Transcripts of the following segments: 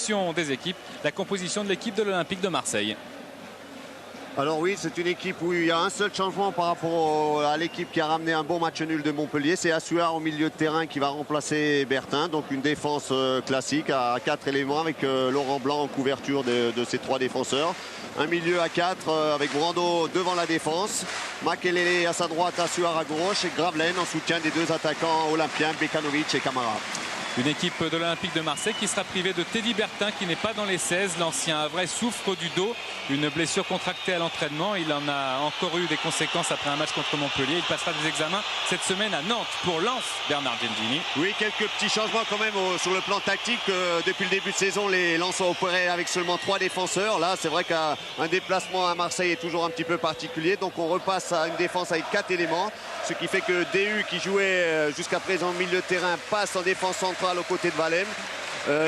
composition des équipes, la composition de l'équipe de l'Olympique de Marseille. Alors oui, c'est une équipe où il y a un seul changement par rapport à l'équipe qui a ramené un bon match nul de Montpellier. C'est Assouar au milieu de terrain qui va remplacer Bertin. Donc une défense classique à 4 éléments avec Laurent Blanc en couverture de ces 3 défenseurs. Un milieu à 4 avec Brando devant la défense. Makelele à sa droite, Assouar à gauche et Gravelaine en soutien des 2 attaquants olympiens, Bekanovic et Camara. Une équipe de l'Olympique de Marseille qui sera privée de Teddy Bertin qui n'est pas dans les 16. L'ancien Havrais souffre du dos, une blessure contractée à l'entraînement. Il en a encore eu des conséquences après un match contre Montpellier. Il passera des examens cette semaine à Nantes pour Lens, Bernard Gengini. Oui, quelques petits changements quand même sur le plan tactique. Depuis le début de saison, les Lens ont opéré avec seulement 3 défenseurs. Là, c'est vrai qu'un déplacement à Marseille est toujours un petit peu particulier. Donc on repasse à une défense avec 4 éléments. Ce qui fait que DU, qui jouait jusqu'à présent au milieu de terrain, passe en défense centrale aux côtés de Valem.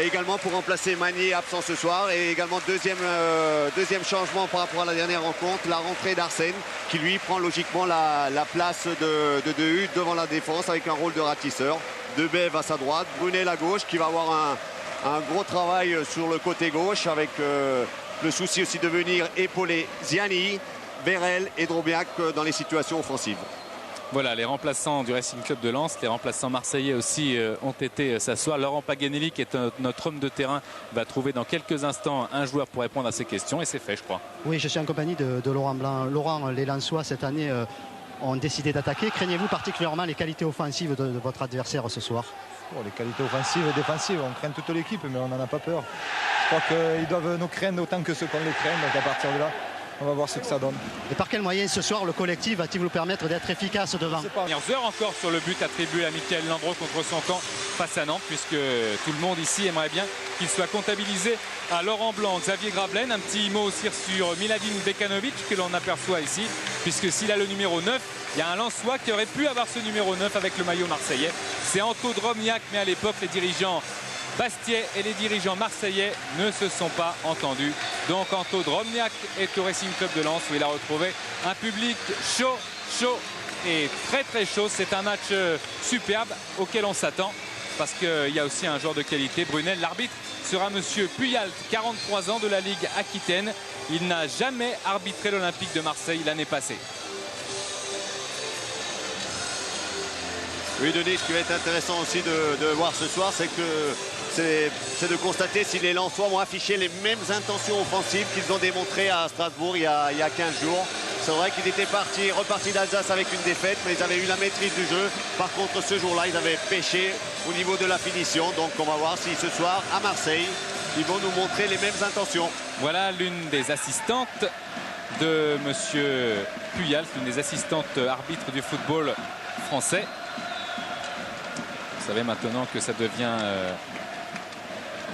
Également pour remplacer Magnier, absent ce soir. Et également deuxième changement par rapport à la dernière rencontre, la rentrée d'Arsène, qui lui prend logiquement la place de DU devant la défense avec un rôle de ratisseur. Debev à sa droite, Brunel à gauche, qui va avoir un gros travail sur le côté gauche avec le souci aussi de venir épauler Ziani, Bérel et Drobiac dans les situations offensives. Voilà, les remplaçants du Racing Club de Lens, les remplaçants marseillais aussi ont été s'asseoir. Laurent Paganelli, qui est notre homme de terrain, va trouver dans quelques instants un joueur pour répondre à ces questions. Et c'est fait, je crois. Oui, je suis en compagnie de Laurent Blanc. Laurent, les Lensois, cette année, ont décidé d'attaquer. Craignez-vous particulièrement les qualités offensives de votre adversaire ce soir? Les qualités offensives et défensives, on craint toute l'équipe, mais on n'en a pas peur. Je crois qu'ils doivent nous craindre autant que ceux qu'on les craint. Donc à partir de là, on va voir ce que ça donne. Et par quel moyen ce soir le collectif va-t-il vous permettre d'être efficace devant? Dernières heures encore sur le but attribué à Michael Landreau contre son camp face à Nantes, puisque tout le monde ici aimerait bien qu'il soit comptabilisé à Laurent Blanc. Xavier Gravelaine, un petit mot aussi sur Miladin Bekanovic que l'on aperçoit ici, puisque s'il a le numéro 9, il y a un Lensois qui aurait pu avoir ce numéro 9 avec le maillot marseillais. C'est Anto Drobniak, mais à l'époque les dirigeants Bastiais et les dirigeants marseillais ne se sont pas entendus. Donc Anto Drobniak est au Racing Club de Lens où il a retrouvé un public chaud et très chaud. C'est un match superbe auquel on s'attend parce qu'il y a aussi un joueur de qualité. Brunel, l'arbitre sera monsieur Puyalt, 43 ans de la Ligue Aquitaine. Il n'a jamais arbitré l'Olympique de Marseille l'année passée. Oui, Denis, ce qui va être intéressant aussi de voir ce soir, c'est de constater si les Lensois vont afficher les mêmes intentions offensives qu'ils ont démontrées à Strasbourg il y a 15 jours. C'est vrai qu'ils étaient repartis d'Alsace avec une défaite, mais ils avaient eu la maîtrise du jeu. Par contre, ce jour-là, ils avaient pêché au niveau de la finition. Donc on va voir si ce soir, à Marseille, ils vont nous montrer les mêmes intentions. Voilà l'une des assistantes de monsieur Puyalt, l'une des assistantes arbitres du football français. Vous savez maintenant que ça devient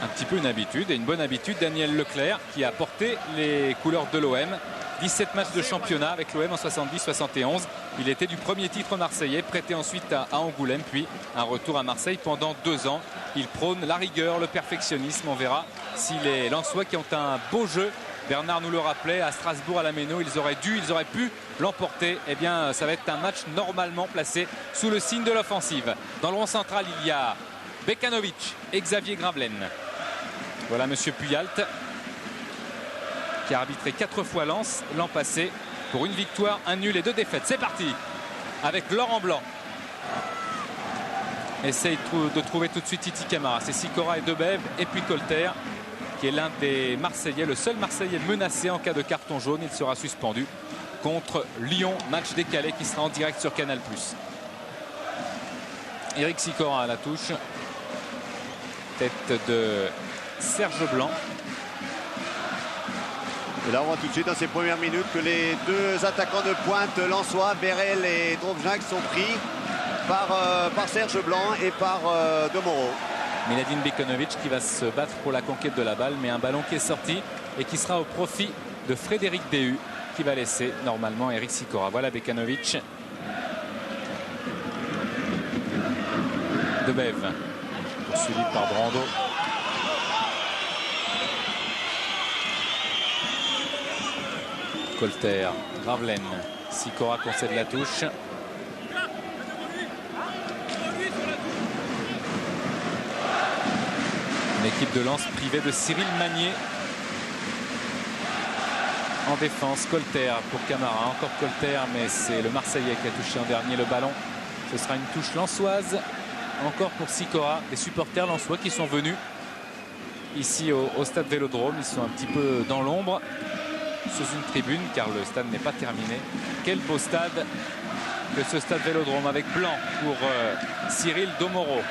un petit peu une habitude et une bonne habitude. Daniel Leclerc qui a porté les couleurs de l'OM. 17 matchs de championnat avec l'OM en 70-71. Il était du premier titre marseillais, prêté ensuite à Angoulême, puis un retour à Marseille pendant 2 ans. Il prône la rigueur, le perfectionnisme. On verra si les Lensois qui ont un beau jeu, Bernard nous le rappelait, à Strasbourg, à la Méno, ils auraient pu l'emporter. Eh bien, ça va être un match normalement placé sous le signe de l'offensive. Dans le rond central, il y a Bekanovic et Xavier Gravelaine. Voilà monsieur Puyalt qui a arbitré 4 fois Lens l'an passé pour une victoire, un nul et 2 défaites. C'est parti avec Laurent Blanc. Essaye de trouver tout de suite Titi Camara. C'est Sikora et Debev et puis Colter qui est l'un des Marseillais, le seul Marseillais menacé en cas de carton jaune. Il sera suspendu contre Lyon, match décalé qui sera en direct sur Canal+. Eric Sikora à la touche. Tête de Serge Blanc. Et là, on voit tout de suite dans ces premières minutes que les 2 attaquants de pointe lensois, Bérel et Drobniak, sont pris par Serge Blanc et par Demoro. Miladin Bekanovic qui va se battre pour la conquête de la balle, mais un ballon qui est sorti et qui sera au profit de Frédéric Déhu qui va laisser normalement Eric Sikora. Voilà Bekanovic. Debev poursuivi par Brando. Colter, Gravelaine, Sikora concède la touche. Une équipe de Lens privée de Cyril Magnier. En défense, Colter pour Camara. Encore Colter, mais c'est le Marseillais qui a touché en dernier le ballon. Ce sera une touche lensoise. Encore pour Sikora. Des supporters lensois qui sont venus ici au stade Vélodrome. Ils sont un petit peu dans l'ombre, sous une tribune, car le stade n'est pas terminé. Quel beau stade que ce stade Vélodrome, avec blanc pour Cyril Domoro.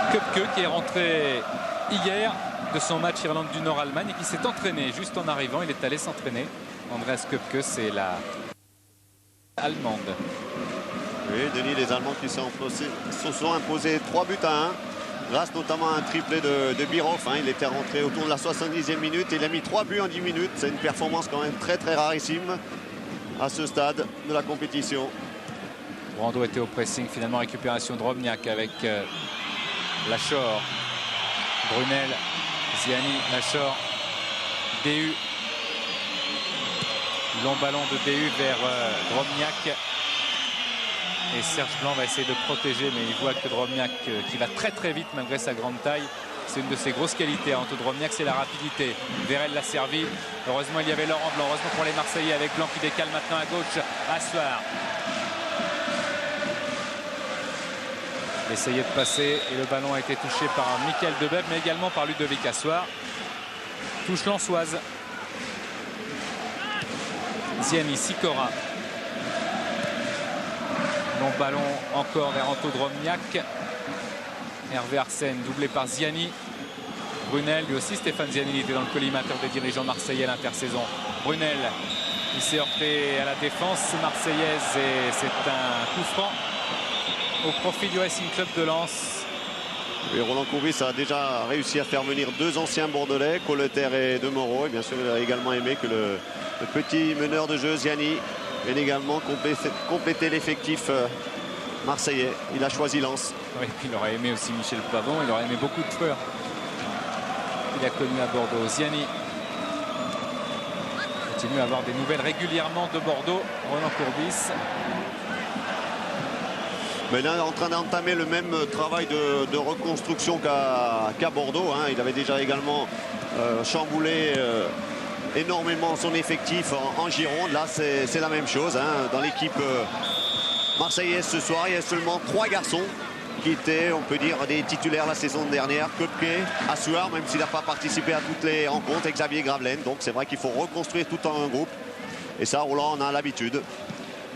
Köpke qui est rentré hier de son match Irlande du Nord-Allemagne et qui s'est entraîné juste en arrivant. Il est allé s'entraîner. Andreas Köpke, c'est la allemande. Oui, Denis, les Allemands qui se sont imposés 3-1 grâce notamment à un triplé de Birhoff. Il était rentré autour de la 70e minute et il a mis 3 buts en 10 minutes. C'est une performance quand même très rarissime à ce stade de la compétition. Brando était au pressing, finalement récupération de Drobniak avec Lachor, Brunel, Ziani, Lachor, DU. Long ballon de DU vers Drobniak. Et Serge Blanc va essayer de protéger, mais il voit que Drobniak, qui va très vite malgré sa grande taille, c'est une de ses grosses qualités. Anto Drobniak, c'est la rapidité. Vérel l'a servi. Heureusement, il y avait Laurent Blanc. Heureusement pour les Marseillais avec Blanc qui décale maintenant à gauche. Assoir. Il essayait de passer et le ballon a été touché par Michael Debeb, mais également par Ludovic Assoir. Touche lensoise. Ziani, Sikora. Long ballon encore vers Anto Drobniak. Hervé Arsène doublé par Ziani. Brunel, lui aussi Stéphane Ziani, il était dans le collimateur des dirigeants marseillais à l'intersaison. Brunel, il s'est heurté à la défense marseillaise et c'est un coup franc au profit du Racing Club de Lens. Et Roland Courbis a déjà réussi à faire venir 2 anciens bordelais, Colter et Demoro. Et bien sûr, il a également aimé que le petit meneur de jeu, Ziani, vienne également compléter l'effectif marseillais. Il a choisi Lens. Oui, il aurait aimé aussi Michel Pavon, il aurait aimé beaucoup de joueurs qu'il a connus à Bordeaux. Ziani continue à avoir des nouvelles régulièrement de Bordeaux. Roland Courbis. Mais là, en train d'entamer le même travail de reconstruction qu'à Bordeaux. Il avait déjà également chamboulé énormément son effectif en Gironde. Là, c'est la même chose. Dans l'équipe marseillaise ce soir, il y a seulement 3 garçons qui étaient, on peut dire, des titulaires la saison dernière. Köpke, Assoir, même s'il n'a pas participé à toutes les rencontres, et Xavier Gravelaine. Donc c'est vrai qu'il faut reconstruire tout un groupe. Et ça, Roland en a l'habitude.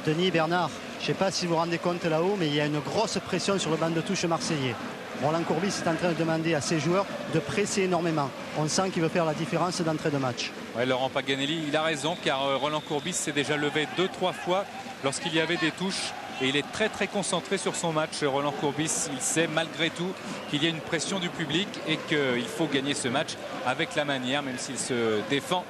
Denis, Bernard, je ne sais pas si vous vous rendez compte là-haut, mais il y a une grosse pression sur le banc de touche marseillais. Roland Courbis est en train de demander à ses joueurs de presser énormément. On sent qu'il veut faire la différence d'entrée de match. Ouais, Laurent Paganelli, il a raison, car Roland Courbis s'est déjà levé 2-3 fois lorsqu'il y avait des touches. Et il est très concentré sur son match. Roland Courbis, il sait malgré tout qu'il y a une pression du public et qu'il faut gagner ce match avec la manière, même s'il se défend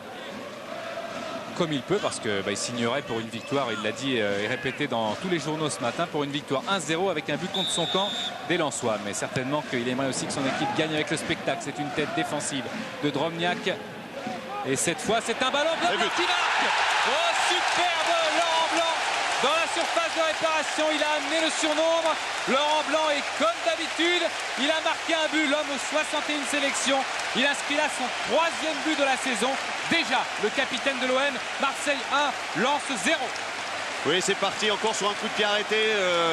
comme il peut, parce qu'il signerait pour une victoire, il l'a dit et répété dans tous les journaux ce matin, pour une victoire 1-0 avec un but contre son camp des Lensois. Mais certainement qu'il aimerait aussi que son équipe gagne avec le spectacle. C'est une tête défensive de Drobniak. Et cette fois, c'est un ballon blanc qui marque. Oh, superbe Laurent Blanc dans la surface de réparation. Il a amené le surnombre. Laurent Blanc est comme d'habitude. Il a marqué un but, l'homme aux 61 sélections. Il inscrit là son 3e but de la saison. Déjà, le capitaine de l'OM, Marseille 1, Lens 0. Oui, c'est parti encore sur un coup de pied arrêté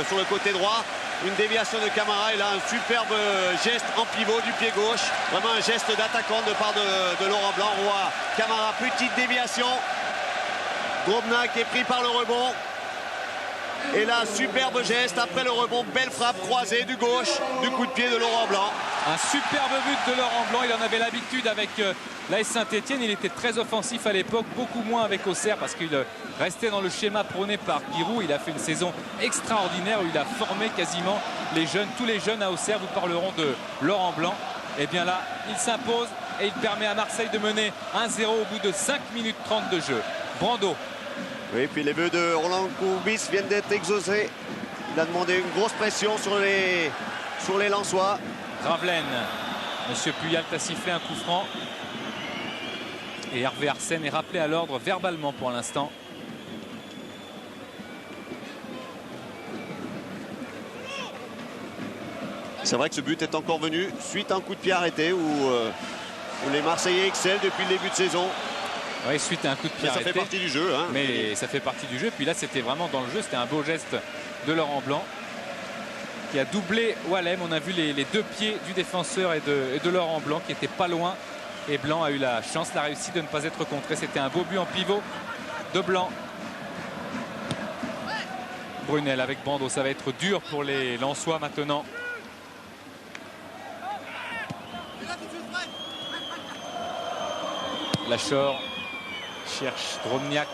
sur le côté droit. Une déviation de Camara. Il a un superbe geste en pivot du pied gauche. Vraiment un geste d'attaquant de part de Laurent Blanc. On voit Camara, petite déviation. Drobniak est pris par le rebond. Et là, superbe geste après le rebond. Belle frappe croisée du gauche du coup de pied de Laurent Blanc. Un superbe but de Laurent Blanc. Il en avait l'habitude avec l'AS Saint-Etienne. Il était très offensif à l'époque, beaucoup moins avec Auxerre parce qu'il restait dans le schéma prôné par Giroud. Il a fait une saison extraordinaire où il a formé quasiment les jeunes. Tous les jeunes à Auxerre vous parleront de Laurent Blanc. Et bien là, il s'impose et il permet à Marseille de mener 1-0 au bout de 5 minutes 30 de jeu. Brando. Oui, puis les buts de Roland Courbis viennent d'être exaucés. Il a demandé une grosse pression sur les Lensois. Gravelaine. Monsieur Puyalt a sifflé un coup franc. Et Hervé Arsène est rappelé à l'ordre verbalement pour l'instant. C'est vrai que ce but est encore venu suite à un coup de pied arrêté où les Marseillais excellent depuis le début de saison. Oui, suite à un coup de pied arrêté. Ça fait partie du jeu. Hein. Mais ça fait partie du jeu. Puis là, c'était vraiment dans le jeu. C'était un beau geste de Laurent Blanc qui a doublé Wallem. On a vu les deux pieds du défenseur et de Laurent Blanc qui n'étaient pas loin. Et Blanc a eu la chance, la réussite de ne pas être contré. C'était un beau but en pivot de Blanc. Brunel avec Brando. Ça va être dur pour les Lensois maintenant. Lachor cherche Drobniak.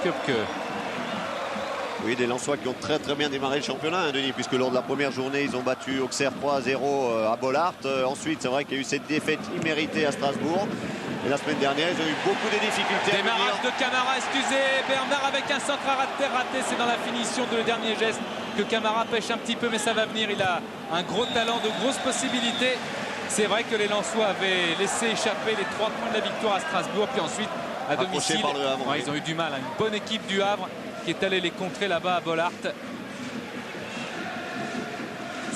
Köpke. Oui, des Lensois qui ont très bien démarré le championnat, hein, Denis, puisque lors de la première journée, ils ont battu Auxerre 3-0 à Bollaert. Ensuite, c'est vrai qu'il y a eu cette défaite imméritée à Strasbourg. Et la semaine dernière, ils ont eu beaucoup de difficultés. Démarrage de Camara, excusez, Bernard avec un centre à raté. C'est dans la finition de le dernier geste que Camara pêche un petit peu, mais ça va venir. Il a un gros talent, de grosses possibilités. C'est vrai que les Lensois avaient laissé échapper les 3 points de la victoire à Strasbourg, puis ensuite à domicile. Par le Havre, ouais, ils ont eu du mal. Une bonne équipe du Havre qui est allée les contrer là-bas à Bollaert.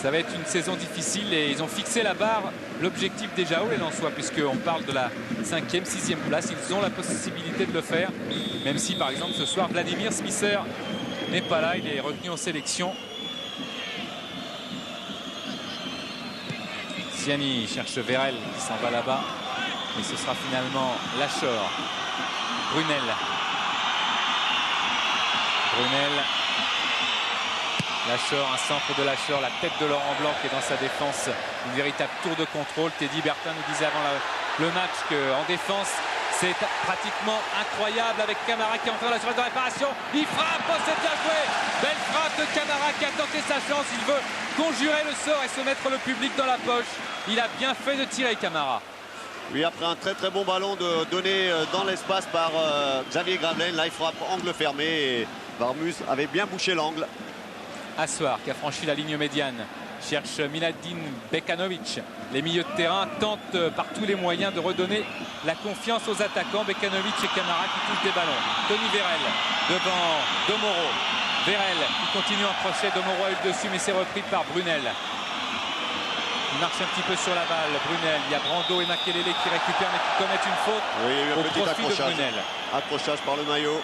Ça va être une saison difficile et ils ont fixé la barre, l'objectif déjà haut les Lensois, puisqu'on parle de la 5e, 6e place. Ils ont la possibilité de le faire, même si par exemple ce soir Vladimir Smisser n'est pas là, il est retenu en sélection. Ziani cherche Vérel qui s'en va là-bas. Et ce sera finalement Lachor. Brunel. Lachor, un centre de Lachor, la tête de Laurent Blanc qui est dans sa défense. Une véritable tour de contrôle. Teddy Bertin nous disait avant le match qu'en défense, c'est pratiquement incroyable avec Camara qui est entré dans la surface de réparation. Il frappe, oh, c'est bien joué. Belle frappe de Camara qui a tenté sa chance. Il veut conjurer le sort et se mettre le public dans la poche. Il a bien fait de tirer, Camara. Oui, après un très bon ballon donné dans l'espace par Xavier Gravelaine. Là, il frappe angle fermé et Varmus avait bien bouché l'angle. Assoir qui a franchi la ligne médiane. Cherche Miladin Bekanovic. Les milieux de terrain tentent par tous les moyens de redonner la confiance aux attaquants. Bekanovic et Camara qui touchent des ballons. Tony Vérel devant Domoro. Vérel qui continue à approcher. Domoro a eu le dessus mais c'est repris par Brunel. Il marche un petit peu sur la balle. Brunel, il y a Brando et Makelele qui récupèrent mais qui commettent une faute. Oui, il y a eu un petit accrochage. Brunel. Accrochage par le maillot.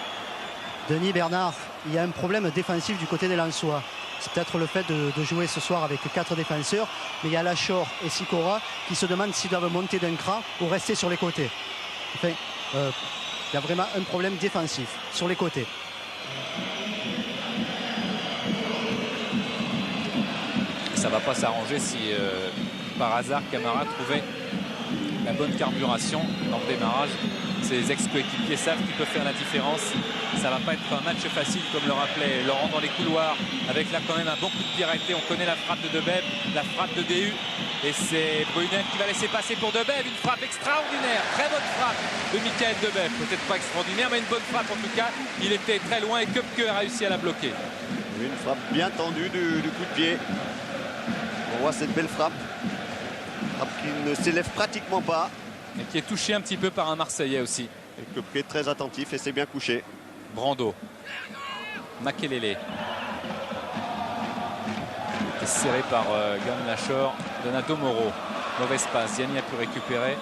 Denis Bernard, il y a un problème défensif du côté des Lensois. C'est peut-être le fait de jouer ce soir avec 4 défenseurs, mais il y a Lachor et Sikora qui se demandent s'ils doivent monter d'un cran ou rester sur les côtés. Enfin, il y a vraiment un problème défensif sur les côtés. Ça ne va pas s'arranger si par hasard Camara trouvait la bonne carburation dans le démarrage. Ses ex-coéquipiers savent qu'il peut faire la différence. Ça ne va pas être un match facile comme le rappelait Laurent dans les couloirs, avec là quand même un bon coup de pied arrêté. On connaît la frappe de Debev, la frappe de DU, et c'est Brunel qui va laisser passer pour Debev. Une frappe extraordinaire, très bonne frappe de Michael Debev. Peut-être pas extraordinaire, mais une bonne frappe en tout cas. Il était très loin et Köpke a réussi à la bloquer. Une frappe bien tendue du coup de pied. On voit cette belle frappe. Frappe qui ne s'élève pratiquement pas. Et qui est touché un petit peu par un Marseillais aussi. Et Köpke est très attentif et c'est bien couché. Brando. Makelele. Serré par Gan Lachor. Donato Moro. Mauvaise passe. Ziani a pu récupérer.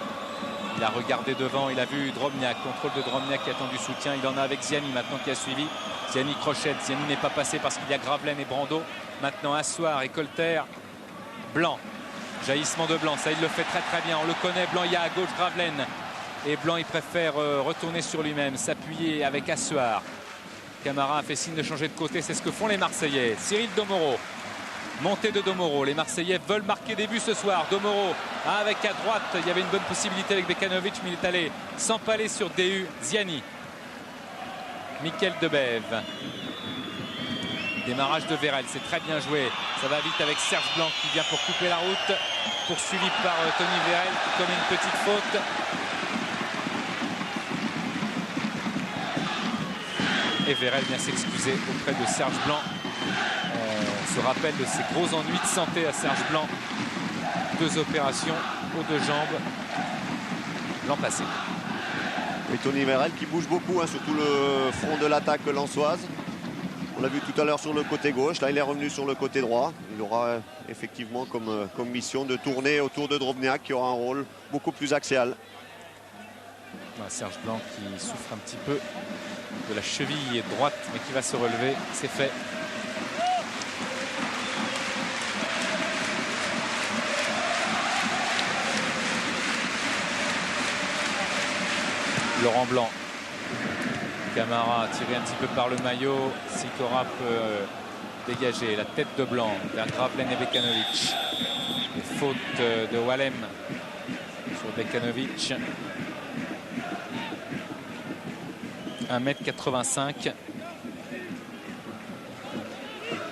Il a regardé devant. Il a vu Drobniak. Contrôle de Drobniak qui attend du soutien. Il en a avec Ziani maintenant qui a suivi. Ziani crochette. Ziani n'est pas passé parce qu'il y a Gravelaine et Brando. Maintenant Assoir et Colter. Blanc. Jaillissement de Blanc, ça il le fait très bien, on le connaît. Blanc, il y a à gauche Gravelaine et Blanc il préfère retourner sur lui-même, s'appuyer avec Assoir. Camara a fait signe de changer de côté, c'est ce que font les Marseillais. Cyril Domoro, montée de Domoro, les Marseillais veulent marquer des buts ce soir. Domoro avec à droite, il y avait une bonne possibilité avec Bekanovic mais il est allé s'empaler sur DU. Ziani, Michael Debev. Démarrage de Vérel, c'est très bien joué. Ça va vite avec Serge Blanc qui vient pour couper la route. Poursuivi par Tony Vérel qui commet une petite faute. Et Vérel vient s'excuser auprès de Serge Blanc. On se rappelle de ses gros ennuis de santé à Serge Blanc. 2 opérations aux 2 jambes l'an passé. Et Tony Vérel qui bouge beaucoup, hein, sur tout le front de l'attaque lensoise. On l'a vu tout à l'heure sur le côté gauche. Là, il est revenu sur le côté droit. Il aura effectivement comme mission de tourner autour de Drobniak, qui aura un rôle beaucoup plus axial. Serge Blanc qui souffre un petit peu de la cheville droite, mais qui va se relever. C'est fait. Laurent Blanc. Camara tiré un petit peu par le maillot. Sikora peut dégager la tête de Blanc vers Gravelaine et Bekanovic. Et faute de Wallem sur Bekanovic. 1,85 m.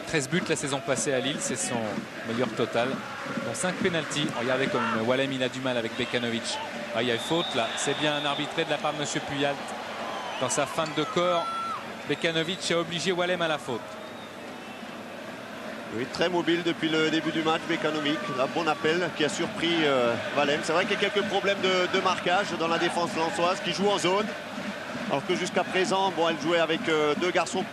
13 buts la saison passée à Lille, c'est son meilleur total. Dont 5 pénaltys. Regardez comme Wallem il a du mal avec Bekanovic. Ah, il y a une faute là. C'est bien arbitré de la part de M. Puyalt. Dans sa feinte de corps, Bekanovic a obligé Wallem à la faute. Oui, très mobile depuis le début du match, Bekanovic. Un bon appel qui a surpris Wallem. C'est vrai qu'il y a quelques problèmes de marquage dans la défense lensoise qui joue en zone. Alors que jusqu'à présent, bon, elle jouait avec deux garçons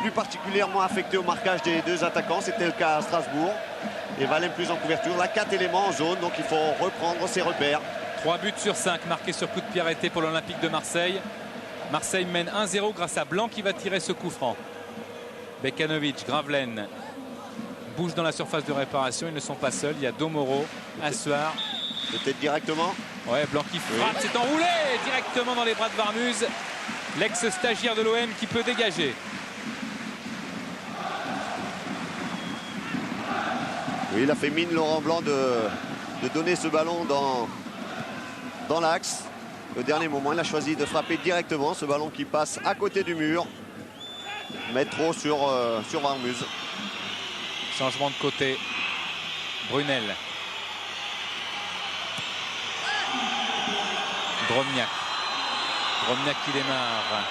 plus particulièrement affectés au marquage des deux attaquants. C'était le cas à Strasbourg. Et Wallem plus en couverture. Là, 4 éléments en zone, donc il faut reprendre ses repères. 3 buts sur 5 marqués sur coup de pied arrêté pour l'Olympique de Marseille. Marseille mène 1-0 grâce à Blanc qui va tirer ce coup franc. Bekanovic, Gravelaine bougent dans la surface de réparation. Ils ne sont pas seuls. Il y a Domoro, Assuar. Peut-être directement. Ouais, Blanc qui frappe, c'est enroulé directement dans les bras de Varmuz. L'ex-stagiaire de l'OM qui peut dégager. Oui, il a fait mine Laurent Blanc de donner ce ballon dans l'axe. Au dernier moment, il a choisi de frapper directement ce ballon qui passe à côté du mur. Mettre trop sur Varmuz. Changement de côté. Brunel. Drobniak. Drobniak qui démarre.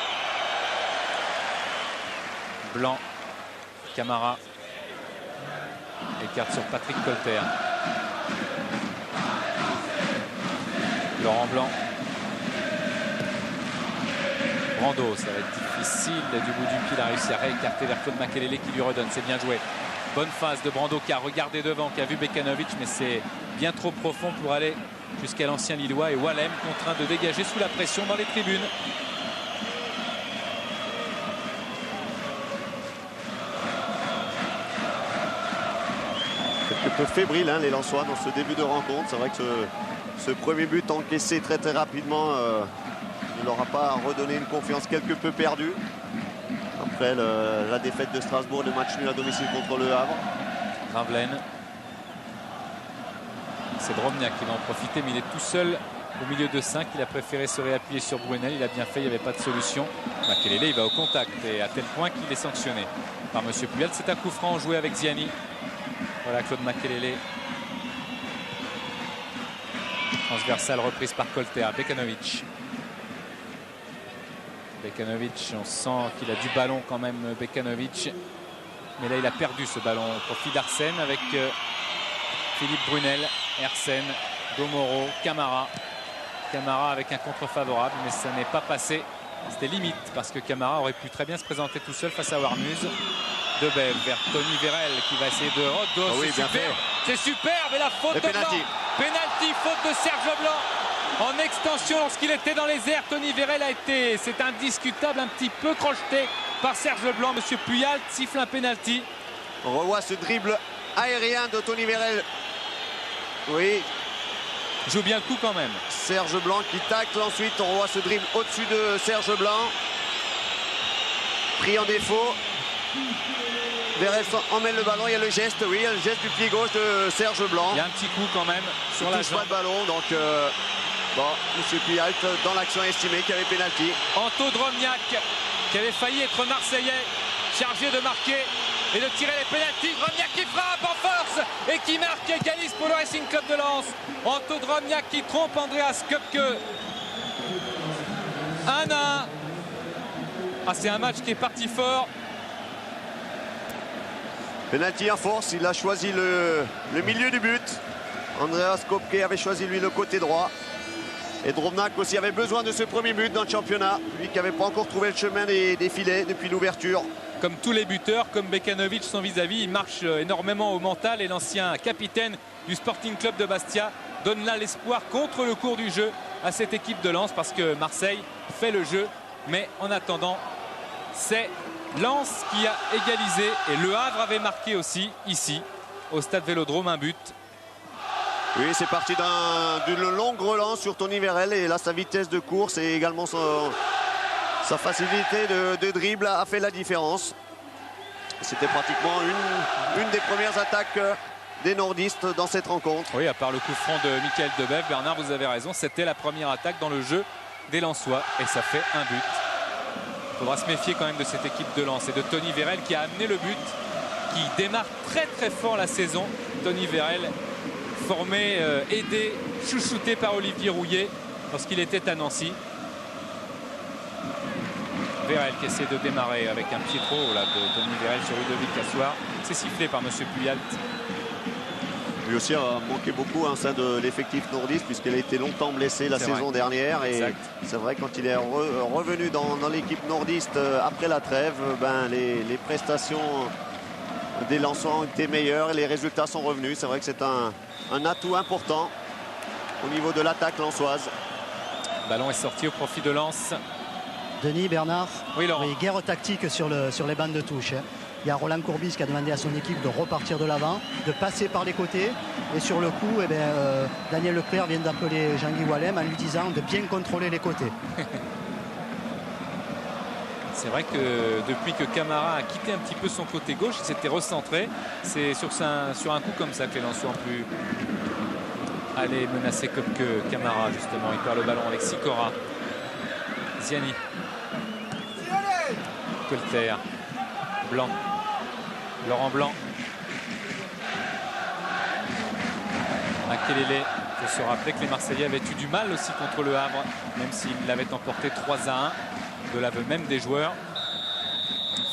Blanc. Camara. Écarte sur Patrick Colter. Laurent Blanc. Brando, ça va être difficile. Du bout du pied, il a réussi à réécarter vers Claude Makelele qui lui redonne. C'est bien joué. Bonne phase de Brando qui a regardé devant, qui a vu Bekanovic, mais c'est bien trop profond pour aller jusqu'à l'ancien Lillois. Et Wallem contraint de dégager sous la pression dans les tribunes. Quelque peu fébrile, hein, les Lensois dans ce début de rencontre. C'est vrai que ce premier but encaissé très rapidement ne leur a pas redonné une confiance quelque peu perdue. Après la défaite de Strasbourg, le match nul à domicile contre Le Havre. Gravelaine. C'est Drobniak qui va en profiter, mais il est tout seul au milieu de 5. Il a préféré se réappuyer sur Brunel. Il a bien fait, il n'y avait pas de solution. Makelele, il va au contact, et à tel point qu'il est sanctionné par M. Puyalt. C'est un coup franc joué avec Ziani. Voilà Claude Makelele. Transversale reprise par Colter. Bekanovic. Bekanovic, on sent qu'il a du ballon quand même, Bekanovic. Mais là, il a perdu ce ballon au profit d'Arsène avec Philippe Brunel, Arsène, Domoro, Camara. Camara avec un contre favorable, mais ça n'est pas passé. C'était limite parce que Camara aurait pu très bien se présenter tout seul face à Warmuz. Debel vers Tony Vérel qui va essayer de Rodos. Oh oui, c'est superbe, et la faute de Blanc. Penalty, faute de Serge Blanc. En extension, lorsqu'il était dans les airs, Tony Vérel a été, c'est indiscutable, un petit peu crocheté par Serge Blanc. Monsieur Puyalt siffle un penalty. On revoit ce dribble aérien de Tony Vérel. Oui. Joue bien le coup quand même. Serge Blanc qui tacle ensuite. On revoit ce dribble au-dessus de Serge Blanc. Pris en défaut. Vérel emmène le ballon. Il y a le geste, oui, il y a le geste du pied gauche de Serge Blanc. Il y a un petit coup quand même sur la jambe. Pas de ballon, donc bon, M. Puyalt dans l'action estimé qu'il y avait pénalty. Anto Drobniak qui avait failli être marseillais, chargé de marquer et de tirer les pénaltys. Drobniak qui frappe en force et qui marque, égalise pour le Racing Club de Lens. Anto Drobniak qui trompe Andreas Köpke. 1-1. Ah, c'est un match qui est parti fort. Penalty en force, il a choisi le milieu du but. Andreas Köpke avait choisi lui le côté droit. Et Drobniak aussi avait besoin de ce premier but dans le championnat. Lui qui n'avait pas encore trouvé le chemin des filets depuis l'ouverture comme tous les buteurs, comme Bekanovic, son vis-à-vis, il marche énormément au mental et l'ancien capitaine du Sporting Club de Bastia donne là l'espoir contre le cours du jeu à cette équipe de Lens parce que Marseille fait le jeu. Mais en attendant, c'est Lens qui a égalisé et Le Havre avait marqué aussi ici au stade Vélodrome un but. Oui, c'est parti d'une longue relance sur Tony Vérel et là sa vitesse de course et également sa facilité de dribble a fait la différence. C'était pratiquement une des premières attaques des nordistes dans cette rencontre. Oui, à part le coup franc de Michael Debève, Bernard, vous avez raison, c'était la première attaque dans le jeu des Lensois et ça fait un but. Il faudra se méfier quand même de cette équipe de Lens et de Tony Vérel qui a amené le but, qui démarre très très fort la saison. Tony Vérel, formé, aidé, chouchouté par Olivier Rouillet lorsqu'il était à Nancy. Vérel qui essaie de démarrer avec un pied trop là, de Tony Vérel sur Ludovic Cassoir. C'est sifflé par M. Puyalt. Lui aussi a manqué beaucoup au sein de l'effectif nordiste puisqu'il a été longtemps blessé la saison dernière. Et c'est vrai quand il est revenu dans l'équipe nordiste après la trêve, les prestations des Lensois ont été meilleures et les résultats sont revenus. C'est vrai que c'est un atout important au niveau de l'attaque lensoise. Le ballon est sorti au profit de Lens. Denis, Bernard, oui, guerre tactique sur les bandes de touche. Il y a Roland Courbis qui a demandé à son équipe de repartir de l'avant, de passer par les côtés. Et sur le coup, Daniel Leclerc vient d'appeler Jean-Guy Wallem en lui disant de bien contrôler les côtés. C'est vrai que depuis que Camara a quitté un petit peu son côté gauche, il s'était recentré. C'est sur un coup comme ça que les Lensois ont pu aller menacer comme que Camara, justement. Il perd le ballon avec Sikora. Ziani. Colter. Blanc. Laurent Blanc. Makelele. Il faut se rappeler que les Marseillais avaient eu du mal aussi contre le Havre, même s'ils l'avaient emporté 3-1, de l'aveu même des joueurs.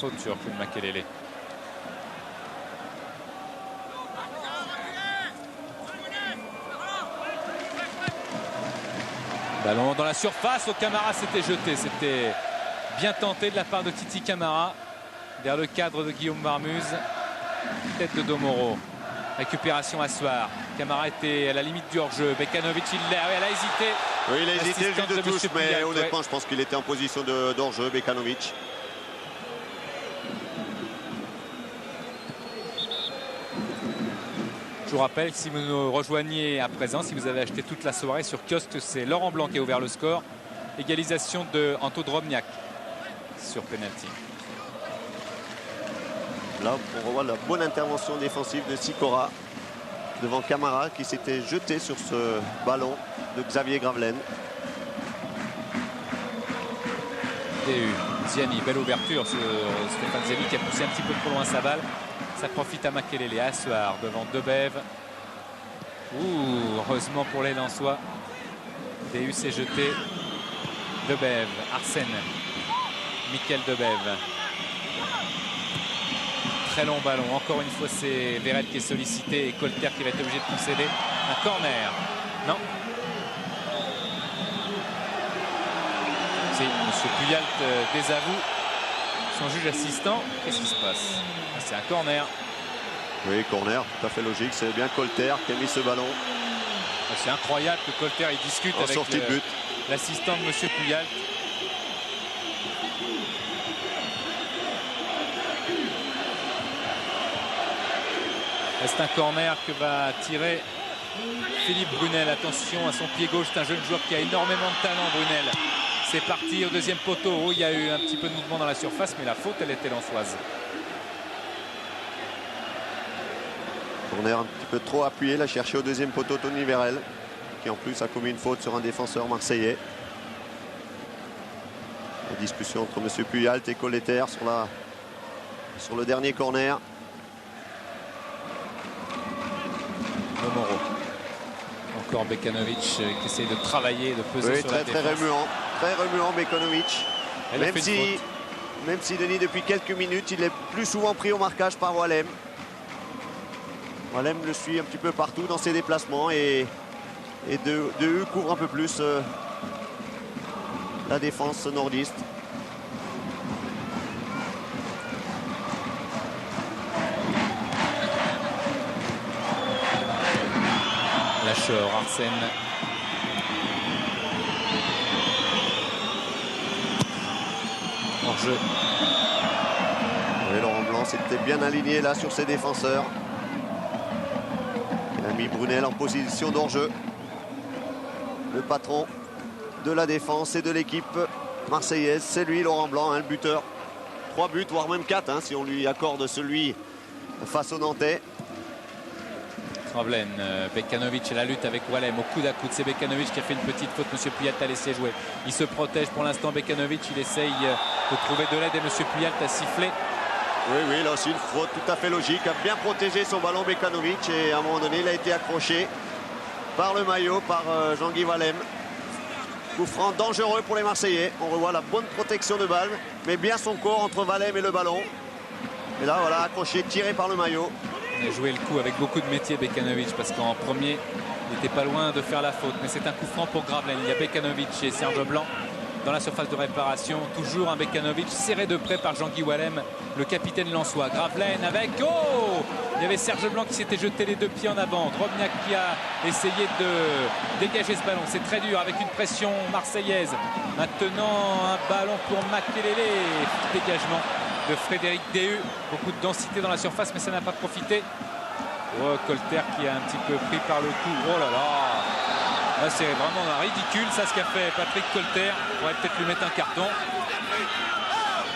Faute sur Makelele. Ballon dans la surface, au Camara s'était jeté. C'était bien tenté de la part de Titi Camara. Vers le cadre de Guillaume Marmuse. Tête de Domoro. Récupération à Soir. Camara était à la limite du hors-jeu. Bekanovic, elle a hésité. Oui, il a hésité le jeu de touche, mais honnêtement, je pense qu'il était en position d'hors-jeu, Bekanovic. Je vous rappelle, si vous nous rejoignez à présent, si vous avez acheté toute la soirée sur kiosque, c'est Laurent Blanc qui a ouvert le score. Égalisation de Anto Drobniak sur penalty. Là, on revoit la bonne intervention défensive de Sikora devant Camara qui s'était jeté sur ce ballon de Xavier Gravelaine. DU, Ziani, belle ouverture sur Stéphane Ziani qui a poussé un petit peu trop loin sa balle. Ça profite à Makelele, à Soir devant Debève. Heureusement pour les Lensois. DU s'est jeté. Debève, Arsène, Michael Debève. Très long ballon. Encore une fois, c'est Vérel qui est sollicité et Colter qui va être obligé de concéder. Un corner. Non. Si, M. Puyalt désavoue son juge assistant. Qu'est-ce qui se passe? C'est un corner. Oui, corner, tout à fait logique. C'est bien Colter qui a mis ce ballon. C'est incroyable que Colter il discute en avec l'assistant de M. Puyalt. C'est un corner que va tirer Philippe Brunel. Attention à son pied gauche, c'est un jeune joueur qui a énormément de talent, Brunel. C'est parti au deuxième poteau. Il y a eu un petit peu de mouvement dans la surface, mais la faute, elle était lensoise. Corner un petit peu trop appuyé, l'a cherché au deuxième poteau Tony Vérel, qui en plus a commis une faute sur un défenseur marseillais. La discussion entre M. Puyalt et Colleter sur le dernier corner. Domoro. Encore Bekanovic qui essaie de travailler, de peser sur la défense. Très remuant Bekanovic. Même si Denis, depuis quelques minutes, il est plus souvent pris au marquage par Wallem. Wallem le suit un petit peu partout dans ses déplacements et de couvre un peu plus la défense nordiste. Bouchard, Arsène. Hors jeu. Oui, Laurent Blanc s'était bien aligné là sur ses défenseurs. Il a mis Brunel en position d'hors-jeu. Le patron de la défense et de l'équipe marseillaise, c'est lui, Laurent Blanc, hein, le buteur. 3 buts, voire même 4, hein, si on lui accorde celui face au Nantais. Gravelaine, Bekanovic et la lutte avec Wallem au coude à coude. C'est Bekanovic qui a fait une petite faute. Monsieur Puyat a laissé jouer. Il se protège pour l'instant. Bekanovic, il essaye de trouver de l'aide et Monsieur Puyat a sifflé. Oui, là aussi une faute tout à fait logique. A bien protégé son ballon Bekanovic et à un moment donné, il a été accroché par le maillot, par Jean-Guy Wallem. Coup franc dangereux pour les Marseillais. On revoit la bonne protection de balle, mais bien son corps entre Wallem et le ballon. Et là, voilà, accroché, tiré par le maillot. Il a joué le coup avec beaucoup de métier Bekanovic parce qu'en premier, il n'était pas loin de faire la faute. Mais c'est un coup franc pour Gravelaine. Il y a Bekanovic et Serge Blanc dans la surface de réparation. Toujours un Bekanovic serré de près par Jean-Guy Wallem, le capitaine lensois. Gravelaine avec... Oh! Il y avait Serge Blanc qui s'était jeté les 2 pieds en avant. Drobniak qui a essayé de dégager ce ballon. C'est très dur avec une pression marseillaise. Maintenant, un ballon pour Makelele. Dégagement de Frédéric Déhu. Beaucoup de densité dans la surface, mais ça n'a pas profité. Oh, Colter qui a un petit peu pris par le coup. Oh là là! Là, c'est vraiment ridicule, ça, ce qu'a fait Patrick Colter. On pourrait peut-être lui mettre un carton.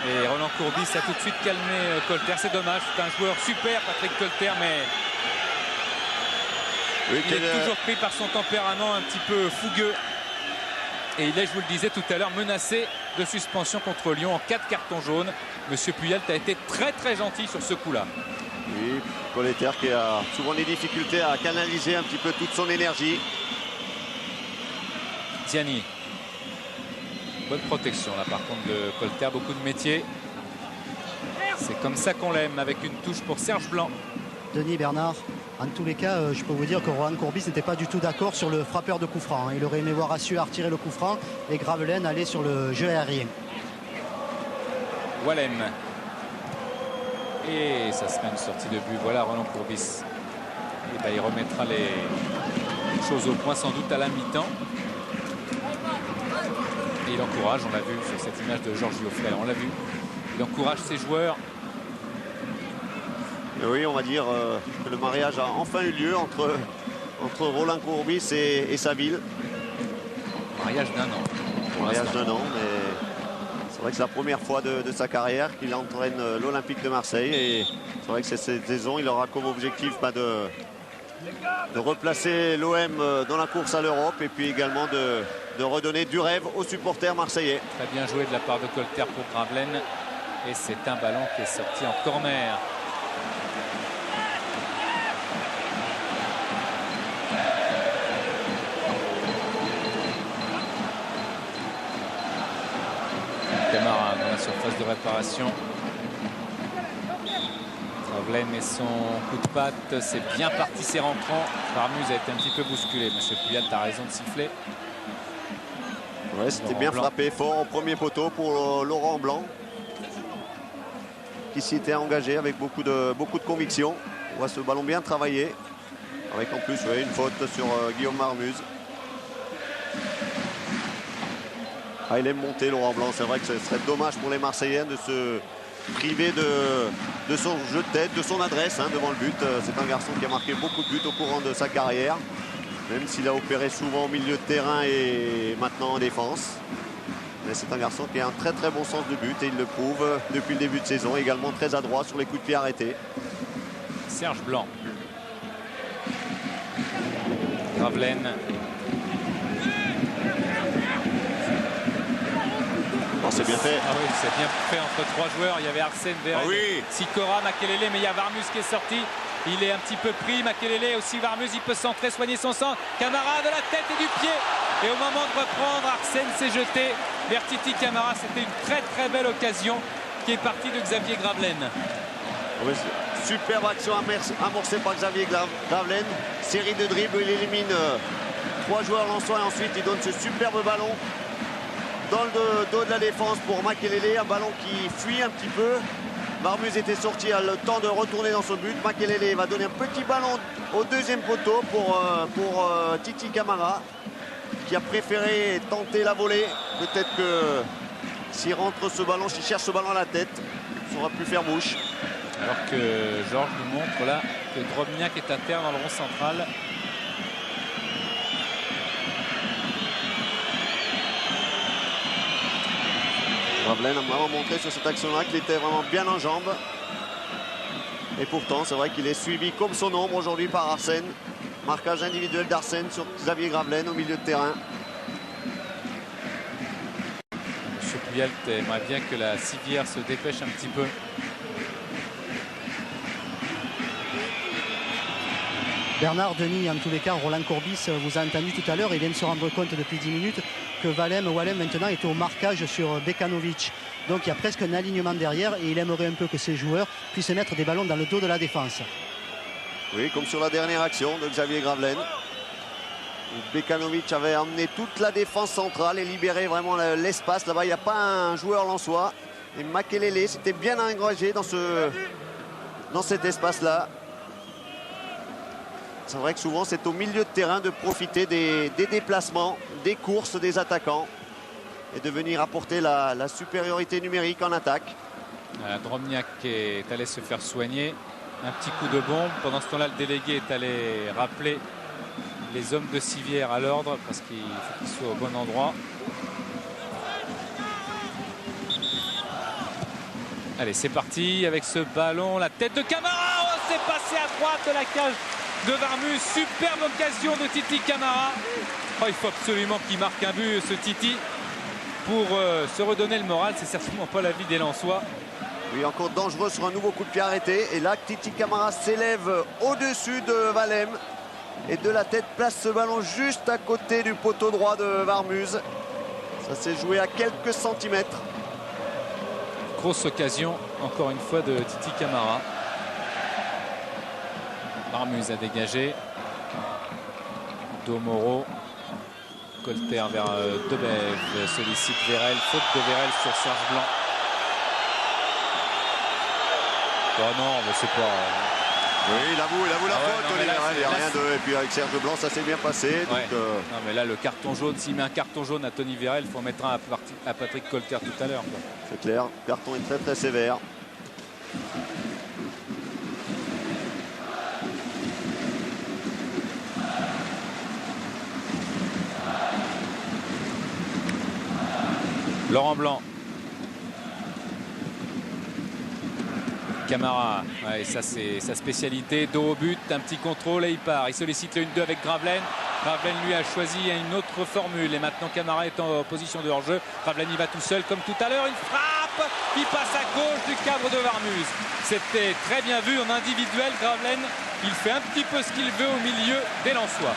Et Roland Courbis a tout de suite calmé Colter. C'est dommage, c'est un joueur super, Patrick Colter, mais oui, il est toujours pris par son tempérament un petit peu fougueux. Et il est, je vous le disais tout à l'heure, menacé de suspension contre Lyon en 4 cartons jaunes. Monsieur Puyalt a été très très gentil sur ce coup-là. Oui, Colter qui a souvent des difficultés à canaliser un petit peu toute son énergie. Ziani. Bonne protection là par contre de Colter, beaucoup de métier. C'est comme ça qu'on l'aime, avec une touche pour Serge Blanc. Denis Bernard, en tous les cas, je peux vous dire que Roland Courbis n'était pas du tout d'accord sur le frappeur de coup franc. Il aurait aimé voir Assuar tirer le coup franc et Gravelaine aller sur le jeu aérien. Wallem. Et ça sera une sortie de but. Voilà Roland Courbis. Et ben, il remettra les choses au point sans doute à la mi-temps. Et il encourage, on l'a vu sur cette image de Georges Giofrey, on l'a vu. Il encourage ses joueurs. Et oui, on va dire que le mariage a enfin eu lieu entre Roland Courbis et sa ville. Mariage d'un an. Mariage d'un an, mais c'est vrai que c'est la première fois de sa carrière qu'il entraîne l'Olympique de Marseille. Et c'est vrai que cette saison, il aura comme objectif de replacer l'OM dans la course à l'Europe et puis également de redonner du rêve aux supporters marseillais. Très bien joué de la part de Colter pour Gravelaine. Et c'est un ballon qui est sorti en corner. Camara dans la surface de réparation. Gravelaine et son coup de patte, c'est bien parti, c'est rentrant. Varmuz a été un petit peu bousculé. Monsieur Puyat a raison de siffler. Ouais, c'était bien frappé fort au premier poteau pour Laurent Blanc, qui s'y était engagé avec beaucoup de conviction. On voit ce ballon bien travaillé, avec en plus une faute sur Guillaume Varmuz. Ah, il aime monter Laurent Blanc. C'est vrai que ce serait dommage pour les Marseillais de se privé de son jeu de tête, de son adresse devant le but. C'est un garçon qui a marqué beaucoup de buts au courant de sa carrière, même s'il a opéré souvent au milieu de terrain et maintenant en défense. Mais c'est un garçon qui a un très très bon sens de but et il le prouve depuis le début de saison, également très adroit sur les coups de pied arrêtés. Serge Blanc. Gravelaine. C'est bien fait. Ah oui, c'est bien fait entre 3 joueurs. Il y avait Arsène Verret, Sikora, Makelele, mais il y a Varmuz qui est sorti. Il est un petit peu pris. Makelele aussi, Varmuz, il peut centrer, soigner son centre. Camara de la tête et du pied. Et au moment de reprendre, Arsène s'est jeté vers Titi Camara. C'était une très très belle occasion qui est partie de Xavier Gravelaine. Oui, superbe action amorcée par Xavier Gravelaine. Série de dribbles, il élimine 3 joueurs lensois et ensuite il donne ce superbe ballon dans le dos de la défense pour Makelele, un ballon qui fuit un petit peu Varmus était sorti, a le temps de retourner dans son but. Makelele va donner un petit ballon au deuxième poteau pour Titi Camara, qui a préféré tenter la volée. Peut-être que s'il rentre ce ballon, s'il cherche ce ballon à la tête, ça aura pu faire mouche. Alors que Georges nous montre là que Drobniak est à terre dans le rond central. Gravelaine a vraiment montré sur cette action-là qu'il était vraiment bien en jambes. Et pourtant, c'est vrai qu'il est suivi comme son ombre aujourd'hui par Arsène. Marquage individuel d'Arsène sur Xavier Gravelaine au milieu de terrain. Monsieur Puyalt aimerait bien que la civière se dépêche un petit peu. Bernard, Denis, en tous les cas, Roland Courbis vous a entendu tout à l'heure. Il vient de se rendre compte depuis 10 minutes que Wallem maintenant est au marquage sur Bekanovic. Donc il y a presque un alignement derrière et il aimerait un peu que ses joueurs puissent mettre des ballons dans le dos de la défense. Oui, comme sur la dernière action de Xavier Gravelaine. Bekanovic avait emmené toute la défense centrale et libéré vraiment l'espace. Là-bas, il n'y a pas un joueur lensois. Et Makelele s'était bien engagé dans cet espace-là. C'est vrai que souvent, c'est au milieu de terrain de profiter des déplacements, des courses des attaquants et de venir apporter la supériorité numérique en attaque. Drobniak est allé se faire soigner. Un petit coup de bombe. Pendant ce temps-là, le délégué est allé rappeler les hommes de civière à l'ordre parce qu'il faut qu'ils soient au bon endroit. Allez, c'est parti avec ce ballon. La tête de Camara. Oh, c'est passé à droite de la cage de Varmus. Superbe occasion de Titi Camara. Oh, il faut absolument qu'il marque un but, ce Titi, pour se redonner le moral. C'est certainement pas la vie des Lensois. Oui, encore dangereux sur un nouveau coup de pied arrêté. Et là, Titi Camara s'élève au-dessus de Wallem. Et de la tête place ce ballon juste à côté du poteau droit de Varmus. Ça s'est joué à quelques centimètres. Grosse occasion, encore une fois, de Titi Camara. Varmus a dégagé. Domoro. Colter vers Debev. Sollicite Vérel. Faute de Vérel sur Serge Blanc. Oh non, mais c'est pas... Oui, il avoue la faute, Olivier. Il n'y a rien de... Et puis avec Serge Blanc, ça s'est bien passé. Ouais. Donc, Non, mais là, le carton jaune, s'il met un carton jaune à Tony Vérel, il faut en mettre un à Patrick Colter tout à l'heure. C'est clair, le carton est très très sévère. Laurent Blanc. Camara, ouais, ça c'est sa spécialité, dos au but, un petit contrôle et il part. Il sollicite le 1-2 avec Gravelaine. Gravelaine lui a choisi une autre formule et maintenant Camara est en position de hors-jeu. Gravelaine y va tout seul comme tout à l'heure, il frappe, il passe à gauche du cadre de Varmus. C'était très bien vu en individuel. Gravelaine, il fait un petit peu ce qu'il veut au milieu des Lensois.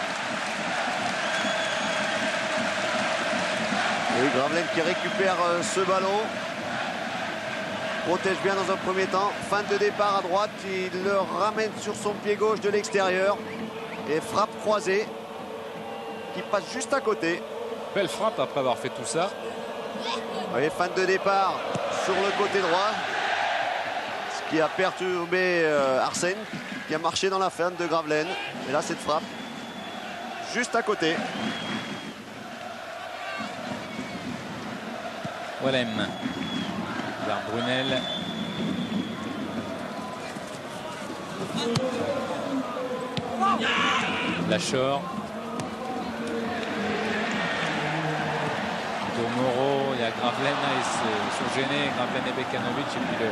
Oui, Gravelaine qui récupère ce ballon. Protège bien dans un premier temps. Fin de départ à droite. Il le ramène sur son pied gauche de l'extérieur. Et frappe croisée qui passe juste à côté. Belle frappe après avoir fait tout ça. Oui, fin de départ sur le côté droit. Ce qui a perturbé Arsène, qui a marché dans la fin de Gravelaine. Et là, cette frappe juste à côté. Wallem. Vers Brunel. Lachor. Domoro, il y a Gravelaine, ils sont gênés, Gravelaine et Bekanovic, et puis le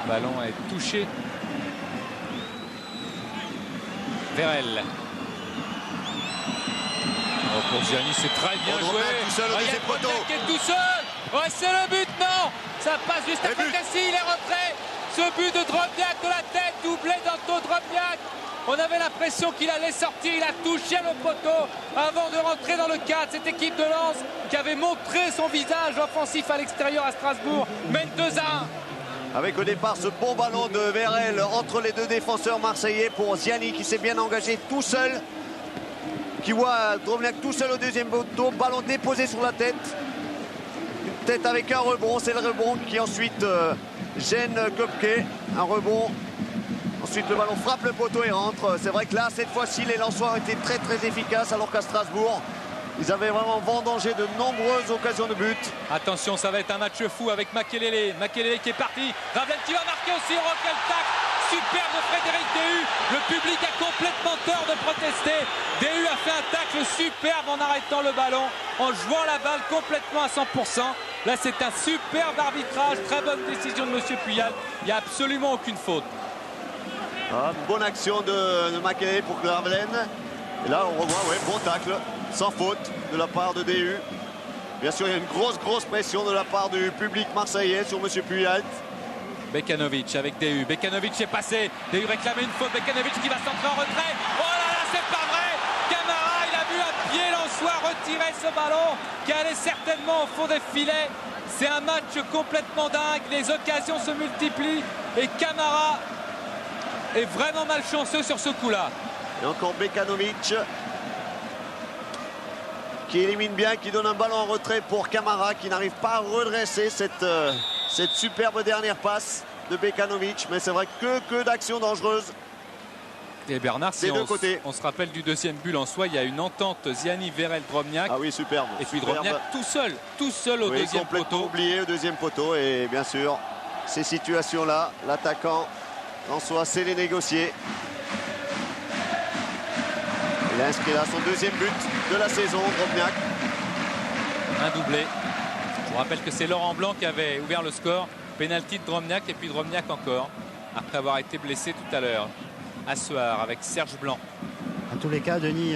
ballon est touché. Vérel. Oh, pour Gianni, c'est très bien joué. Tout seul au deuxième poteau. Qui est tout seul. Ouais, c'est le but, non. Ça passe juste à côté, si, il est rentré. Ce but de Drobniak de la tête, doublé d'Anto Drobniak. On avait l'impression qu'il allait sortir, il a touché le poteau avant de rentrer dans le cadre. Cette équipe de Lens qui avait montré son visage offensif à l'extérieur à Strasbourg, mène 2-1. Avec au départ ce bon ballon de Vérel entre les deux défenseurs marseillais pour Ziani qui s'est bien engagé tout seul. Qui voit Drobniak tout seul au deuxième poteau, ballon déposé sur la tête. Une peut-être avec un rebond. C'est le rebond qui ensuite gêne Köpke. Un rebond. Ensuite, le ballon frappe le poteau et rentre. C'est vrai que là, cette fois-ci, les Lensois ont été très très efficaces, alors qu'à Strasbourg, ils avaient vraiment vendangé de nombreuses occasions de but. Attention, ça va être un match fou avec Makelele. Makelele qui est parti. Gravelaine qui va marquer aussi. Oh, quel tacle superbe de Frédéric Déhu. Le public a complètement tort de protester. Déhu a fait un tacle superbe en arrêtant le ballon, en jouant la balle complètement à 100%. Là, c'est un superbe arbitrage. Très bonne décision de M. Puyal. Il n'y a absolument aucune faute. Ah, bonne action de Makelele pour Gravelaine. Et là, on revoit, ouais, bon tacle, sans faute de la part de Déhu. Bien sûr, il y a une grosse pression de la part du public marseillais sur M. Puyal. Bekanovic avec Déhu. Bekanovic est passé. Déhu réclamait une faute. Bekanovic qui va s'entrer en retrait. Oh là là, c'est pas vrai. Camara, il a vu un pied lensois retirer ce ballon qui allait certainement au fond des filets. C'est un match complètement dingue. Les occasions se multiplient et Camara est vraiment malchanceux sur ce coup-là. Et encore Bekanovic qui élimine bien, qui donne un ballon en retrait pour Camara qui n'arrive pas à redresser cette superbe dernière passe de Bekanovic. Mais c'est vrai que d'actions dangereuses. Et Bernard, si on se rappelle du deuxième but en soi, il y a une entente Ziani, Vérel, Drobniak. Ah oui, superbe. Et puis Drobniak tout seul au deuxième poteau. Oublié au deuxième poteau. Et bien sûr, ces situations-là, l'attaquant en soi sait les négocier. Il a inscrit là son deuxième but de la saison, Drobniak. Un doublé. Je vous rappelle que c'est Laurent Blanc qui avait ouvert le score. Pénalty de Drobniak et puis Drobniak encore, après avoir été blessé tout à l'heure. À soir avec Serge Blanc. En tous les cas, Denis,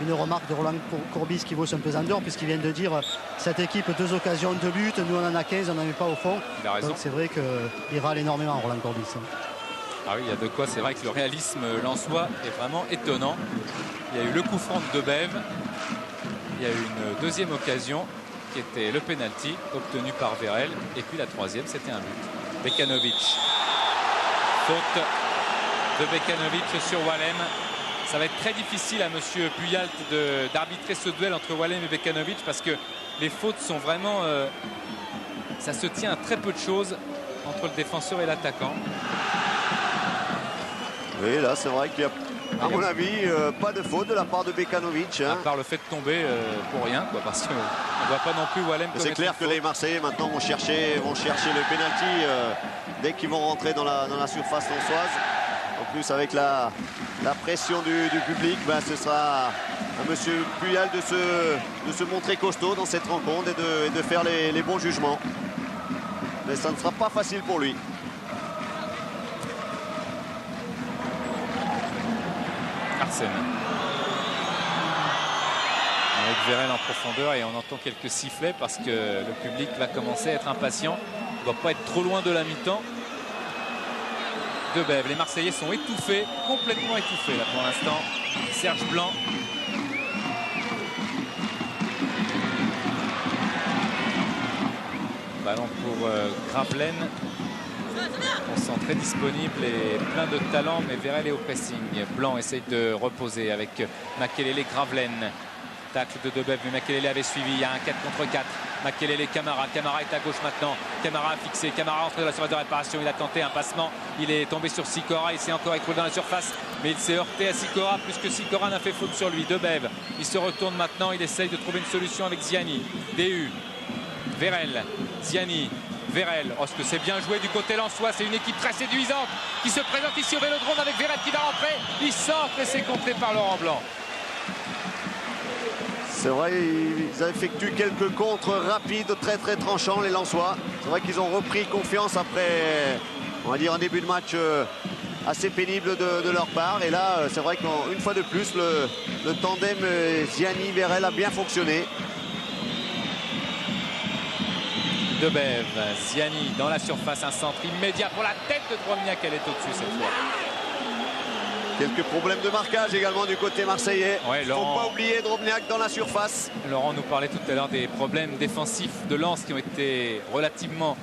une remarque de Roland Courbis qui vaut son pesant d'or, puisqu'il vient de dire cette équipe, 2 occasions de but, nous on en a 15, on n'en met pas au fond. Il a raison. Donc c'est vrai qu'il râle énormément, Roland Courbis. Ah oui, il y a de quoi. C'est vrai que le réalisme lensois est vraiment étonnant. Il y a eu le coup franc de Debève. Il y a eu une deuxième occasion qui était le penalty obtenu par Vérel. Et puis la troisième, c'était un but. Bekanovic. Faute de Bekanovic sur Wallem. Ça va être très difficile à monsieur Puyalt d'arbitrer ce duel entre Wallem et Bekanovic parce que les fautes sont vraiment... ça se tient à très peu de choses entre le défenseur et l'attaquant. Oui, là, c'est vrai qu'il y a, à mon avis, pas de faute de la part de Bekanovic. Hein. À part le fait de tomber pour rien, quoi, parce qu'on ne voit pas non plus Wallem. C'est clair que les Marseillais maintenant vont chercher le pénalty dès qu'ils vont rentrer dans la surface lensoise. En plus, avec la pression du public, ben, ce sera à M. Puyal de se montrer costaud dans cette rencontre et de faire les bons jugements. Mais ça ne sera pas facile pour lui. Arsène. Avec Vérel en profondeur et on entend quelques sifflets parce que le public va commencer à être impatient. Il ne doit pas être trop loin de la mi-temps. Debève. Les Marseillais sont étouffés, complètement étouffés là pour l'instant. Serge Blanc. Ballon pour Gravelaine. Concentré, disponible et plein de talent, mais Vérel est au pressing. Blanc essaye de reposer avec Makelele, Gravelaine. Tacle de Debève, mais Makelele avait suivi. Il y a un 4 contre 4. Makelele, Camara. Camara est à gauche maintenant. Camara a fixé. Camara entré dans la surface de réparation. Il a tenté un passement. Il est tombé sur Sikora. Il s'est encore écroulé dans la surface. Mais il s'est heurté à Sikora. Plus que Sikora n'a fait faute sur lui. Debève. Il se retourne maintenant. Il essaye de trouver une solution avec Ziani. Déhu. Vérel. Ziani. Vérel. Oh, ce que c'est bien joué du côté lensois. C'est une équipe très séduisante qui se présente ici au Vélodrome avec Vérel qui va rentrer. Il centre et c'est contré par Laurent Blanc. C'est vrai, ils effectuent quelques contres rapides, très tranchants, les Lensois. C'est vrai qu'ils ont repris confiance après, on va dire, un début de match assez pénible de leur part. Et là, c'est vrai qu'une fois de plus, le tandem Ziani-Vérel a bien fonctionné. Debève, Ziani dans la surface, un centre immédiat pour la tête de Drobniak. Elle est au-dessus cette fois. Quelques problèmes de marquage également du côté marseillais. Ouais, il ne faut pas oublier Drobniak dans la surface. Laurent nous parlait tout à l'heure des problèmes défensifs de Lens qui ont été relativement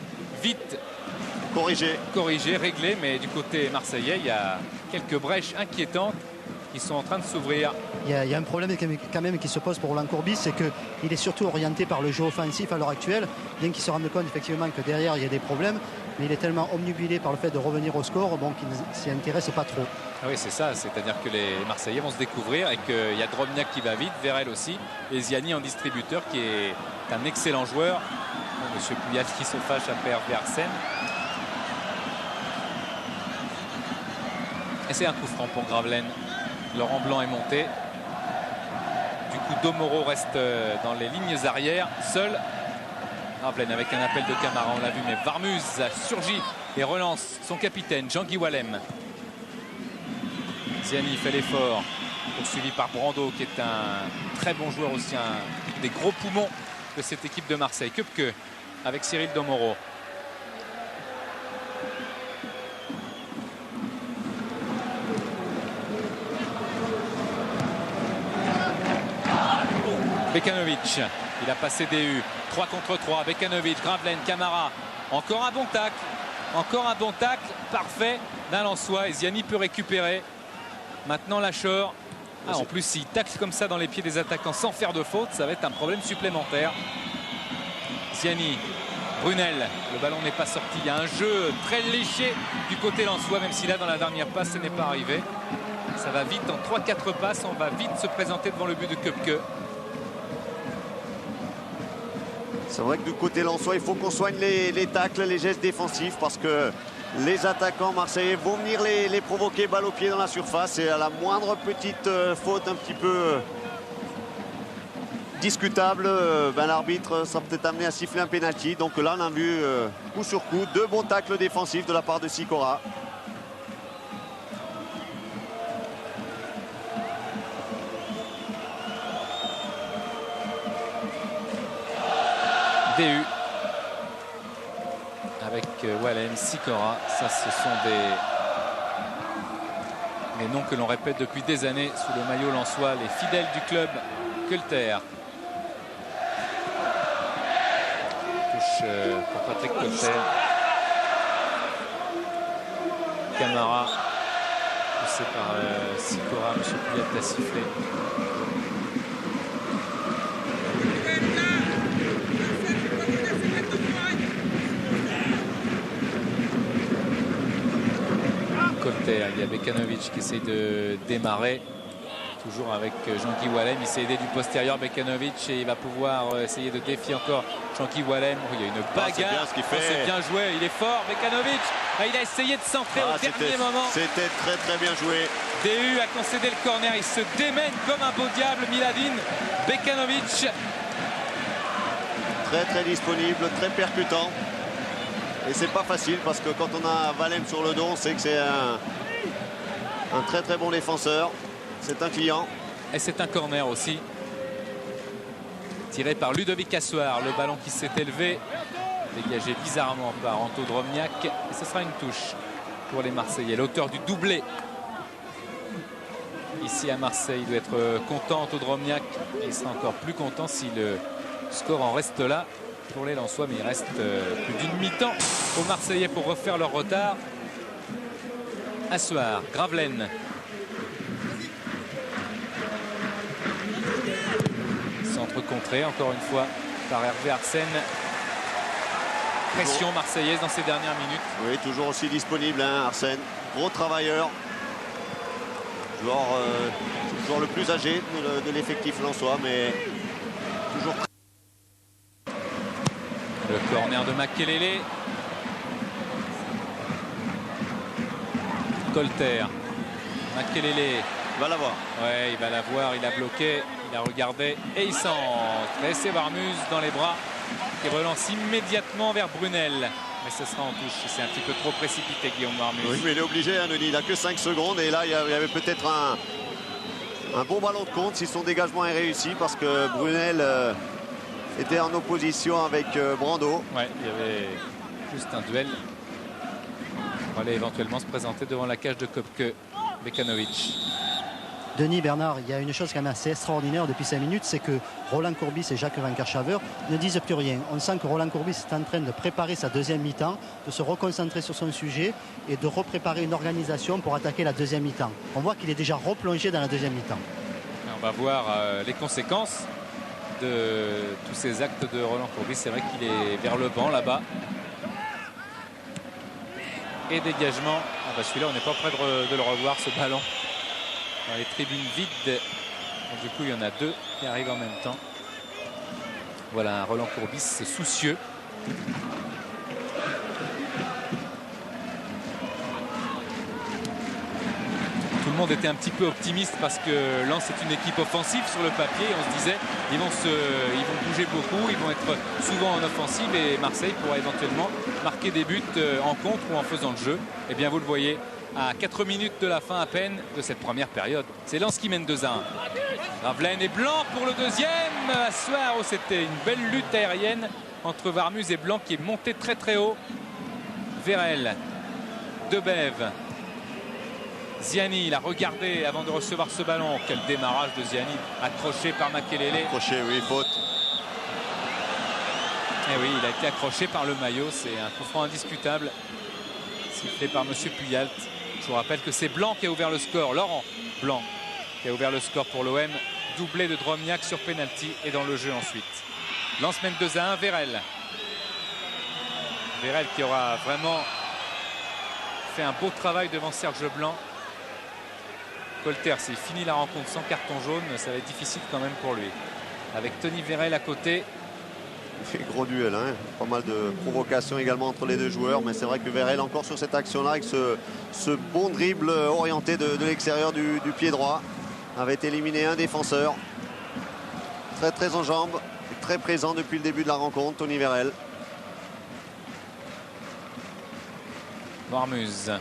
vite corrigés, réglés. Mais du côté marseillais, il y a quelques brèches inquiétantes qui sont en train de s'ouvrir. Il y a un problème quand même qui se pose pour Roland Courbis, c'est qu'il est surtout orienté par le jeu offensif à l'heure actuelle, bien qu'il se rende compte effectivement que derrière il y a des problèmes, mais il est tellement omnubilé par le fait de revenir au score, bon, qu'il ne s'y intéresse pas trop. Ah oui, c'est ça, c'est-à-dire que les Marseillais vont se découvrir et qu'il y a Drobniak qui va vite, Vérel aussi, et Ziani en distributeur qui est un excellent joueur. Monsieur Pouillat qui se fâche après Hervé Arsène. Et c'est un coup franc pour Gravelaine. Laurent Blanc est monté. Du coup, Domoro reste dans les lignes arrières, seul. Gravelaine avec un appel de Camara, on l'a vu, mais Varmuz a surgi et relance son capitaine, Jean-Guy Wallem. Ziani fait l'effort, poursuivi par Brando, qui est un très bon joueur aussi, un des gros poumons de cette équipe de Marseille. Köpke avec Cyril Domoro. Bekanovic, il a passé DU, 3 contre 3, Bekanovic, Gravelaine, Camara, encore un bon tacle, parfait d'un Lensois, et Ziani peut récupérer. Maintenant Lachor, en plus s'il tacle comme ça dans les pieds des attaquants sans faire de faute, ça va être un problème supplémentaire. Ziani, Brunel, le ballon n'est pas sorti, il y a un jeu très léger du côté lensois, même si là dans la dernière passe ce n'est pas arrivé. Ça va vite, en 3-4 passes, on va vite se présenter devant le but de Köpke. C'est vrai que du côté lensois, il faut qu'on soigne les tacles, les gestes défensifs, parce que les attaquants marseillais vont venir les provoquer balle au pied dans la surface, et à la moindre petite faute un petit peu discutable, l'arbitre sera peut-être amené à siffler un pénalty. Donc là on a vu coup sur coup 2 bons tacles défensifs de la part de Sikora. DU avec Wallem, Sikora, ça ce sont des noms que l'on répète depuis des années sous le maillot lensois, les fidèles du club. Költer. Touche pour Patrick Költer. Camara poussé par Sikora, M. Pouillat l'a sifflé. Költer, il y a Bekanovic qui essaie de démarrer. Toujours avec Jean-Guy Wallem, il s'est aidé du postérieur Bekanovic et il va pouvoir essayer de défier encore Jean-Guy Wallem. Oh, il y a une bagarre, c'est bien joué, il est fort Bekanovic, il a essayé de centrer au dernier moment. C'était très très bien joué. DU a concédé le corner, il se démène comme un beau diable Miladin. Bekanovic. Très très disponible, très percutant. Et c'est pas facile parce que quand on a Wallem sur le dos, on sait que c'est un très très bon défenseur. C'est un client. Et c'est un corner aussi. Tiré par Ludovic Assoir. Le ballon qui s'est élevé. Dégagé bizarrement par Anto Drobniak. Et ce sera une touche pour les Marseillais. L'auteur du doublé. Ici à Marseille, il doit être content Anto Drobniak. Et il sera encore plus content si le score en reste là pour les Lensois. Mais il reste plus d'une mi-temps aux Marseillais pour refaire leur retard. Assoir, Gravelaine. Contré encore une fois par Hervé Arsène. Pression marseillaise dans ces dernières minutes. Oui, toujours aussi disponible Arsène, gros travailleur, joueur le plus âgé de l'effectif lensois, mais toujours. Le corner de Makelele. Költer, Makelele va la voir. Ouais, il va la voir, il a bloqué. Il a regardé et il centre. Et c'est Varmuz dans les bras qui relance immédiatement vers Brunel. Mais ce sera en touche. C'est un petit peu trop précipité, Guillaume Varmuz. Oui, mais il est obligé, Denis. Il n'a que 5 secondes. Et là, il y avait peut-être un bon ballon de compte si son dégagement est réussi. Parce que Brunel était en opposition avec Brando. Ouais, il y avait juste un duel. On allait éventuellement se présenter devant la cage de Köpke. Bekanovic. Denis, Bernard, il y a une chose quand même assez extraordinaire depuis 5 minutes, c'est que Roland Courbis et Jacques Vainqueur-Chaveur ne disent plus rien. On sent que Roland Courbis est en train de préparer sa deuxième mi-temps, de se reconcentrer sur son sujet et de repréparer une organisation pour attaquer la deuxième mi-temps. On voit qu'il est déjà replongé dans la deuxième mi-temps. On va voir les conséquences de tous ces actes de Roland Courbis. C'est vrai qu'il est vers le banc là-bas. Et dégagement. Ah bah celui-là, on n'est pas près de le revoir, ce ballon. Dans les tribunes vides. Donc, du coup, il y en a deux qui arrivent en même temps. Voilà un Roland Courbis soucieux. Tout le monde était un petit peu optimiste parce que Lens est une équipe offensive sur le papier. On se disait ils vont bouger beaucoup, ils vont être souvent en offensive et Marseille pourra éventuellement marquer des buts en contre ou en faisant le jeu. Et bien vous le voyez, à 4 minutes de la fin à peine de cette première période, c'est Lens qui mène 2-1. Gravelaine et Blanc pour le deuxième. À soir, c'était une belle lutte aérienne entre Warmuz et Blanc qui est monté très très haut. Vérel, Debève. Ziani, il a regardé avant de recevoir ce ballon. Quel démarrage de Ziani, accroché par Makelele. Accroché, oui, faute. Et oui, il a été accroché par le maillot. C'est un coup franc indiscutable. Sifflé par M. Puyalt. Je vous rappelle que c'est Blanc qui a ouvert le score. Laurent Blanc qui a ouvert le score pour l'OM. Doublé de Dromniak sur penalty et dans le jeu ensuite. Lens mène 2-1, Vérel. Vérel qui aura vraiment fait un beau travail devant Serge Blanc. Colter, s'il finit la rencontre sans carton jaune, ça va être difficile quand même pour lui. Avec Tony Vérel à côté. Gros duel, hein. Pas mal de provocations également entre les deux joueurs, mais c'est vrai que Vérel encore sur cette action-là avec ce bon dribble orienté de l'extérieur du pied droit avait éliminé un défenseur. Très en jambes, très présent depuis le début de la rencontre, Tony Vérel. Warmuz.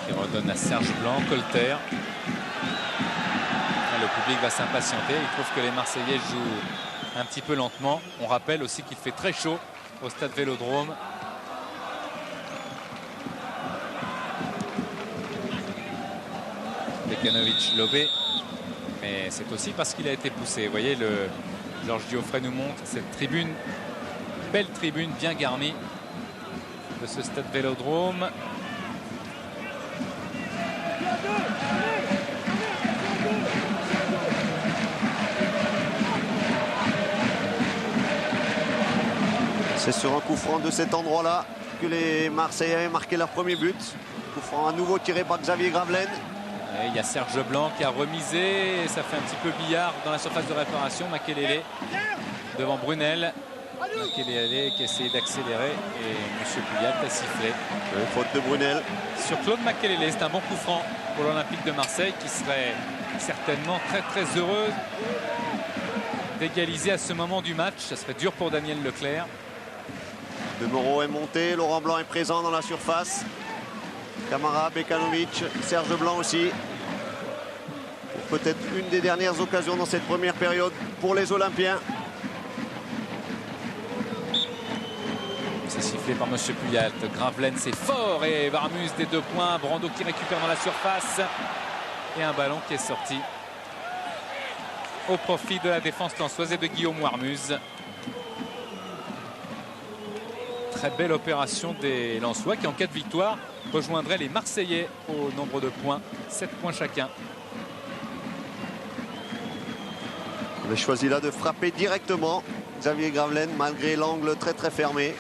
Qui redonne à Serge Blanc, Colter. Le public va s'impatienter. Il trouve que les Marseillais jouent un petit peu lentement. On rappelle aussi qu'il fait très chaud au stade Vélodrome. Bekanovic lobé. Mais c'est aussi parce qu'il a été poussé. Vous voyez, Georges Geoffrey nous montre cette tribune, belle tribune bien garnie de ce stade Vélodrome. C'est sur un coup franc de cet endroit-là que les Marseillais avaient marqué leur premier but. Coup franc à nouveau tiré par Xavier Gravelaine. Et il y a Serge Blanc qui a remisé. Et ça fait un petit peu billard dans la surface de réparation. Makelele devant Brunel. Makelele qui a essayé d'accélérer. Et M. Puyat a sifflé. Faute de Brunel. Sur Claude Makelele, c'est un bon coup franc pour l'Olympique de Marseille qui serait certainement très heureux d'égaliser à ce moment du match. Ça serait dur pour Daniel Leclerc. De Moreau est monté, Laurent Blanc est présent dans la surface. Camara, Bekanovic, Serge Blanc aussi. Peut-être une des dernières occasions dans cette première période pour les Olympiens. C'est sifflé par M. Puyalt. Gravelaine, c'est fort. Et Warmuz des 2 points. Brando qui récupère dans la surface. Et un ballon qui est sorti au profit de la défense lensoise et de Guillaume Warmuz. Très belle opération des Lensois qui, en cas de victoire, rejoindraient les Marseillais au nombre de points. 7 points chacun. On avait choisi là de frapper directement Xavier Gravelaine malgré l'angle très fermé.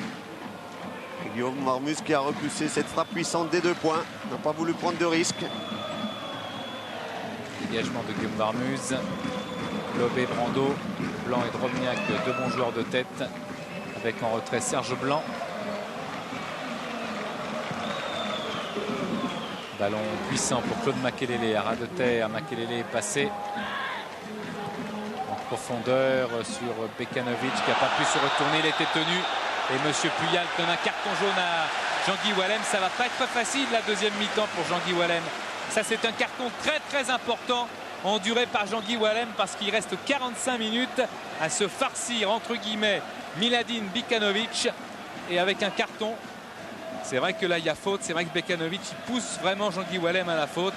Et Guillaume Warmuz qui a repoussé cette frappe puissante des 2 points. N'a pas voulu prendre de risque. Dégagement de Guillaume Warmuz. Lobé, Brando, Blanc et Dromniak, 2 bons joueurs de tête. Avec en retrait Serge Blanc. Ballon puissant pour Claude Makelele. À ras de terre, Makelele est passé en profondeur sur Bekanovic qui n'a pas pu se retourner. Il était tenu. Et M. Puyalt donne un carton jaune à Jean-Guy Wallem. Ça va pas être facile la deuxième mi-temps pour Jean-Guy Wallem. Ça, c'est un carton très important enduré par Jean-Guy Wallem parce qu'il reste 45 minutes à se farcir entre guillemets Miladine Bekanovic. Et avec un carton, C'est vrai que là, il y a faute. C'est vrai que Bekanovic il pousse vraiment Jean-Guy Wallem à la faute.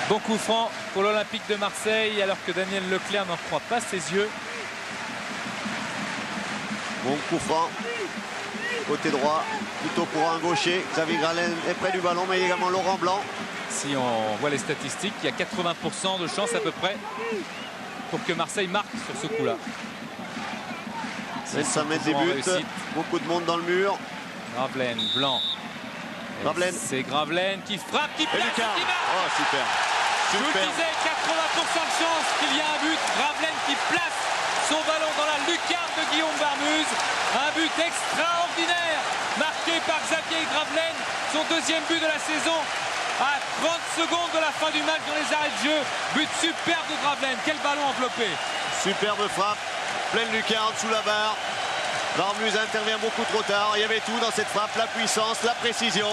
Bon coup franc pour l'Olympique de Marseille, alors que Daniel Leclerc n'en croit pas ses yeux. Bon coup franc. Côté droit, plutôt pour un gaucher. Xavier Gravelaine est près du ballon, mais également Laurent Blanc. Si on voit les statistiques, il y a 80% de chance à peu près pour que Marseille marque sur ce coup-là. Et ça met des buts. Beaucoup de monde dans le mur. Gravelaine, Blanc. Gravelaine. C'est Gravelaine qui frappe, qui place, qui marque. Oh, super. Je vous le disais, 80% de chance qu'il y a un but. Gravelaine qui place son ballon dans la lucarne de Guillaume Barmuse. Un but extraordinaire marqué par Xavier Gravelaine. Son deuxième but de la saison à 30 secondes de la fin du match dans les arrêts de jeu. But superbe de Gravelaine. Quel ballon enveloppé. Superbe frappe. Pleine lucarne sous la barre. Barmuse intervient beaucoup trop tard. Il y avait tout dans cette frappe. La puissance, la précision.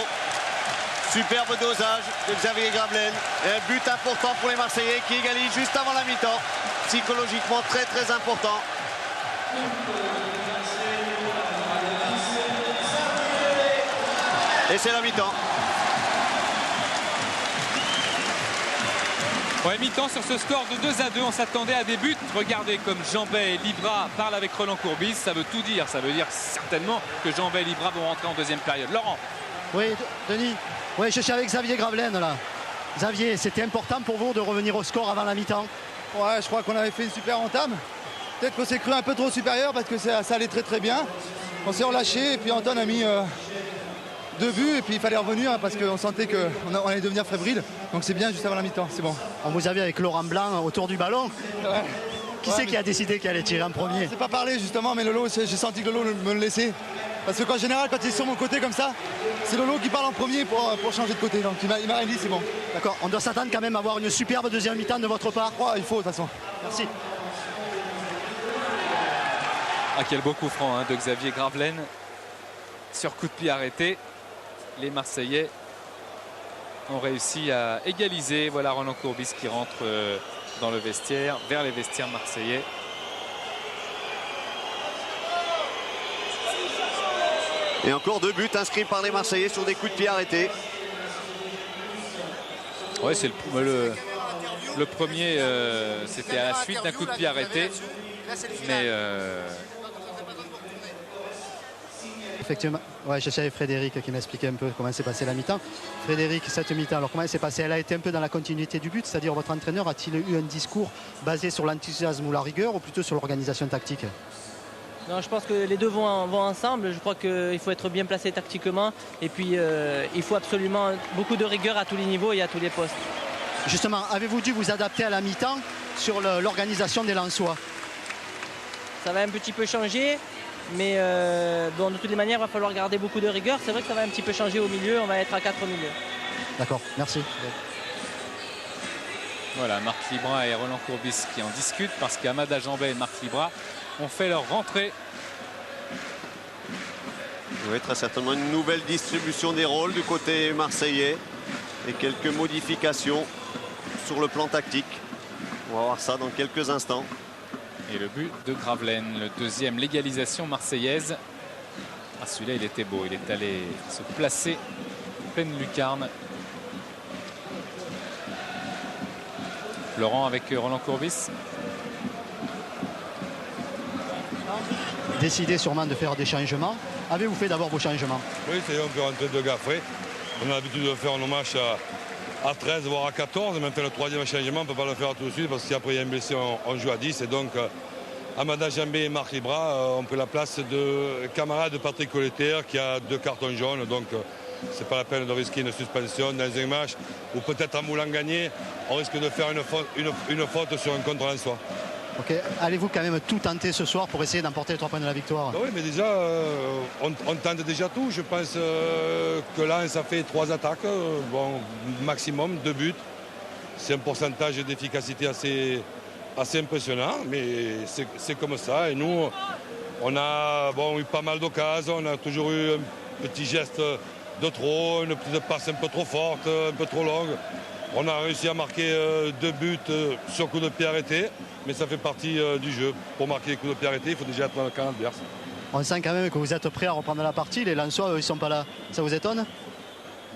Superbe dosage de Xavier Gravelaine. Et un but important pour les Marseillais qui égalisent juste avant la mi-temps. Psychologiquement très très important. Et c'est la mi-temps. Ouais, mi-temps sur ce score de 2-2. On s'attendait à des buts. Regardez comme Jeanbet et Libra parlent avec Roland Courbis. Ça veut tout dire. Ça veut dire certainement que Jeanbet et Libra vont rentrer en deuxième période. Laurent. Oui, Denis. Oui, je suis avec Xavier Gravelaine là. Xavier, c'était important pour vous de revenir au score avant la mi-temps? Ouais, je crois qu'on avait fait une super entame. Peut-être qu'on s'est cru un peu trop supérieur parce que ça allait très très bien. On s'est relâché et puis Anton a mis 2 buts et puis il fallait revenir parce qu'on sentait qu'on allait devenir fébrile. Donc c'est bien juste avant la mi-temps, c'est bon. On vous avait avec Laurent Blanc autour du ballon. Ouais. Qui c'est qui a décidé qu'il allait tirer en premier? C'est pas parlé justement, mais Lolo, j'ai senti que Lolo me le laissait. Parce qu'en général, quand il est sur mon côté comme ça, c'est Lolo qui parle en premier pour changer de côté. Donc il m'a rien dit, c'est bon. D'accord, on doit s'attendre quand même à avoir une superbe deuxième mi-temps de votre part. Ouais, il faut de toute façon. Merci. Ah, quel beau coup franc de Xavier Gravelaine. Sur coup de pied arrêté, les Marseillais ont réussi à égaliser. Voilà Roland Courbis qui rentre dans le vestiaire, vers les vestiaires marseillais. Et encore 2 buts inscrits par les Marseillais sur des coups de pied arrêtés. Ouais, c'est le premier, c'était à la suite d'un coup de pied arrêté. Mais Effectivement, ouais, je savais Frédéric qui m'expliquait un peu comment s'est passée la mi-temps. Frédéric, cette mi-temps, alors comment elle s'est passée? Elle a été un peu dans la continuité du but, c'est-à-dire votre entraîneur a-t-il eu un discours basé sur l'enthousiasme ou la rigueur ou plutôt sur l'organisation tactique? Non, je pense que les deux vont ensemble. Je crois qu'il faut être bien placé tactiquement et puis il faut absolument beaucoup de rigueur à tous les niveaux et à tous les postes. Justement, avez-vous dû vous adapter à la mi-temps sur l'organisation des Lensois? Ça va un petit peu changer, mais bon, de toutes les manières, il va falloir garder beaucoup de rigueur. C'est vrai que ça va un petit peu changer au milieu, on va être à 4 au milieu. D'accord, merci. voilà, Marc Libra et Roland Courbis qui en discutent parce qu'Amada Jeanbet et Marc Libra ont fait leur rentrée. Oui, très certainement une nouvelle distribution des rôles du côté marseillais et quelques modifications sur le plan tactique. On va voir ça dans quelques instants. Et le but de Gravelaine, le deuxième, l'égalisation marseillaise. Ah, celui-là, il était beau. Il est allé se placer en pleine lucarne. Laurent avec Roland Courbis. Décidé sûrement de faire des changements. Avez-vous fait d'abord vos changements? Oui, c'est on peut rentrer 2 gars frais. On a l'habitude de faire nos matchs à 13 voire à 14. Maintenant le 3e changement, on ne peut pas le faire tout de suite parce qu'après il y a un blessé, on joue à 10. Et donc Amada Jeanbet et Marc Libra ont pris la place de camarade de Patrick Colleter qui a 2 cartons jaunes. Donc c'est pas la peine de risquer une suspension dans un match où peut-être en voulant gagner, on risque de faire une faute sur un contre lensois. Ok, allez-vous quand même tout tenter ce soir pour essayer d'emporter les 3 points de la victoire? Oui, mais déjà, on tente déjà tout. Je pense que là, ça fait 3 attaques, bon, maximum 2 buts. C'est un pourcentage d'efficacité assez impressionnant, mais c'est comme ça. Et nous, on a eu pas mal d'occasions, on a toujours eu un petit geste de trop, une petite passe un peu trop forte, un peu trop longue. On a réussi à marquer 2 buts sur coup de pied arrêté, mais ça fait partie du jeu. Pour marquer les coups de pied arrêtés, il faut déjà être dans le camp adverse. On sent quand même que vous êtes prêts à reprendre la partie. Les Lensois, eux, ils sont pas là. Ça vous étonne?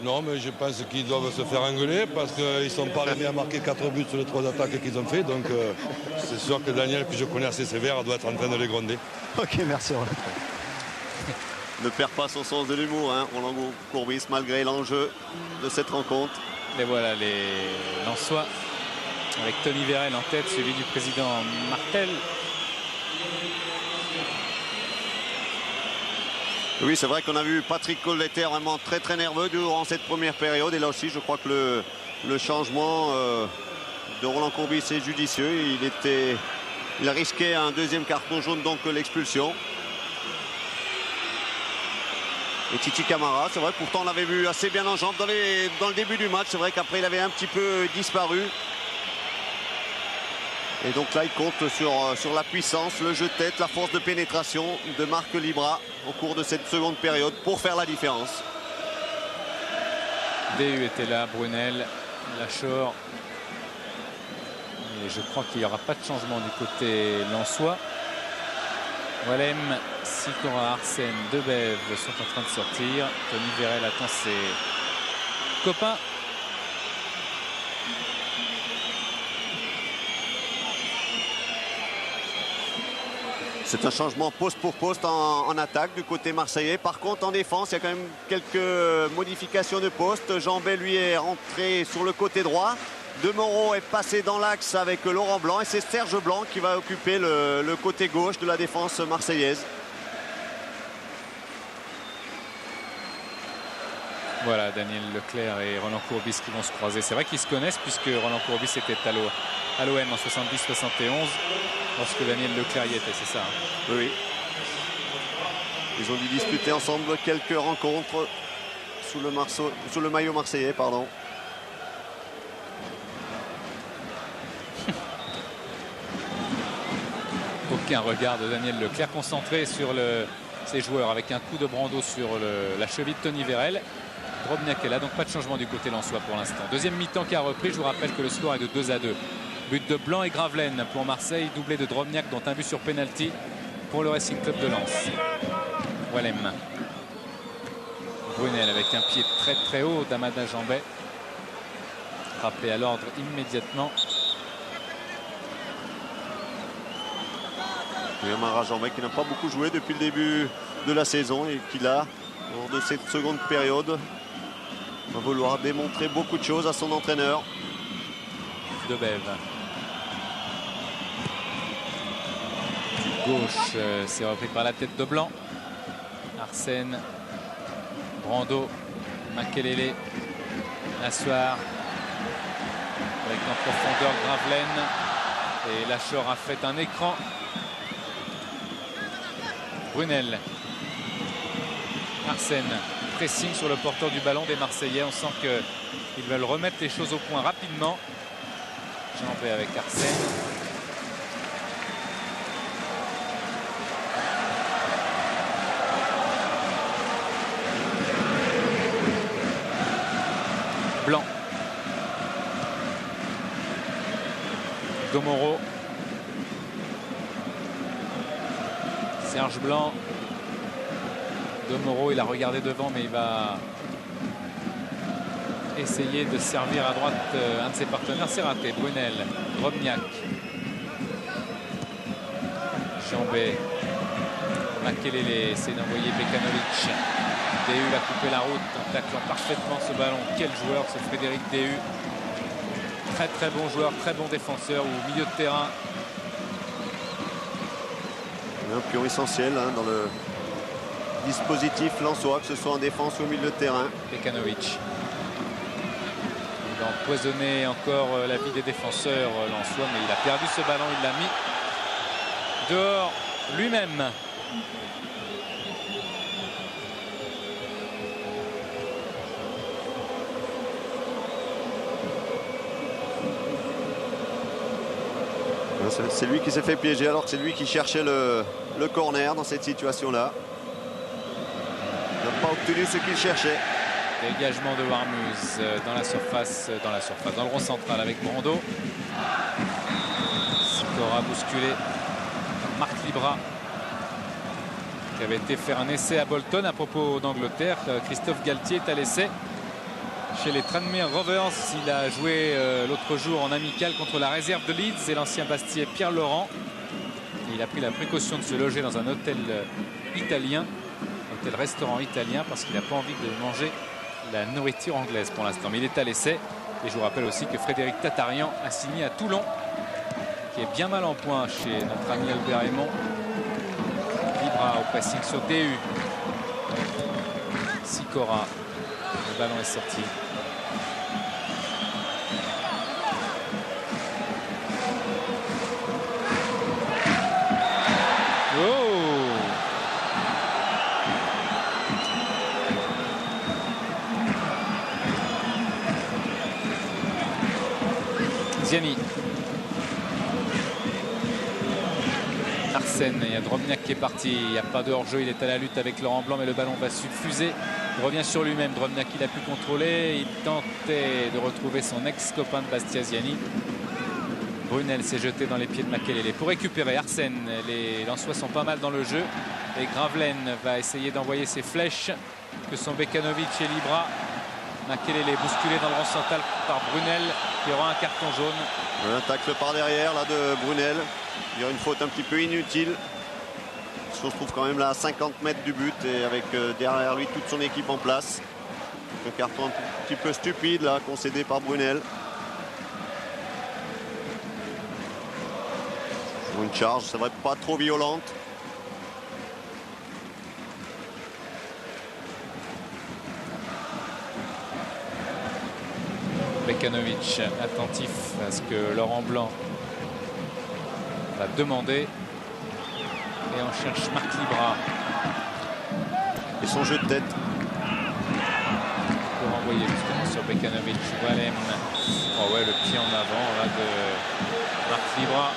Non, mais je pense qu'ils doivent se faire engueuler parce qu'ils ne sont pas arrivés à marquer 4 buts sur les 3 attaques qu'ils ont fait. Donc c'est sûr que Daniel, que je connais assez sévère, doit être en train de les gronder. Ok, merci Roland. Ne perd pas son sens de l'humour, hein, Roland Courbis, malgré l'enjeu de cette rencontre. Et voilà les Lensois avec Tony Vérel en tête, suivi du président Martel. Oui, c'est vrai qu'on a vu Patrick Colletter vraiment très nerveux durant cette première période. Et là aussi, je crois que le changement de Roland Courbis est judicieux. Il a risqué un deuxième carton jaune, donc l'expulsion. Et Titi Camara, c'est vrai que pourtant on l'avait vu assez bien en jambes dans le début du match. C'est vrai qu'après il avait un petit peu disparu. Et donc là il compte sur la puissance, le jeu de tête, la force de pénétration de Marc Libra au cours de cette seconde période pour faire la différence. DU était là, Brunel, Lachor. Et je crois qu'il n'y aura pas de changement du côté lensois. Walem, Sikora, Arsène, Debev sont en train de sortir. Tony Vérel attend ses copains. C'est un changement poste pour poste en attaque du côté marseillais. Par contre, en défense, il y a quand même quelques modifications de poste. Jambet, lui, est rentré sur le côté droit. De Moreau est passé dans l'axe avec Laurent Blanc. Et c'est Serge Blanc qui va occuper le côté gauche de la défense marseillaise. Voilà, Daniel Leclerc et Roland Courbis qui vont se croiser. C'est vrai qu'ils se connaissent puisque Roland Courbis était à l'OM en 70-71 lorsque Daniel Leclerc y était, c'est ça, hein? Oui. Ils ont dû disputer ensemble quelques rencontres sous le maillot marseillais, pardon. Aucun regard de Daniel Leclerc, concentré sur ses joueurs avec un coup de Brando sur la cheville de Tony Vérel. Drobniak est là, donc pas de changement du côté lensois pour l'instant. Deuxième mi-temps qui a repris. Je vous rappelle que le score est de 2-2. But de Blanc et Gravelaine pour Marseille, doublé de Drobniak dont un but sur pénalty pour le Racing Club de Lens. Walem. Brunel avec un pied très haut d'Amada Jambet. Rappelé à l'ordre immédiatement. Et Amara Jambet qui n'a pas beaucoup joué depuis le début de la saison et qui là, lors de cette seconde période, va vouloir démontrer beaucoup de choses à son entraîneur. Debev. Gauche, c'est repris par la tête de Blanc. Arsène, Brando, Makelele, Assoir. Avec en profondeur Gravelaine. Et Lachor a fait un écran. Brunel. Arsène. Pressing sur le porteur du ballon des Marseillais. On sent qu'ils veulent remettre les choses au point rapidement. Jambet avec Arsène. Blanc. Domoro. Serge Blanc. Domoro, il a regardé devant, mais il va essayer de servir à droite un de ses partenaires. C'est raté. Brunel, Drobniak, Jambet, Makelele essaie d'envoyer Bekanovic. DU a coupé la route en taclant parfaitement ce ballon. Quel joueur, ce Frédéric DU. Très bon joueur, très bon défenseur au milieu de terrain. Un pion essentiel hein, dans le dispositif lensois, que ce soit en défense ou au milieu de terrain. Bekanovic. Il va empoisonner encore la vie des défenseurs lensois, mais il a perdu ce ballon, il l'a mis dehors lui-même. C'est lui qui s'est fait piéger alors que c'est lui qui cherchait le corner dans cette situation-là. Il n'a pas obtenu ce qu'il cherchait. Dégagement de Warmuz dans le rond central avec Brando. Sikora bousculé par Marc Libra, qui avait été faire un essai à Bolton à propos d'Angleterre. Christophe Galtier est à l'essai chez les Tranmere Rovers. Il a joué l'autre jour en amical contre la réserve de Leeds et l'ancien Bastiais Pierre Laurent. Et il a pris la précaution de se loger dans un hôtel italien, hôtel-restaurant italien, parce qu'il n'a pas envie de manger la nourriture anglaise pour l'instant. Mais il est à l'essai. Et je vous rappelle aussi que Frédéric Tatarian a signé à Toulon, qui est bien mal en point chez notre ami Albert Raymond. Libra au pressing sur DU. Sikora. Le ballon est sorti. Oh! Ziani. Arsène, il y a Drobniak qui est parti, il n'y a pas de hors-jeu, il est à la lutte avec Laurent Blanc, mais le ballon va fuser. Il revient sur lui-même, Drobniak il a pu contrôler, il tentait de retrouver son ex-copain de Bastia, Ziani. Brunel s'est jeté dans les pieds de Makelele pour récupérer Arsène. Les Lensois sont pas mal dans le jeu et Gravelaine va essayer d'envoyer ses flèches que sont Bekanovic et Libra. Makelele bousculé dans le rond central par Brunel, qui aura un carton jaune. Un tacle par derrière là de Brunel. Il y a une faute un petit peu inutile. On se trouve quand même là à 50 mètres du but et avec derrière lui toute son équipe en place. Un carton un petit peu stupide là, concédé par Brunel. Une charge, c'est vrai, pas trop violente. Bekanovic attentif à ce que Laurent Blanc va demander. Et on cherche Marc Libra. Et son jeu de tête. Pour envoyer justement sur Bekanovic. Walem. Oh ouais, le pied en avant là de Marc Libra.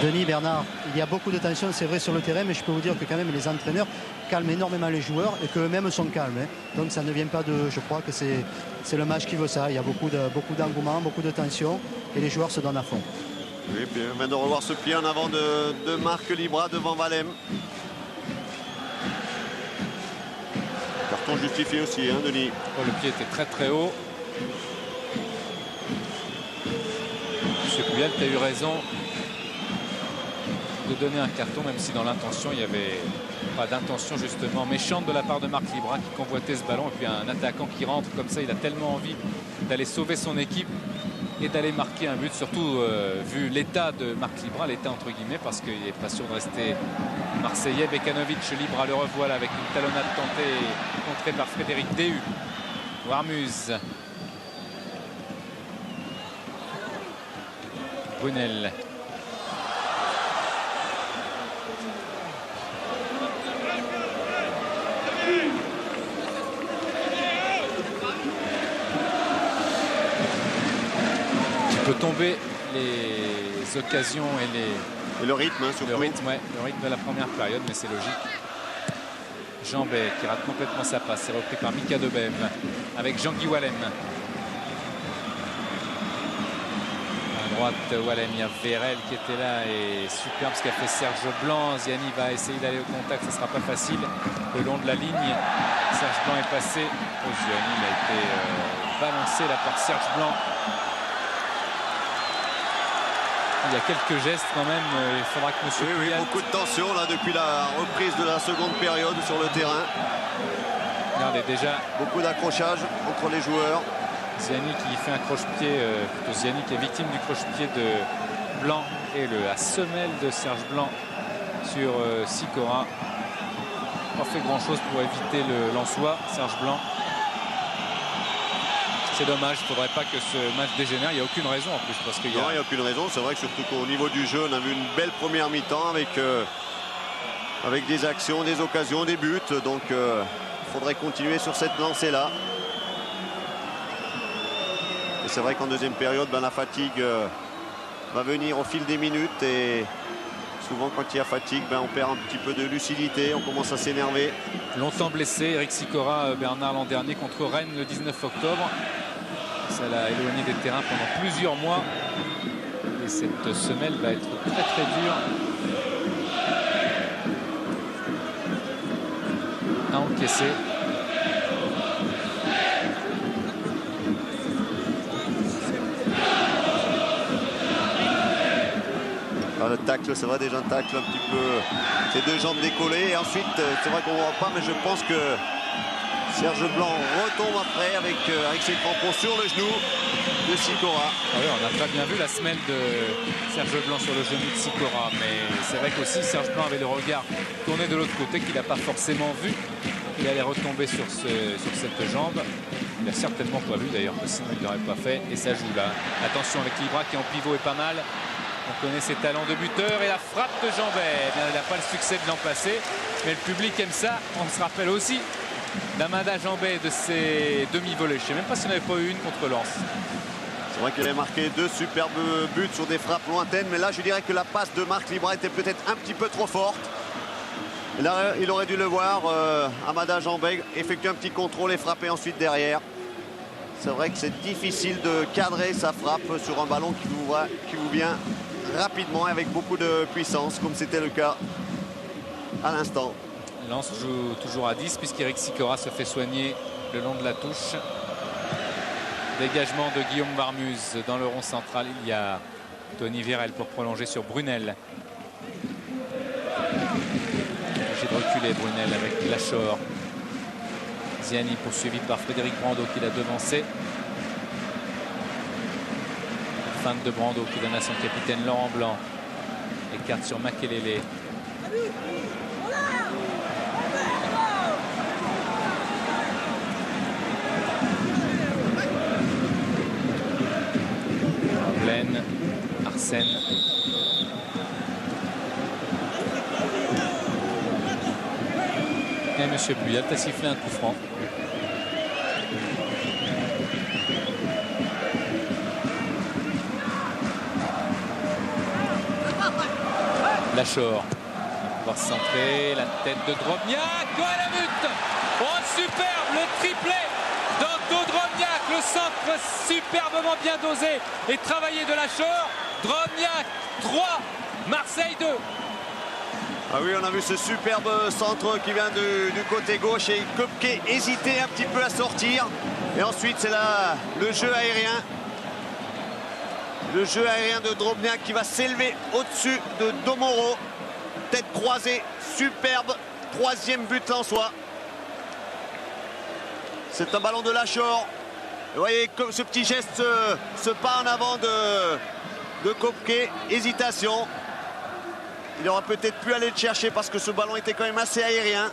Denis, Bernard, il y a beaucoup de tension, c'est vrai, sur le terrain, mais je peux vous dire que quand même les entraîneurs calment énormément les joueurs et qu'eux-mêmes sont calmes. Hein. Donc ça ne vient pas de... Je crois que c'est le match qui veut ça. Il y a beaucoup d'engouement, beaucoup de tension et les joueurs se donnent à fond. Oui, puis on vient de revoir ce pied en avant de Marc Libra devant Valem. Carton justifié aussi, hein, Denis. Oh, le pied était très très haut. Monsieur Puyal, tu as eu raison de donner un carton, même si dans l'intention il n'y avait pas d'intention justement méchante de la part de Marc Libra qui convoitait ce ballon. Et puis un attaquant qui rentre comme ça, il a tellement envie d'aller sauver son équipe et d'aller marquer un but, surtout vu l'état de Marc Libra, l'état entre guillemets, parce qu'il n'est pas sûr de rester marseillais. Bekanovic, Libra le revoilà avec une talonnade tentée et contrée par Frédéric Déhu. Warmuz. Brunel. Peut tomber les occasions et le rythme, hein, surtout. Le rythme de la première période, mais c'est logique. Jambet qui rate complètement sa passe, c'est repris par Mika Debev avec Jean-Guy Walem. À droite, Walem, il y a Vérel qui était là et superbe ce qu'a fait Serge Blanc. Ziani va essayer d'aller au contact, ce ne sera pas facile. Le long de la ligne, Serge Blanc est passé. Oh, Ziani, il a été balancé là par Serge Blanc. Il y a quelques gestes quand même, il faudra que monsieur Puyal... beaucoup de tension là depuis la reprise de la seconde période sur le terrain. Regardez déjà... Beaucoup d'accrochage entre les joueurs. Ziani qui fait un croche-pied, plutôt Ziani qui est victime du croche-pied de Blanc et la semelle de Serge Blanc sur Sikora. Pas fait grand chose pour éviter le Lensois, Serge Blanc. C'est dommage, il ne faudrait pas que ce match dégénère. Il n'y a aucune raison en plus. Parce qu'il non, il n'y a aucune raison. C'est vrai que surtout qu'au niveau du jeu, on a vu une belle première mi-temps avec des actions, des occasions, des buts. Donc il faudrait continuer sur cette lancée-là. Et c'est vrai qu'en deuxième période, la fatigue va venir au fil des minutes. Et souvent, quand il y a fatigue, on perd un petit peu de lucidité. On commence à s'énerver. Longtemps blessé, Eric Sicora, Bernard, l'an dernier contre Rennes le 19 octobre. Ça l'a éloigné des terrains pendant plusieurs mois. Et cette semelle va être très très dure à encaisser. Le tacle, c'est vrai, déjà un tacle un petit peu, ces deux jambes décollées. Et ensuite, c'est vrai qu'on ne voit pas, mais je pense que Serge Blanc retombe après avec ses crampons sur le genou de Sicora. Ah oui, on a très bien vu la semelle de Serge Blanc sur le genou de Sicora. Mais c'est vrai qu'aussi Serge Blanc avait le regard tourné de l'autre côté qu'il n'a pas forcément vu. Il allait retomber sur cette jambe. Il n'a certainement pas vu d'ailleurs, sinon il ne l'aurait pas fait. Et ça joue là. Attention avec Libra qui en pivot est pas mal. On connaît ses talents de buteur et la frappe de Jambet. Il n'a pas le succès de l'an passé, mais le public aime ça. On se rappelle aussi d'Amada Jambet de ses demi-volées. Je ne sais même pas s'il n'y en avait pas eu une contre Lens. C'est vrai qu'il avait marqué 2 superbes buts sur des frappes lointaines, mais là je dirais que la passe de Marc Libra était peut-être un petit peu trop forte. Et là il aurait dû le voir, Amada Jambet effectuer un petit contrôle et frapper ensuite derrière. C'est vrai que c'est difficile de cadrer sa frappe sur un ballon qui vous vient rapidement avec beaucoup de puissance, comme c'était le cas à l'instant. Lens joue toujours à 10 puisqu'Eric Sicora se fait soigner le long de la touche. Dégagement de Guillaume Barmuz dans le rond central. Il y a Tony Virel pour prolonger sur Brunel. Obligé de reculer Brunel avec Lachor. Ziani poursuivi par Frédéric Brando qui l'a devancé. Feinte de Brando qui donne à son capitaine Laurent Blanc. Écarte sur Makelele. Blaine, Arsène. Et M. Puyat a sifflé un coup franc. Lachor va pouvoir se centrer, la tête de Drobniak, oh la but, oh superbe, le triplé d'Anto Drobniak, le centre superbement bien dosé et travaillé de Lachor. Drobniak 3, Marseille 2. Ah oui, on a vu ce superbe centre qui vient du côté gauche et Köpke hésitait un petit peu à sortir. Et ensuite c'est le jeu aérien. Le jeu aérien de Drobniak qui va s'élever au-dessus de Domoro. Tête croisée, superbe. 3e but lensois. C'est un ballon de Lachor. Vous voyez comme ce petit geste, ce pas en avant de Köpke. Hésitation. Il aurait peut-être pu aller le chercher parce que ce ballon était quand même assez aérien.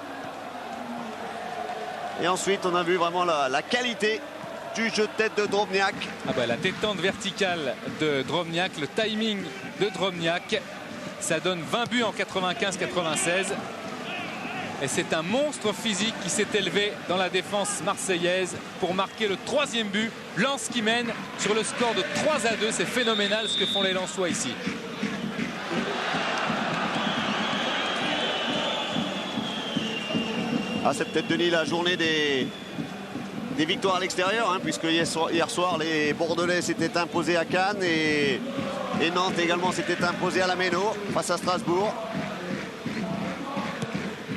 Et ensuite, on a vu vraiment la qualité du jeu de tête de Drobniak. Ah bah, la détente verticale de Drobniak, le timing de Drobniak, ça donne 20 buts en 95-96. Et c'est un monstre physique qui s'est élevé dans la défense marseillaise pour marquer le 3e but. Lens qui mène sur le score de 3-2. C'est phénoménal ce que font les Lensois ici. Ah, c'est peut-être Denis la journée des victoires à l'extérieur, hein, puisque hier soir les Bordelais s'étaient imposés à Cannes et Nantes également s'était imposé à la Méno face à Strasbourg.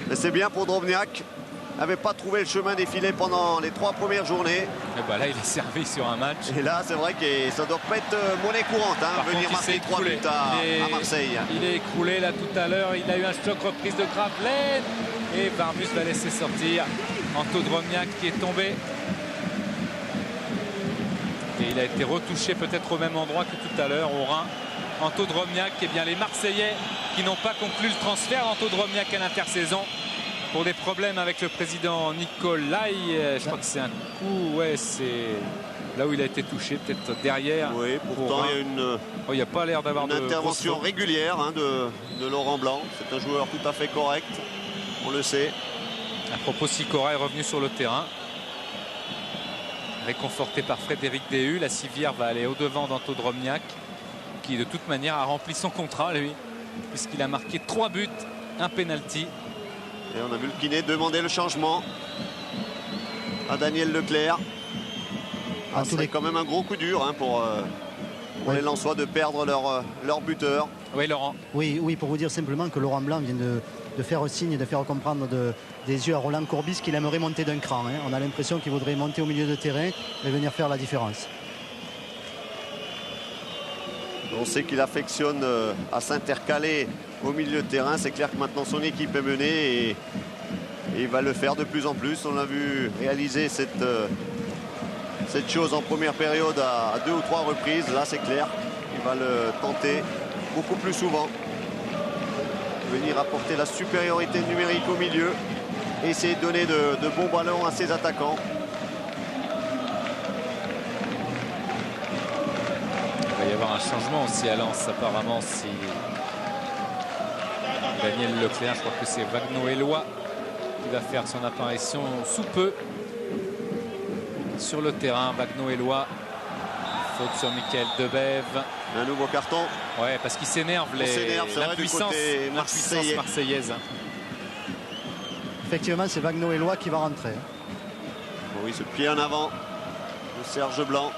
Mais c'est bien pour Drobniak. N'avait pas trouvé le chemin des filets pendant les 3 premières journées. Et bah là il est servi sur un match. Et là c'est vrai que ça doit pas être monnaie courante, hein, venir marquer 3 buts à Marseille. Il est écroulé là tout à l'heure. Il a eu un choc reprise de Gravelaine. Et Barmus va laisser sortir Anto Drobniak qui est tombé. Et il a été retouché peut-être au même endroit que tout à l'heure, au rein. Anto Drobniak, eh bien les Marseillais qui n'ont pas conclu le transfert d'Anto Drobniak à l'intersaison pour des problèmes avec le président Nicolai. Je crois que c'est un coup, ouais, c'est là où il a été touché, peut-être derrière. Oui, pourtant il n'y a pas l'air d'avoir une intervention régulière, hein, de Laurent Blanc. C'est un joueur tout à fait correct, on le sait. À propos, Sicora est revenu sur le terrain. Réconforté par Frédéric Déhu, la civière va aller au-devant d'Anto Drobniak. qui de toute manière a rempli son contrat, lui, puisqu'il a marqué 3 buts, un penalty. Et on a vu le kiné demander le changement à Daniel Leclerc. C'est quand même un gros coup dur pour les Lensois de perdre leur buteur. Oui, Laurent. Oui, pour vous dire simplement que Laurent Blanc vient de faire signe et de faire comprendre des yeux à Roland Courbis qu'il aimerait monter d'un cran. On a l'impression qu'il voudrait monter au milieu de terrain et venir faire la différence. On sait qu'il affectionne à s'intercaler au milieu de terrain. C'est clair que maintenant son équipe est menée et il va le faire de plus en plus. On l'a vu réaliser cette chose en première période à 2 ou 3 reprises. Là, c'est clair, il va le tenter beaucoup plus souvent. Venir apporter la supériorité numérique au milieu et essayer de donner de bons ballons à ses attaquants. Il va y avoir un changement aussi à Lens apparemment si Daniel Leclerc, je crois que c'est Wagno-Éloi qui va faire son apparition sous peu sur le terrain. Wagno-Éloi, faute sur Michael Debève. Un nouveau carton. Ouais, parce qu'il s'énerve, l'impuissance marseillaise. Effectivement, c'est Wagno-Éloi qui va rentrer. Oui, ce pied en avant de Serge Blanc.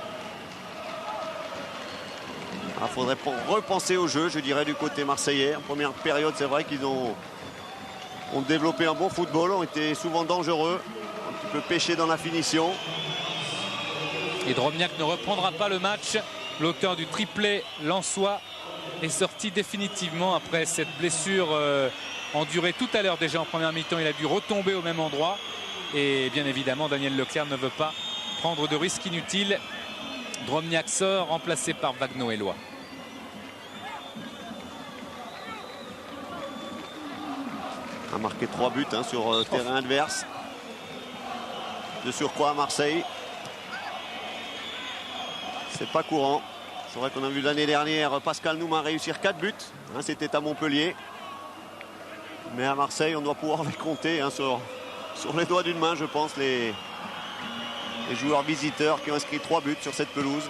Il faudrait repenser au jeu, je dirais, du côté marseillais. En première période, c'est vrai qu'ils ont développé un bon football, ont été souvent dangereux, un petit peu pêchés dans la finition. Et Drobniak ne reprendra pas le match. L'auteur du triplé lensois est sorti définitivement après cette blessure endurée tout à l'heure déjà en première mi-temps. Il a dû retomber au même endroit. Et bien évidemment, Daniel Leclerc ne veut pas prendre de risques inutiles. Drobniak sort, remplacé par Wagno-Éloi. A marqué 3 buts sur terrain adverse. De surcroît à Marseille. C'est pas courant. C'est vrai qu'on a vu l'année dernière Pascal Nouma réussir 4 buts. C'était à Montpellier. Mais à Marseille, on doit pouvoir les compter sur les doigts d'une main, je pense, les joueurs visiteurs qui ont inscrit 3 buts sur cette pelouse.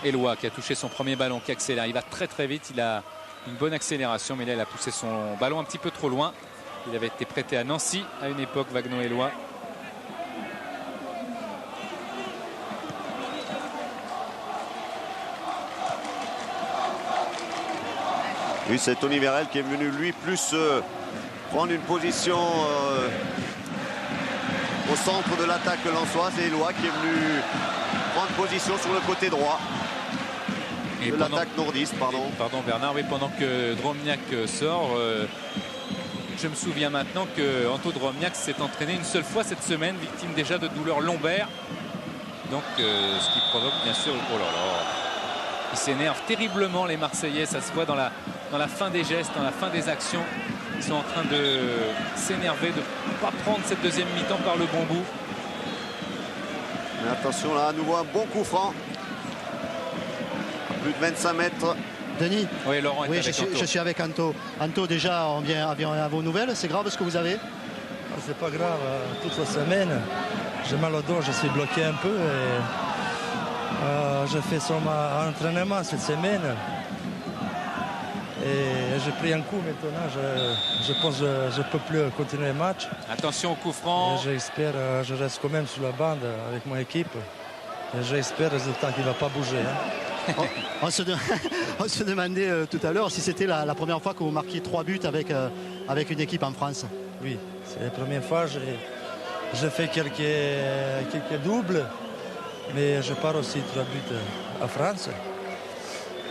Éloi qui a touché son premier ballon, qui accélère. Il va très très vite. Il a une bonne accélération, mais là, il a poussé son ballon un petit peu trop loin. Il avait été prêté à Nancy à une époque, Wagno-Éloi. Oui, c'est Tony Vérel qui est venu lui plus prendre une position au centre de l'attaque lensoise et Éloi qui est venu prendre position sur le côté droit de l'attaque nordiste. Pardon Bernard, oui, pendant que Drobniak sort, je me souviens maintenant que Anto Drobniak s'est entraîné une seule fois cette semaine, victime déjà de douleurs lombaires. Donc ce qui provoque bien sûr, oh là là, ils s'énervent terriblement les Marseillais, ça se voit dans la fin des gestes, dans la fin des actions. Ils sont en train de s'énerver, de ne pas prendre cette deuxième mi-temps par le bon bout. Mais attention là, à nouveau un bon coup franc. Plus de 25 mètres. Denis. Oui, Laurent est oui, avec Anto. Je suis avec Anto. Anto, déjà, on vient à vos nouvelles. C'est grave ce que vous avez? C'est pas grave. Toute la semaine, j'ai mal au dos, je suis bloqué un peu. J'ai fait son entraînement cette semaine. Et j'ai pris un coup maintenant. Je pense que je ne peux plus continuer le match. Attention au coup franc. J'espère, je reste quand même sur la bande avec mon équipe. Et j'espère le résultat qu'il ne va pas bouger. On se demandait tout à l'heure si c'était la première fois que vous marquiez 3 buts avec une équipe en France. Oui, c'est la première fois. J'ai fait quelques doubles, mais je pars aussi 3 buts à France.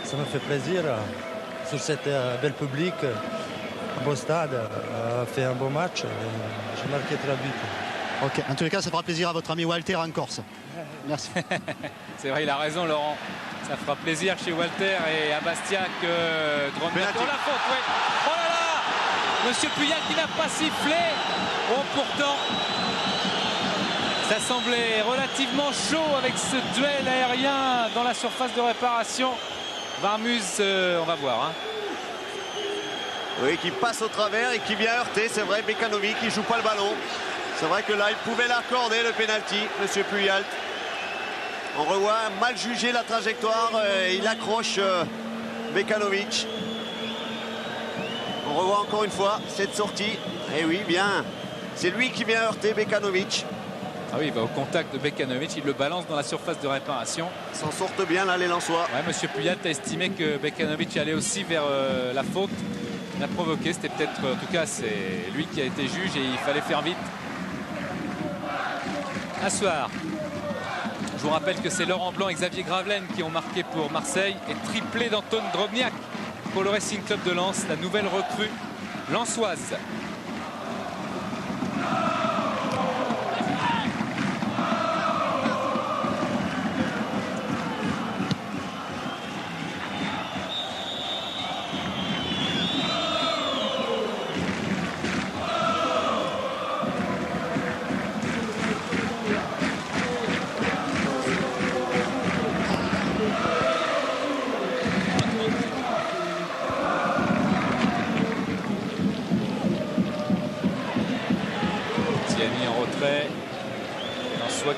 Ça me fait plaisir. Sur cette belle public, un beau stade, a fait un beau match. J'ai marqué 3 buts. Ok. En tous les cas, ça fera plaisir à votre ami Walter en Corse. Merci. C'est vrai, il a raison, Laurent. Ça fera plaisir chez Walter et à Bastia que Drobniak. Oh la faute, oui. Oh là là, Monsieur Puyal qui n'a pas sifflé. Oh, pourtant, ça semblait relativement chaud avec ce duel aérien dans la surface de réparation. Varmus, on va voir. Oui, qui passe au travers et qui vient heurter. C'est vrai, Bekanovic qui ne joue pas le ballon. C'est vrai que là, il pouvait l'accorder, le pénalty, Monsieur Puyalt. On revoit mal jugé la trajectoire. Il accroche Bekanovic. On revoit encore une fois cette sortie. Et oui, bien. C'est lui qui vient heurter Bekanovic. Ah oui, il va au contact de Bekanovic, il le balance dans la surface de réparation. Ils s'en sortent bien là les Lensois. Ouais, Monsieur Puyat a estimé que Bekanovic allait aussi vers la faute. Il a provoqué, c'était peut-être, en tout cas c'est lui qui a été juge et il fallait faire vite. Assoir. Je vous rappelle que c'est Laurent Blanc et Xavier Gravelaine qui ont marqué pour Marseille et triplé d'Anton Drobniak pour le Racing Club de Lens, la nouvelle recrue lensoise.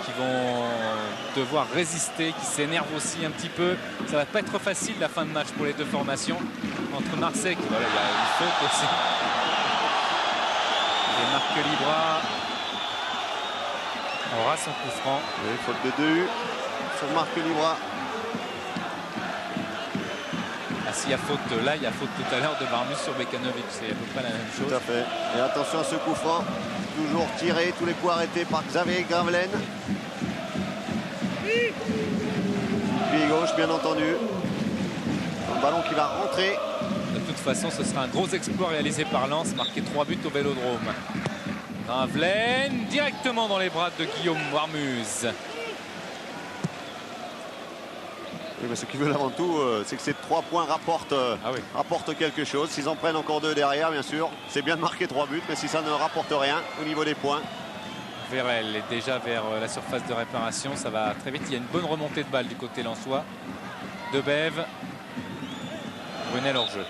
Qui vont devoir résister, qui s'énervent aussi un petit peu. Ça va pas être facile la fin de match pour les deux formations. Entre Marseille, qui voilà, il y a une faute aussi. Et Marc Libra aura son coup franc. Oui, faute de 2 sur Marc Libra. Ah, s'il y a faute là, il y a faute tout à l'heure de Varmus sur Bekanovic. C'est à peu près la même chose. Tout à fait. Et attention à ce coup franc. Toujours tiré, tous les coups arrêtés par Xavier Gravelaine. Pied gauche, bien entendu. Un ballon qui va rentrer. De toute façon, ce sera un gros exploit réalisé par Lens, marquer 3 buts au Vélodrome. Gravelaine, directement dans les bras de Guillaume Warmuz. Oui, mais ce qu'ils veulent avant tout, c'est que ces 3 points rapportent quelque chose. S'ils en prennent encore 2 derrière, bien sûr, c'est bien de marquer 3 buts, mais si ça ne rapporte rien au niveau des points. Vérel est déjà vers la surface de réparation, ça va très vite. Il y a une bonne remontée de balle du côté lensois. De Bève. Brunel hors jeu.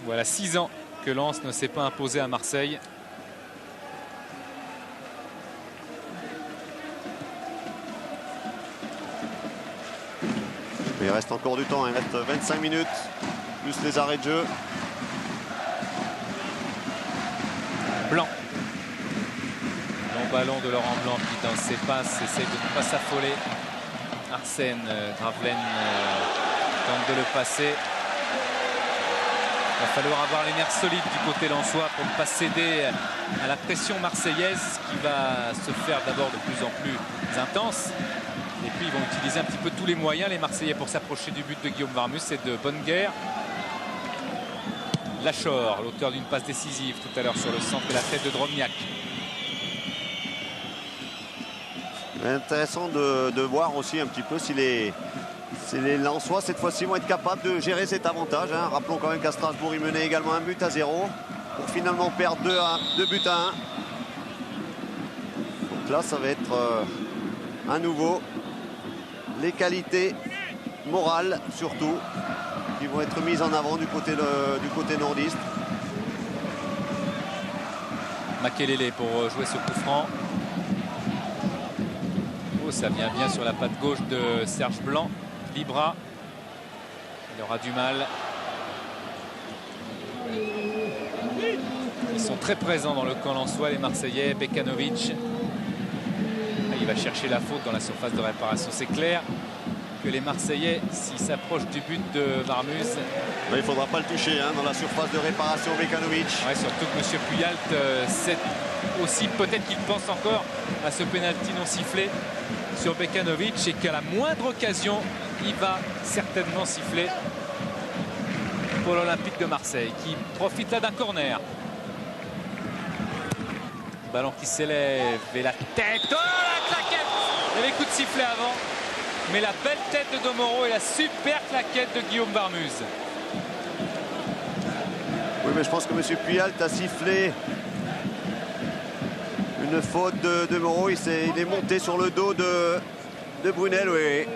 Voilà 6 ans que Lens ne s'est pas imposé à Marseille. Il reste encore du temps, il reste 25 minutes, plus les arrêts de jeu. Blanc. Long ballon de Laurent Blanc qui dans ses passes essaye de ne pas s'affoler. Arsène Gravelaine tente de le passer. Il va falloir avoir les nerfs solides du côté lensois pour ne pas céder à la pression marseillaise qui va se faire d'abord de plus en plus intense. Et puis ils vont utiliser un petit peu tous les moyens, les Marseillais, pour s'approcher du but de Guillaume Varmus. C'est de bonne guerre. Lachor, l'auteur d'une passe décisive tout à l'heure sur le centre et la tête de Drobniak. Intéressant de voir aussi un petit peu si les Lensois cette fois-ci vont être capables de gérer cet avantage. Hein. Rappelons quand même qu'à Strasbourg, ils menaient également 1-0 pour finalement perdre 2 buts à 1. Donc là, ça va être à nouveau les qualités morales surtout qui vont être mises en avant du côté nordiste. Makelele pour jouer ce coup franc. Oh, ça vient bien sur la patte gauche de Serge Blanc. Libra, il aura du mal. Ils sont très présents dans le camp lensois, les Marseillais. Bekanovic, il va chercher la faute dans la surface de réparation. C'est clair que les Marseillais, s'ils s'approchent du but de Varmus, il ne faudra pas le toucher hein, dans la surface de réparation. Bekanovic. Ouais, surtout que M. Puyalt, c'est aussi peut-être qu'il pense encore à ce pénalty non sifflé sur Bekanovic et qu'à la moindre occasion, il va certainement siffler pour l'Olympique de Marseille qui profite là d'un corner. Ballon qui s'élève et la tête. Oh, la claquette! Il y avait coup de sifflet avant. Mais la belle tête de Domoro et la super claquette de Guillaume Varmus. Oui, mais je pense que M. Puyalt a sifflé une faute de Moreau. Il est monté sur le dos de Brunel. Oui.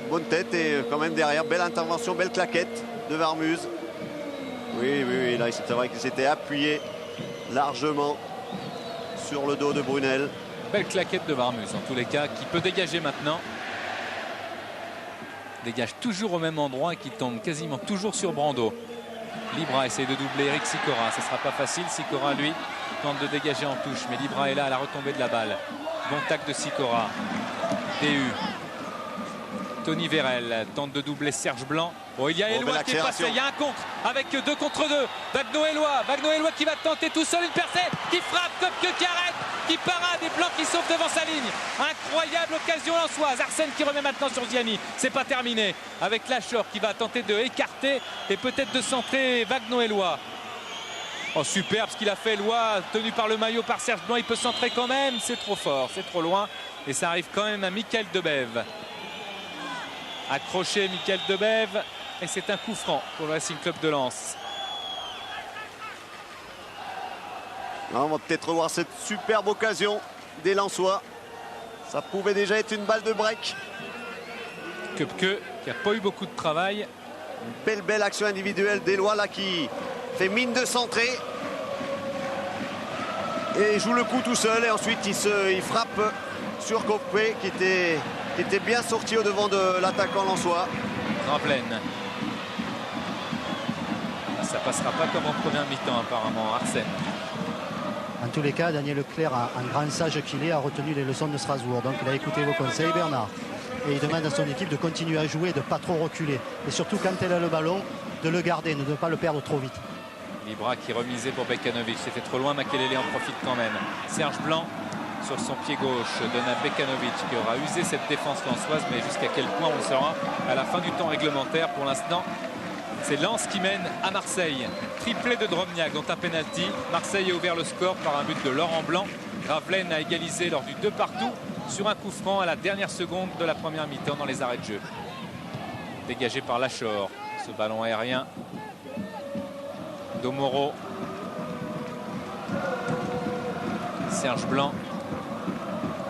Bonne tête et quand même derrière. Belle intervention, belle claquette de Varmus. Oui. Là, c'est vrai qu'il s'était appuyé largement sur le dos de Brunel. Belle claquette de Warmus en tous les cas, qui peut dégager maintenant. Dégage toujours au même endroit et qui tombe quasiment toujours sur Brando. Libra essaie de doubler Eric Sicora, ce ne sera pas facile. Sicora lui tente de dégager en touche, mais Libra est là à la retombée de la balle. Bon tac de Sicora. DU. Tony Vérel tente de doubler Serge Blanc. Bon, il y a Eloi qui est passé, il y a un contre avec 2 contre 2. Vagno-Eloi qui va tenter tout seul une percée, qui frappe, Kopke qui arrête, qui parade et Blanc qui sauve devant sa ligne. Incroyable occasion lensoise. Arsène qui remet maintenant sur Ziani. C'est pas terminé avec Lachor qui va tenter de écarter et peut-être de centrer Vagno-Eloi. Oh, superbe ce qu'il a fait, Eloi, tenu par le maillot par Serge Blanc. Il peut centrer quand même, c'est trop fort, c'est trop loin. Et ça arrive quand même à Michael Debève. Accroché Michael Debève. Et c'est un coup franc pour le Racing Club de Lens. Là, on va peut-être revoir cette superbe occasion des Lensois. Ça pouvait déjà être une balle de break. Köpke qui n'a pas eu beaucoup de travail. Une belle action individuelle d'Eloi là qui fait mine de centrer. Et il joue le coup tout seul. Et ensuite il frappe sur Kopke qui était bien sorti au devant de l'attaquant lensois. Gravelaine. Ça passera pas comme en première mi-temps apparemment, Arsène. En tous les cas, Daniel Leclerc, un grand sage qu'il est, a retenu les leçons de Strasbourg. Donc il a écouté vos conseils, Bernard. Et il demande à son équipe de continuer à jouer, de ne pas trop reculer. Et surtout quand elle a le ballon, de le garder, de ne pas le perdre trop vite. Libra qui remisait pour Bekanovic. C'était trop loin, Makelele en profite quand même. Serge Blanc sur son pied gauche donne à Bekanovic qui aura usé cette défense lensoise, mais jusqu'à quel point on le saura à la fin du temps réglementaire. Pour l'instant, c'est Lens qui mène à Marseille. Triplé de Drobniak, dont un penalty. Marseille a ouvert le score par un but de Laurent Blanc. Gravelaine a égalisé lors du 2 partout sur un coup franc à la dernière seconde de la première mi-temps dans les arrêts de jeu. Dégagé par Lachor. Ce ballon aérien. Domoro. Serge Blanc.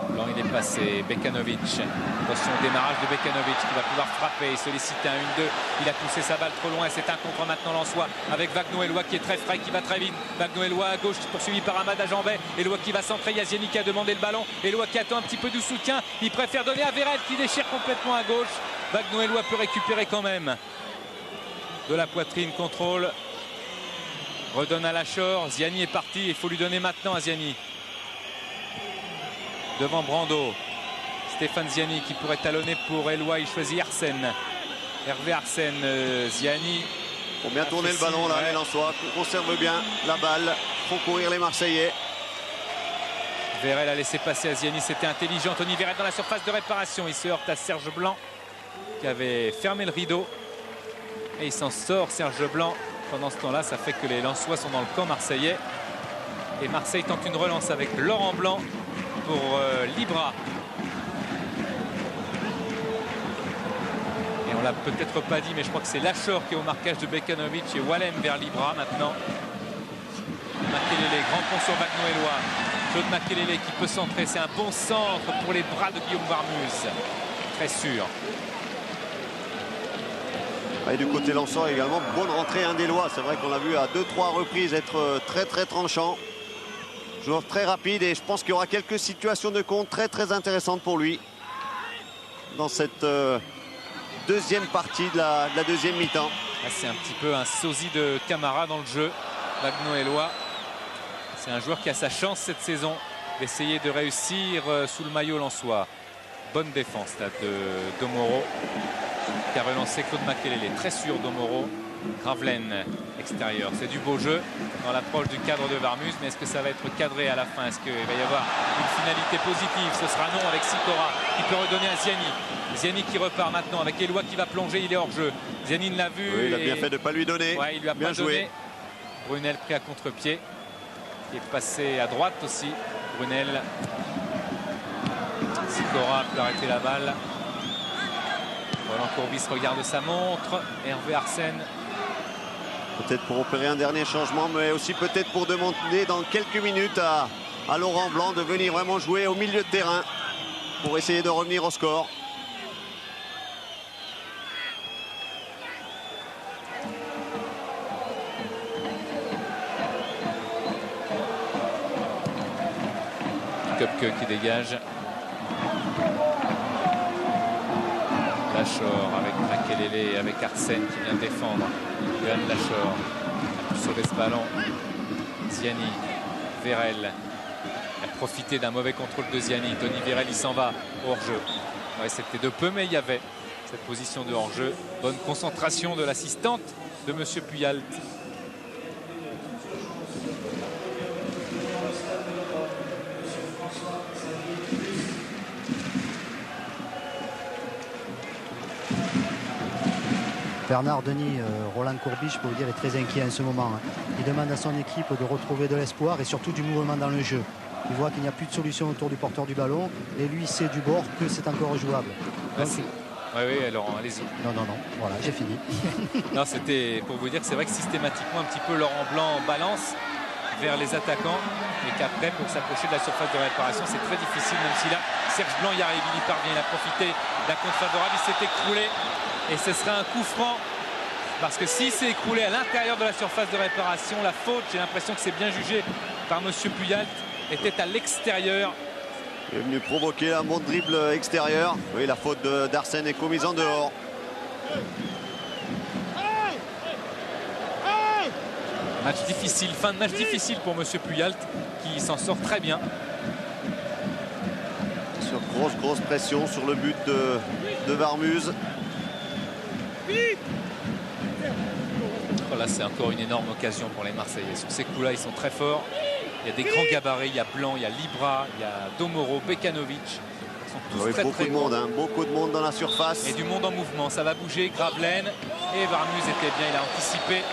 Blanc, il est passé. Bekanovic. Attention au démarrage de Bekanovic qui va pouvoir frapper et solliciter un 1-2. Il a poussé sa balle trop loin et c'est un contre maintenant lensois avec Vagno-Eloi qui est très frais, qui va très vite. Vagno-Eloi à gauche poursuivi par Amad Ajambet. Eloi qui va centrer. Yazieni qui a demandé le ballon. Eloi qui attend un petit peu de soutien. Il préfère donner à Vérel qui déchire complètement à gauche. Vagno-Eloi peut récupérer quand même. De la poitrine, contrôle. Redonne à Lachor. Ziani est parti. Il faut lui donner maintenant à Ziani. Devant Brando. Stéphane Ziani qui pourrait talonner pour Eloi. Il choisit Arsène. Hervé Arsène, Ziani. Pour bien tourner le ballon là, les Lensois conservent bien la balle. Font courir les Marseillais. Vérel a laissé passer à Ziani. C'était intelligent. Tony Vérel dans la surface de réparation. Il se heurte à Serge Blanc qui avait fermé le rideau. Et il s'en sort, Serge Blanc. Pendant ce temps-là, ça fait que les Lensois sont dans le camp marseillais. Et Marseille tente une relance avec Laurent Blanc pour Libra. Et on l'a peut-être pas dit, mais je crois que c'est Lachor qui est au marquage de Bekanovic et Wallem vers Libra maintenant. Makelele, grand pont sur Vagno-Eloi. Claude Makelele qui peut centrer. C'est un bon centre pour les bras de Guillaume Warmus. Très sûr. Et du côté lensois également, bonne rentrée d'Eloi. C'est vrai qu'on l'a vu à 2-3 reprises être très tranchant. Joueur très rapide et je pense qu'il y aura quelques situations de compte très intéressantes pour lui dans cette deuxième partie de la deuxième mi-temps. C'est un petit peu un sosie de Camara dans le jeu. Vagno-Eloi, c'est un joueur qui a sa chance cette saison d'essayer de réussir sous le maillot lensois. Bonne défense là, de Domoro qui a relancé Claude Makelele. Très sûr Domoro. Gravelaine extérieur. C'est du beau jeu dans l'approche du cadre de Warmus, mais est-ce que ça va être cadré à la fin? Est-ce qu'il va y avoir une finalité positive? Ce sera non avec Sicora qui peut redonner à Ziani. Ziani qui repart maintenant avec Eloi qui va plonger. Il est hors jeu. Ziani l'a vu. Oui, il a bien fait de ne pas lui donner. Ouais, il lui a bien pas joué. donné. Brunel pris à contre-pied. Il est passé à droite aussi. Brunel. Sicora peut arrêter la balle. Roland Courbis regarde sa montre. Hervé Arsène. Peut-être pour opérer un dernier changement, mais aussi peut-être pour demander dans quelques minutes à Laurent Blanc de venir vraiment jouer au milieu de terrain pour essayer de revenir au score. Köpke qui dégage. Lachor avec Makelele, avec Arsène qui vient défendre. Johan Lachor a pu sauver ce ballon. Ziani, Vérel a profité d'un mauvais contrôle de Ziani. Tony Vérel, il s'en va au hors-jeu. Ouais, c'était de peu, mais il y avait cette position de hors-jeu. Bonne concentration de l'assistante de Monsieur Puyalt. Bernard Denis, Roland Courbis, je peux vous dire, est très inquiet en ce moment. Il demande à son équipe de retrouver de l'espoir et surtout du mouvement dans le jeu. Il voit qu'il n'y a plus de solution autour du porteur du ballon et lui sait du bord que c'est encore jouable. Oui, Laurent, allez-y. Non, voilà, j'ai fini. Non, c'était pour vous dire que c'est vrai que systématiquement, un petit peu, Laurent Blanc balance vers les attaquants et qu'après, pour s'approcher de la surface de réparation, c'est très difficile, même si là, Serge Blanc y arrive, il y parvient, il a profité d'un contre favorable, il s'est écroulé. Et ce serait un coup franc parce que s'il s'est écroulé à l'intérieur de la surface de réparation, la faute, j'ai l'impression que c'est bien jugé par Monsieur Puyalt, était à l'extérieur. Il est venu provoquer un bon dribble extérieur. Oui, la faute d'Arsène est commise en dehors. Match difficile, fin de match difficile pour Monsieur Puyalt qui s'en sort très bien. Sur grosse pression sur le but de Warmuz. Oh là, c'est encore une énorme occasion pour les Marseillais. Sur ces coups-là, ils sont très forts. Il y a des grands gabarits, il y a Blanc, il y a Libra, il y a Domoro, Bekanovic. Ils sont tous très de monde, beaucoup de monde dans la surface. Et du monde en mouvement, ça va bouger. Gravelaine et Warmuz était bien, il a anticipé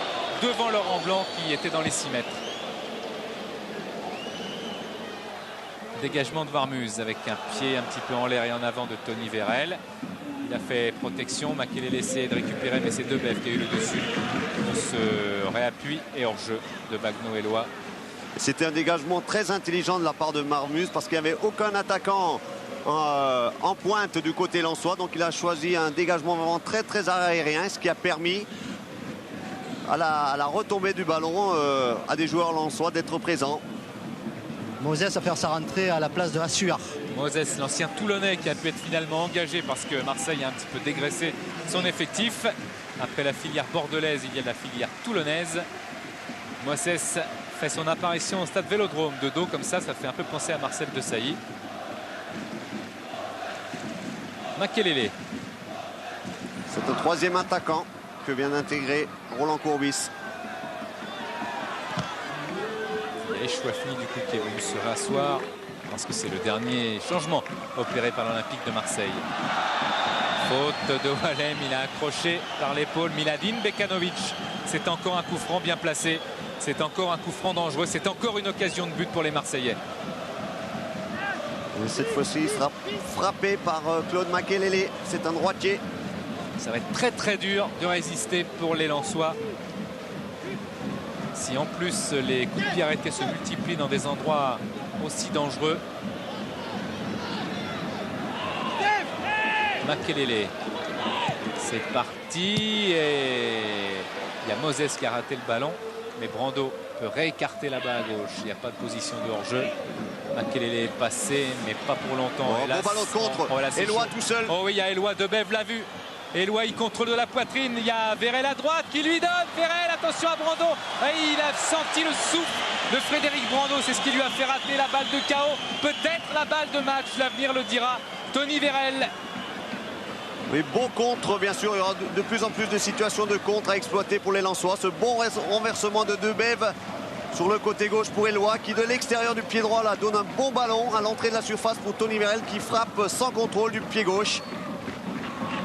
devant Laurent Blanc qui était dans les 6 mètres. Dégagement de Warmuz avec un pied un petit peu en l'air et en avant de Tony Vérel. Il a fait protection, Makelele essaie de récupérer, mais c'est Debev qui a eu le dessus. On se réappuie et hors-jeu de Bagno-Eloi. C'était un dégagement très intelligent de la part de Warmuz parce qu'il n'y avait aucun attaquant en pointe du côté lensois. Donc il a choisi un dégagement vraiment très aérien, ce qui a permis à la retombée du ballon à des joueurs lensois d'être présents. Moses a fait sa rentrée à la place de Assuar. Moses, l'ancien Toulonnais qui a pu être finalement engagé parce que Marseille a un petit peu dégraissé son effectif. Après la filière bordelaise, il y a la filière toulonnaise. Moses fait son apparition au stade Vélodrome de dos comme ça fait un peu penser à Marcel Desailly. Makelele. C'est un troisième attaquant que vient d'intégrer Roland Courbis. Et Chouafni du coup qui est venu se rasseoir parce que c'est le dernier changement opéré par l'Olympique de Marseille. Faute de Walem, il a accroché par l'épaule Miladine Bekanovic. C'est encore un coup franc bien placé. C'est encore un coup franc dangereux. C'est encore une occasion de but pour les Marseillais. Et cette fois-ci, il sera frappé par Claude Makelele. C'est un droitier. Ça va être très dur de résister pour les Lensois. Si en plus les coups de pied arrêtés se multiplient dans des endroits aussi dangereux. Makelele. C'est parti et il y a Moses qui a raté le ballon. Mais Brando peut réécarter là-bas à gauche. Il n'y a pas de position de hors-jeu. Makelele est passé, mais pas pour longtemps. Bon ballon de contre. Eloi tout seul. Oh oui, il y a Eloi, Debev l'a vu. Eloi, il contrôle de la poitrine. Il y a Vérel à droite qui lui donne. Vérel, attention à Brando. Et il a senti le souffle de Frédéric Brando. C'est ce qui lui a fait rater la balle de KO. Peut-être la balle de match. L'avenir le dira. Tony Vérel. Oui, bon contre, bien sûr. Il y aura de plus en plus de situations de contre à exploiter pour les Lensois. Ce bon renversement de Debev sur le côté gauche pour Eloi qui de l'extérieur du pied droit là donne un bon ballon à l'entrée de la surface pour Tony Vérel qui frappe sans contrôle du pied gauche.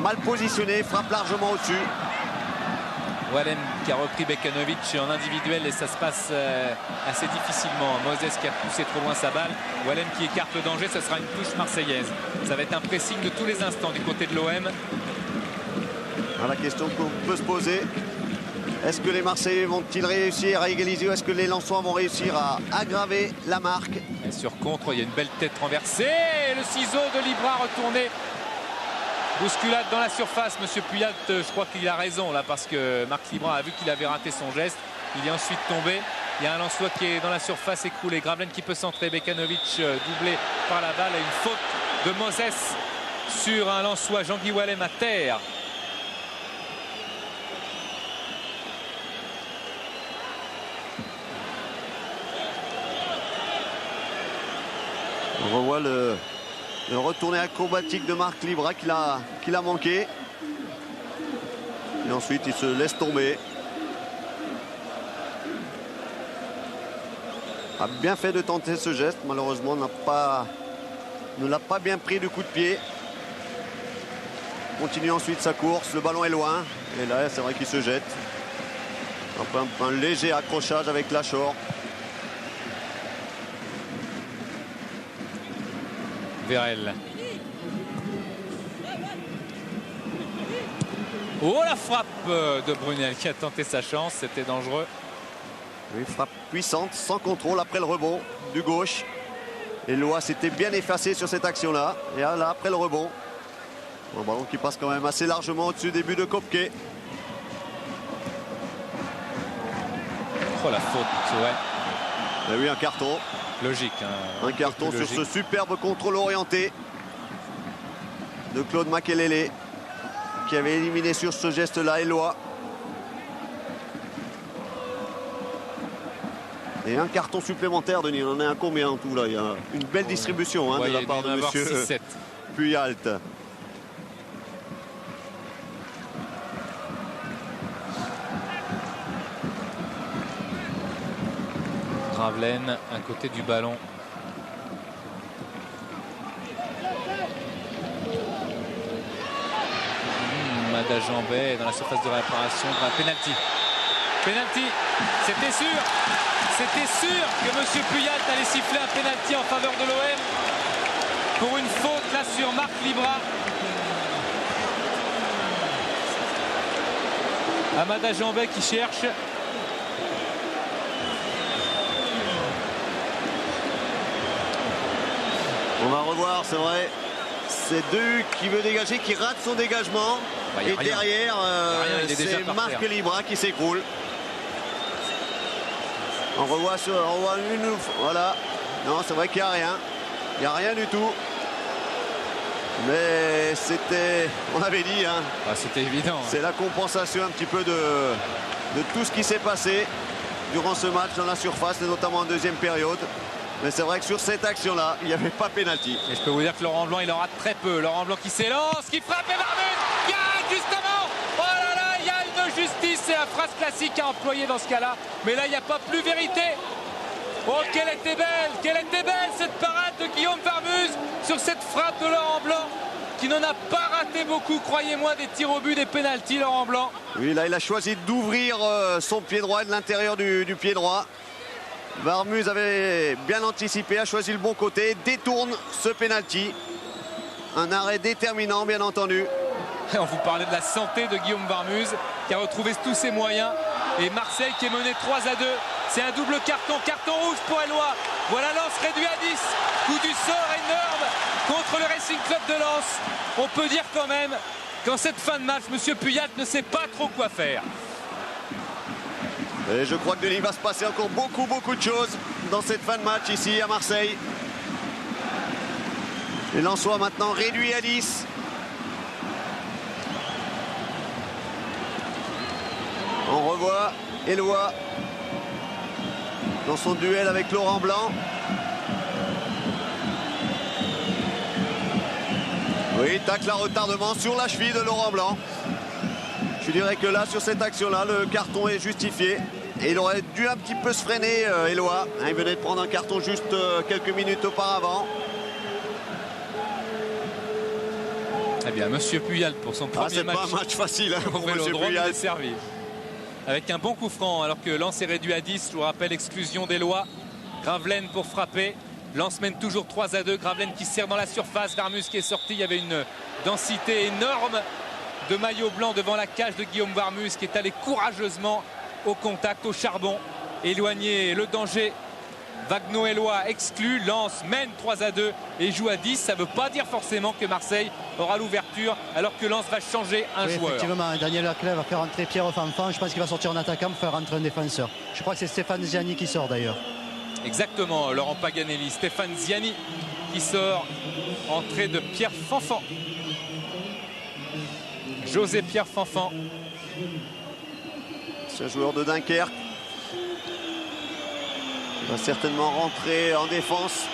Mal positionné, frappe largement au-dessus. Walem qui a repris Bekanovic en individuel et ça se passe assez difficilement. Moses qui a poussé trop loin sa balle. Walem qui écarte le danger, ce sera une touche marseillaise. Ça va être un pressing de tous les instants du côté de l'OM. La question qu'on peut se poser, est-ce que les Marseillais vont-ils réussir à égaliser ou est-ce que les Lensois vont réussir à aggraver la marque? Et sur contre, il y a une belle tête renversée. Le ciseau de Libra retourné. Bousculade dans la surface, Monsieur Puyat, je crois qu'il a raison là parce que Marc Libra a vu qu'il avait raté son geste. Il est ensuite tombé. Il y a un Lensois qui est dans la surface écroulé. Gravelaine qui peut centrer. Bekanovic doublé par la balle. Et une faute de Moses sur un Lensois. Jean-Guy Wallem à terre. On revoit le retourné acrobatique de Marc Libra qu'il a manqué. Et ensuite, il se laisse tomber. A bien fait de tenter ce geste. Malheureusement, ne l'a pas bien pris du coup de pied. Continue ensuite sa course. Le ballon est loin. Et là, c'est vrai qu'il se jette. Après un léger accrochage avec Lachor. Vérel. Oh, la frappe de Brunel qui a tenté sa chance. C'était dangereux. Une frappe puissante, sans contrôle après le rebond du gauche. Et Loa s'était bien effacé sur cette action-là. Et là, après le rebond, un ballon qui passe quand même assez largement au-dessus des buts de Kopke. Oh, la faute, ouais. Il y a eu un carton. Logique. Un carton sur ce superbe contrôle orienté de Claude Makelele, qui avait éliminé sur ce geste-là Eloi. Et un carton supplémentaire, Denis. On en est à combien en tout là? Il y a une belle distribution de la part de monsieur Puyalt. Gravelaine, à côté du ballon. Mada Jambet dans la surface de réparation. Penalty. Penalty. C'était sûr. C'était sûr que M. Puyalt allait siffler un penalty en faveur de l'OM. Pour une faute là sur Marc Libra. Amada Jambet qui cherche. On va revoir, c'est vrai. C'est deux qui veut dégager, qui rate son dégagement. Et derrière, c'est Marc Libra qui s'écroule. On revoit une. Voilà. Non, c'est vrai qu'il n'y a rien. Il n'y a rien du tout. Mais c'était. On avait dit. C'était évident. C'est la compensation un petit peu de tout ce qui s'est passé durant ce match dans la surface, et notamment en deuxième période. Mais c'est vrai que sur cette action-là, il n'y avait pas pénalty. Et je peux vous dire que Laurent Blanc, il en rate très peu. Laurent Blanc qui s'élance, qui frappe et Varmus gagne justement. Oh là là, il y a une justice. C'est la phrase classique à employer dans ce cas-là. Mais là, il n'y a pas plus vérité. Oh, quelle était belle cette parade de Guillaume Varmus sur cette frappe de Laurent Blanc, qui n'en a pas raté beaucoup, croyez-moi, des tirs au but, des pénaltys, Laurent Blanc. Oui, là, il a choisi d'ouvrir son pied droit, de l'intérieur du pied droit. Varmus avait bien anticipé, a choisi le bon côté, détourne ce pénalty. Un arrêt déterminant, bien entendu. On vous parlait de la santé de Guillaume Varmus, qui a retrouvé tous ses moyens. Et Marseille qui est mené 3-2. C'est un double carton rouge pour Eloi. Voilà Lens réduit à 10. Coup du sort énorme contre le Racing Club de Lens. On peut dire quand même qu'en cette fin de match, M. Puyalt ne sait pas trop quoi faire. Et je crois que Denis va se passer encore beaucoup de choses dans cette fin de match ici à Marseille. Et Lensois maintenant réduit à 10. On revoit Eloi dans son duel avec Laurent Blanc. Oui, tacle à retardement sur la cheville de Laurent Blanc. Je dirais que là, sur cette action-là, le carton est justifié. Et il aurait dû un petit peu se freiner, Eloi. Il venait de prendre un carton juste quelques minutes auparavant. Eh bien, Monsieur Puyalt pour son premier match. C'est pas un match facile pour Monsieur Puyalt. Servi. Avec un bon coup franc, alors que Lens est réduit à 10. Je vous rappelle, exclusion d'Eloi. Gravelaine pour frapper. Lens mène toujours 3-2. Gravelaine qui serre dans la surface. Varmus qui est sorti. Il y avait une densité énorme de maillot blanc devant la cage de Guillaume Varmus, qui est allé courageusement au contact, au charbon, éloigner le danger Vagnoëllois exclu, Lens mène 3-2 et joue à 10. Ça ne veut pas dire forcément que Marseille aura l'ouverture alors que Lens va changer un joueur. Effectivement, Daniel Leclerc va faire entrer Pierre Fanfan. Je pense qu'il va sortir en attaquant pour faire rentrer un défenseur. Je crois que c'est Stéphane Ziani qui sort d'ailleurs. Exactement, Laurent Paganelli. Stéphane Ziani qui sort, entrée de Pierre Fanfan. José Pierre Fanfan. C'est un joueur de Dunkerque. Il va certainement rentrer en défense.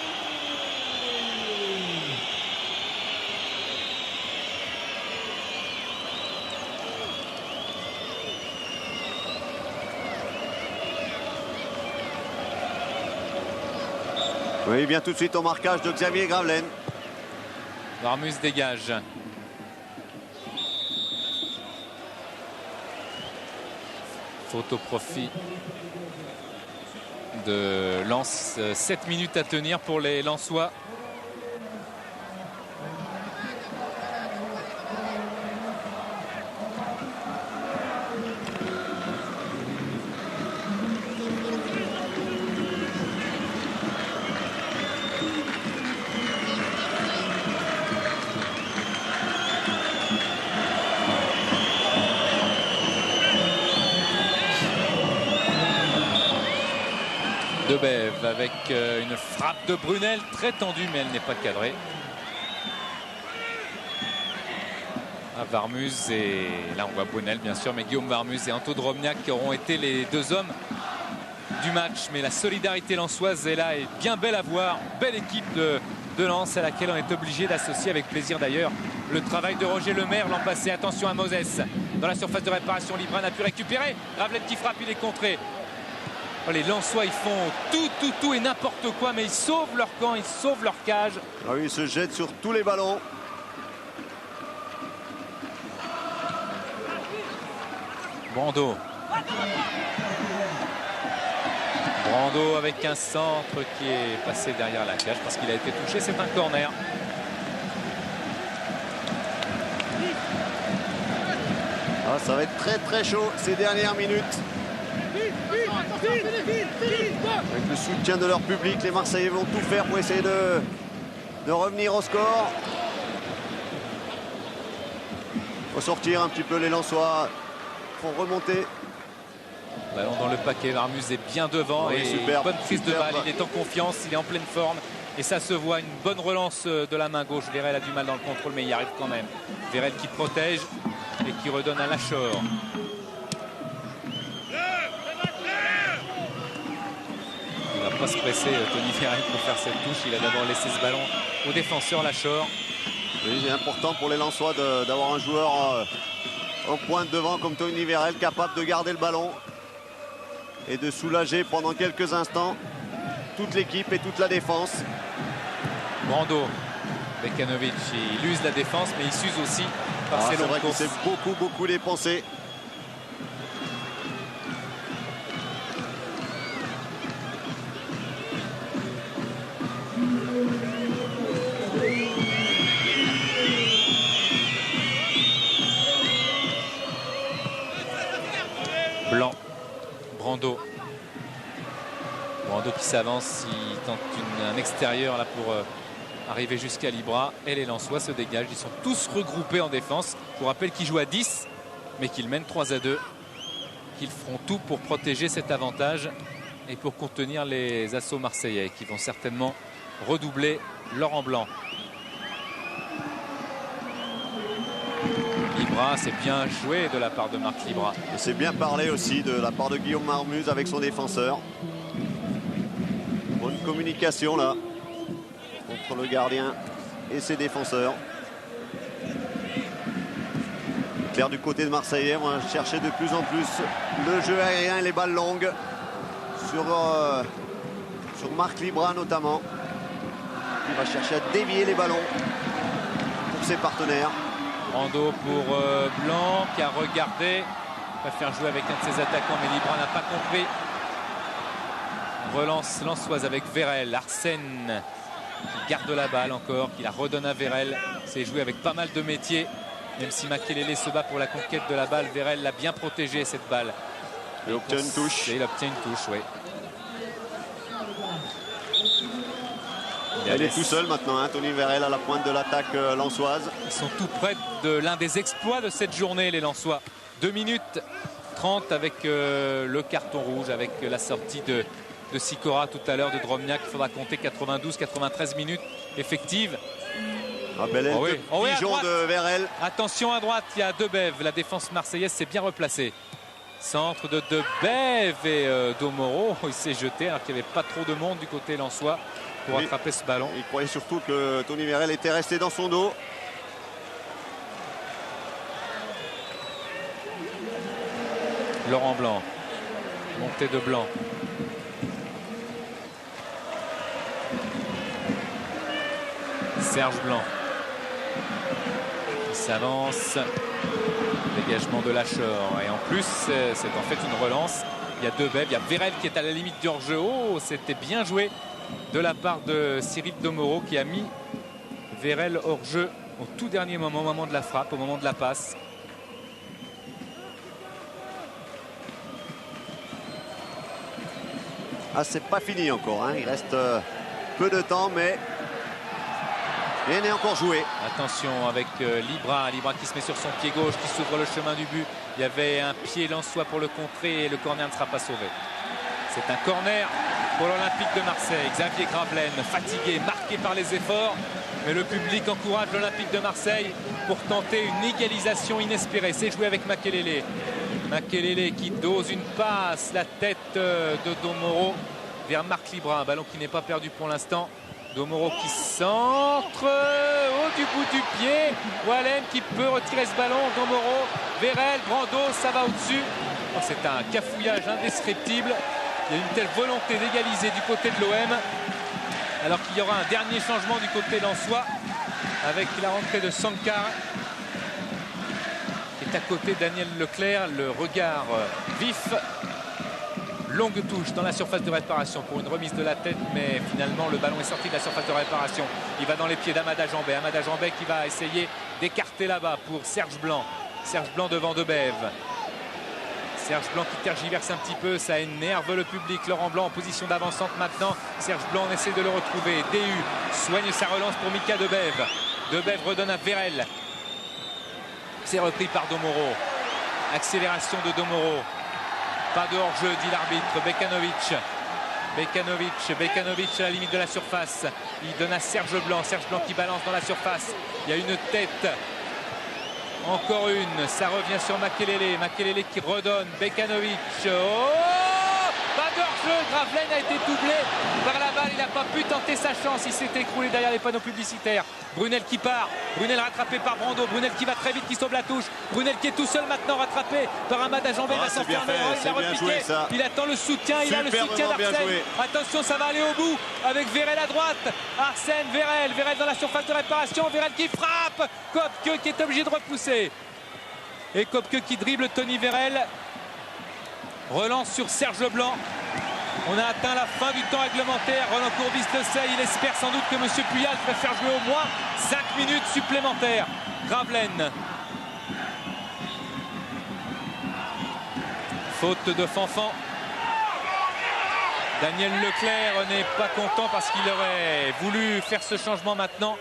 Oui, bien tout de suite au marquage de Xavier Gravelaine. Warmus dégage. Faute au profit de Lens. 7 minutes à tenir pour les Lensois. Debève avec une frappe de Brunel très tendue mais elle n'est pas cadrée. Warmus et là on voit Brunel bien sûr, mais Guillaume Warmus et Anto Drobniak qui auront été les deux hommes du match. Mais la solidarité lensoise est là et bien belle à voir. Belle équipe de Lens à laquelle on est obligé d'associer avec plaisir d'ailleurs le travail de Roger Lemaire l'an passé. Attention à Moses dans la surface de réparation. Libran a pu récupérer. Gravelaine qui frappe, il est contré. Les Lensois ils font tout et n'importe quoi, mais ils sauvent leur camp, ils sauvent leur cage. Ah oui, ils se jettent sur tous les ballons. Brando avec un centre qui est passé derrière la cage parce qu'il a été touché, c'est un corner. Ah, ça va être très chaud ces dernières minutes. Avec le soutien de leur public, les Marseillais vont tout faire pour essayer de revenir au score. Il faut sortir un petit peu les Lensois. Il faut remonter. Ballon dans le paquet, Warmus est bien devant. Oui, et superbe, bonne prise de superbe. balle, il est en confiance, il est en pleine forme. Et ça se voit, une bonne relance de la main gauche. Vérel a du mal dans le contrôle, mais il y arrive quand même. Vérel qui protège et qui redonne à Lachor. Il ne va pas se presser, Tony Vérel, pour faire cette touche. Il a d'abord laissé ce ballon au défenseur Lachor. Oui, c'est important pour les Lensois d'avoir un joueur au point de devant comme Tony Vérel, capable de garder le ballon et de soulager pendant quelques instants toute l'équipe et toute la défense. Brando, Bekanovic, il use la défense, mais il s'use aussi par ses C'est longues vrai qu'il courses. s'est beaucoup dépensé. Blanc, Brando qui s'avance, il tente un extérieur là pour arriver jusqu'à Libra, et les Lensois se dégagent. Ils sont tous regroupés en défense. Je vous rappelle qu'ils jouent à 10 mais qu'ils mènent 3-2, qu'ils feront tout pour protéger cet avantage et pour contenir les assauts marseillais qui vont certainement redoubler Laurent Blanc. Libra, c'est bien joué de la part de Marc Libra. C'est bien parlé aussi de la part de Guillaume Warmus avec son défenseur. Bonne communication là entre le gardien et ses défenseurs. Claire du côté de Marseillais, on va chercher de plus en plus le jeu aérien et les balles longues sur Marc Libra notamment. Il va chercher à dévier les ballons pour ses partenaires. Brando pour Blanc qui a regardé, va faire jouer avec un de ses attaquants, mais Libra n'a pas compris. Relance lensoise avec Vérel. Arsène qui garde la balle encore, qui la redonne à Vérel. C'est joué avec pas mal de métier, même si Makelele se bat pour la conquête de la balle. Vérel l'a bien protégé cette balle. Il obtient une touche. Et il obtient une touche, oui. Il est tout seul maintenant, hein, Tony Vérel à la pointe de l'attaque lensoise. Ils sont tout près de l'un des exploits de cette journée, les Lensois. 2 minutes 30 avec le carton rouge, avec la sortie de Sikora tout à l'heure, de Drobniak. Il faudra compter 92-93 minutes effectives. Pigeon de Vérel. Attention à droite, il y a Debev. La défense marseillaise s'est bien replacée. Centre de Debev et Domoro. Il s'est jeté alors qu'il n'y avait pas trop de monde du côté lensois pour attraper ce ballon. Il croyait surtout que Tony Vérel était resté dans son dos. Laurent Blanc. Montée de Blanc. Serge Blanc. Il s'avance. Dégagement de Lachor. Et en plus, c'est en fait une relance. Il y a Debev, il y a Vérel qui est à la limite du hors-jeu. Oh, c'était bien joué de la part de Cyril Domoro qui a mis Vérel hors-jeu au tout dernier moment, au moment de la frappe, au moment de la passe. Ah, c'est pas fini encore, hein. Il reste peu de temps, mais rien n'est encore joué. Attention avec Libra qui se met sur son pied gauche, qui s'ouvre le chemin du but. Il y avait un pied lensois pour le contrer et le corner ne sera pas sauvé. C'est un corner pour l'Olympique de Marseille. Xavier Gravelaine, fatigué, marqué par les efforts, mais le public encourage l'Olympique de Marseille pour tenter une égalisation inespérée. C'est joué avec Makelele. Makelele qui dose une passe, la tête de Domoro vers Marc Libra. Un ballon qui n'est pas perdu pour l'instant. Domoro qui centre au du bout du pied. Wallem qui peut retirer ce ballon. Domoro, Vérel, Brando, ça va au-dessus. Oh, c'est un cafouillage indescriptible. Il y a une telle volonté d'égaliser du côté de l'OM. Alors qu'il y aura un dernier changement du côté lensois avec la rentrée de Sankar. Est à côté Daniel Leclerc, le regard vif. Longue touche dans la surface de réparation pour une remise de la tête, mais finalement le ballon est sorti de la surface de réparation. Il va dans les pieds d'Amada Jambet. Amada Jambet qui va essayer d'écarter là-bas pour Serge Blanc. Serge Blanc devant Debev. Serge Blanc qui tergiverse un petit peu, ça énerve le public. Laurent Blanc en position d'avancante maintenant. Serge Blanc, on essaie de le retrouver. DU soigne sa relance pour Mika Debev. Debev redonne à Vérel. C'est repris par Domoro. Accélération de Domoro. Pas de hors-jeu, dit l'arbitre. Bekanovic à la limite de la surface. Il donne à Serge Blanc. Serge Blanc qui balance dans la surface. Il y a une tête. Encore une. Ça revient sur Makelele. Makelele qui redonne. Bekanovic. Oh! Pas de hors-jeu. Gravelaine a été doublé par la balle. Il n'a pas pu tenter sa chance. Il s'est écroulé derrière les panneaux publicitaires. Brunel qui part. Brunel rattrapé par Brando. Brunel qui va très vite, qui sauve la touche. Brunel qui est tout seul maintenant, rattrapé par Amada Jambet. Il va s'en faire il a repiqué. Il attend le soutien. Il a le soutien d'Arsène. Attention, ça va aller au bout avec Vérel à droite. Arsène, Vérel. Vérel dans la surface de réparation. Vérel qui frappe. Kopke qui est obligé de repousser. Et Kopke qui dribble Tony Vérel. Relance sur Serge Blanc. On a atteint la fin du temps réglementaire. Roland Courbis le sait, il espère sans doute que M. Puyal préfère jouer au moins 5 minutes supplémentaires. Gravelaine. Faute de Fanfan. Daniel Leclerc n'est pas content parce qu'il aurait voulu faire ce changement maintenant.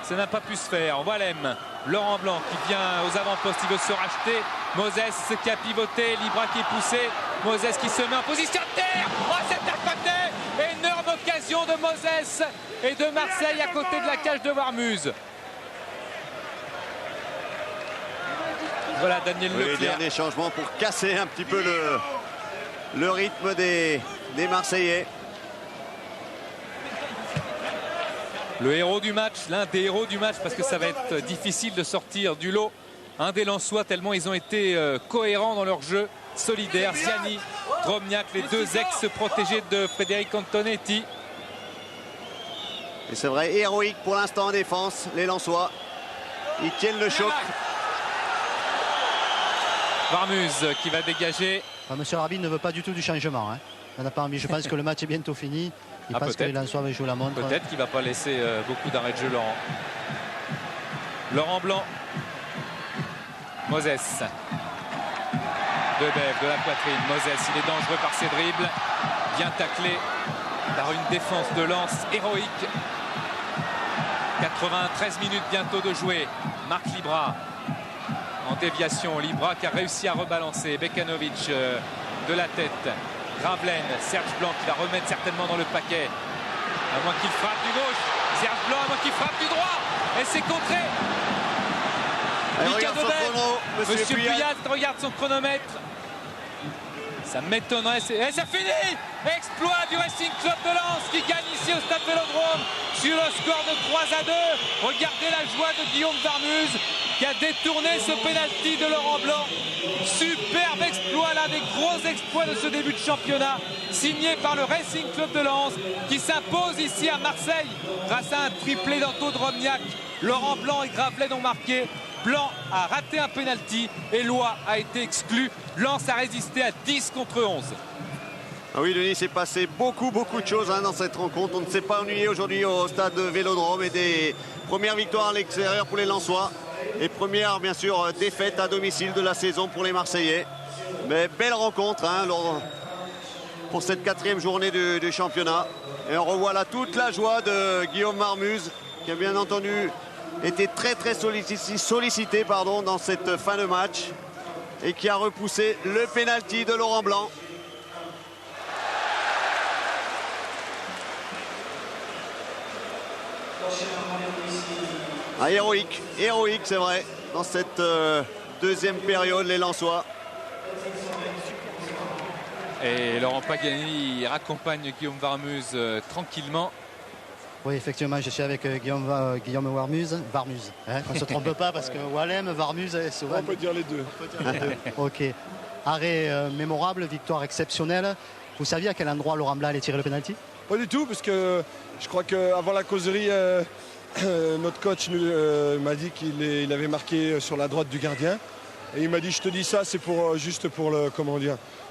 Ça n'a pas pu se faire. Wallem, Laurent Blanc qui vient aux avant-postes, il veut se racheter. Moses qui a pivoté, Libra qui est poussé. Moses qui se met en position de terre. Oh, c'est à côté. Énorme occasion de Moses et de Marseille à côté de la cage de Warmuz. Voilà Daniel Leclerc. Dernier changement pour casser un petit peu le rythme des Marseillais. Le héros du match, l'un des héros du match, parce que ça va être difficile de sortir du lot. Un des Lensois, tellement ils ont été cohérents dans leur jeu, solidaires. Ziani, Drobniak, les deux ex-protégés de Frédéric Antonetti. Et c'est vrai, héroïque pour l'instant en défense, les Lensois. Ils tiennent le choc. Warmuz qui va dégager. Monsieur l'arbitre ne veut pas du tout du changement. Hein. Il n'a pas envie. Je pense que le match est bientôt fini. Il pense que les Lensois vont jouer la montre. Peut-être qu'il ne va pas laisser beaucoup d'arrêts de jeu, Laurent. Laurent Blanc. Moses. Debev de la poitrine. Moses, il est dangereux par ses dribbles. Bien taclé par une défense de Lens héroïque. 93 minutes bientôt de jouer. Marc Libra en déviation. Libra qui a réussi à rebalancer. Bekanovic de la tête. Gravelaine, Serge Blanc qui va remettre certainement dans le paquet. À moins qu'il frappe du gauche. Serge Blanc, à moins qu'il frappe du droit. Et c'est contré. Regarde son chrono, Monsieur Puyat regarde son chronomètre. Ça m'étonnerait. Et ça finit. Exploit du Racing Club de Lens qui gagne ici au Stade Vélodrome sur le score de 3-2. Regardez la joie de Guillaume Varmuse qui a détourné ce pénalty de Laurent Blanc. Superbe exploit, l'un des gros exploits de ce début de championnat, signé par le Racing Club de Lens qui s'impose ici à Marseille grâce à un triplé d'Anto Drobniak. Laurent Blanc et Gravelaine ont marqué. Blanc a raté un pénalty et Loy a été exclu. Lens a résisté à 10 contre 11. Ah oui, Denis, s'est passé beaucoup de choses dans cette rencontre. On ne s'est pas ennuyé aujourd'hui au stade Vélodrome et des premières victoires à l'extérieur pour les Lensois. Et première, bien sûr, défaite à domicile de la saison pour les Marseillais. Mais belle rencontre pour cette 4e journée du championnat. Et on revoit là toute la joie de Guillaume Varmuse qui a bien entendu été très sollicité dans cette fin de match et qui a repoussé le pénalty de Laurent Blanc. Ah, héroïque c'est vrai, dans cette deuxième période, les Lensois. Et Laurent Pagani raccompagne Guillaume Varmuse tranquillement. Oui, effectivement, je suis avec Guillaume Varmuse. Hein, on ne se trompe pas parce que Wallem, Varmuse, souvent... On peut dire les deux. Ok. Arrêt mémorable, victoire exceptionnelle. Vous saviez à quel endroit Laurent Blanc allait tirer le pénalty? Pas du tout, parce que je crois qu'avant la causerie, notre coach m'a dit qu'il avait marqué sur la droite du gardien. Et il m'a dit, je te dis ça, c'est juste pour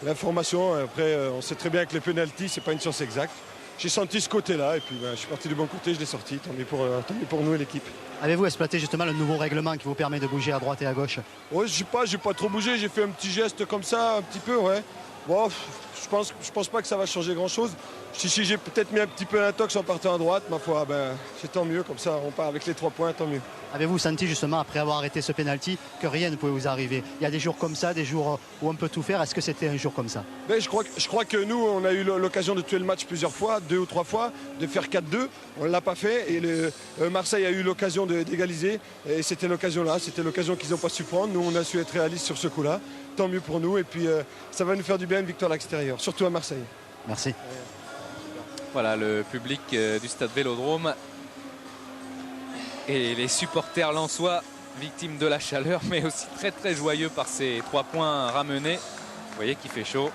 l'information. Après, on sait très bien que les pénaltys, c'est pas une science exacte. J'ai senti ce côté-là et puis je suis parti du bon côté, je l'ai sorti. Tant mieux pour nous et l'équipe. Avez-vous exploité justement le nouveau règlement qui vous permet de bouger à droite et à gauche? Ouais, j'ai pas trop bougé, j'ai fait un petit geste comme ça, un petit peu, ouais. Bon, je pense pas que ça va changer grand-chose. Si j'ai peut-être mis un petit peu l'intox en partant à droite, ma foi, c'est tant mieux, comme ça on part avec les 3 points, tant mieux. Avez-vous senti justement, après avoir arrêté ce pénalty, que rien ne pouvait vous arriver? Il y a des jours comme ça, des jours où on peut tout faire. Est-ce que c'était un jour comme ça? Je crois que nous, on a eu l'occasion de tuer le match plusieurs fois, 2 ou 3 fois, de faire 4-2. On ne l'a pas fait et Marseille a eu l'occasion d'égaliser. Et c'était l'occasion-là, c'était l'occasion qu'ils n'ont pas su prendre. Nous, on a su être réalistes sur ce coup-là. Tant mieux pour nous et puis ça va nous faire du bien une victoire à l'extérieur, surtout à Marseille. Merci. Voilà le public du stade Vélodrome et les supporters lensois victimes de la chaleur, mais aussi très joyeux par ces 3 points ramenés. Vous voyez qu'il fait chaud.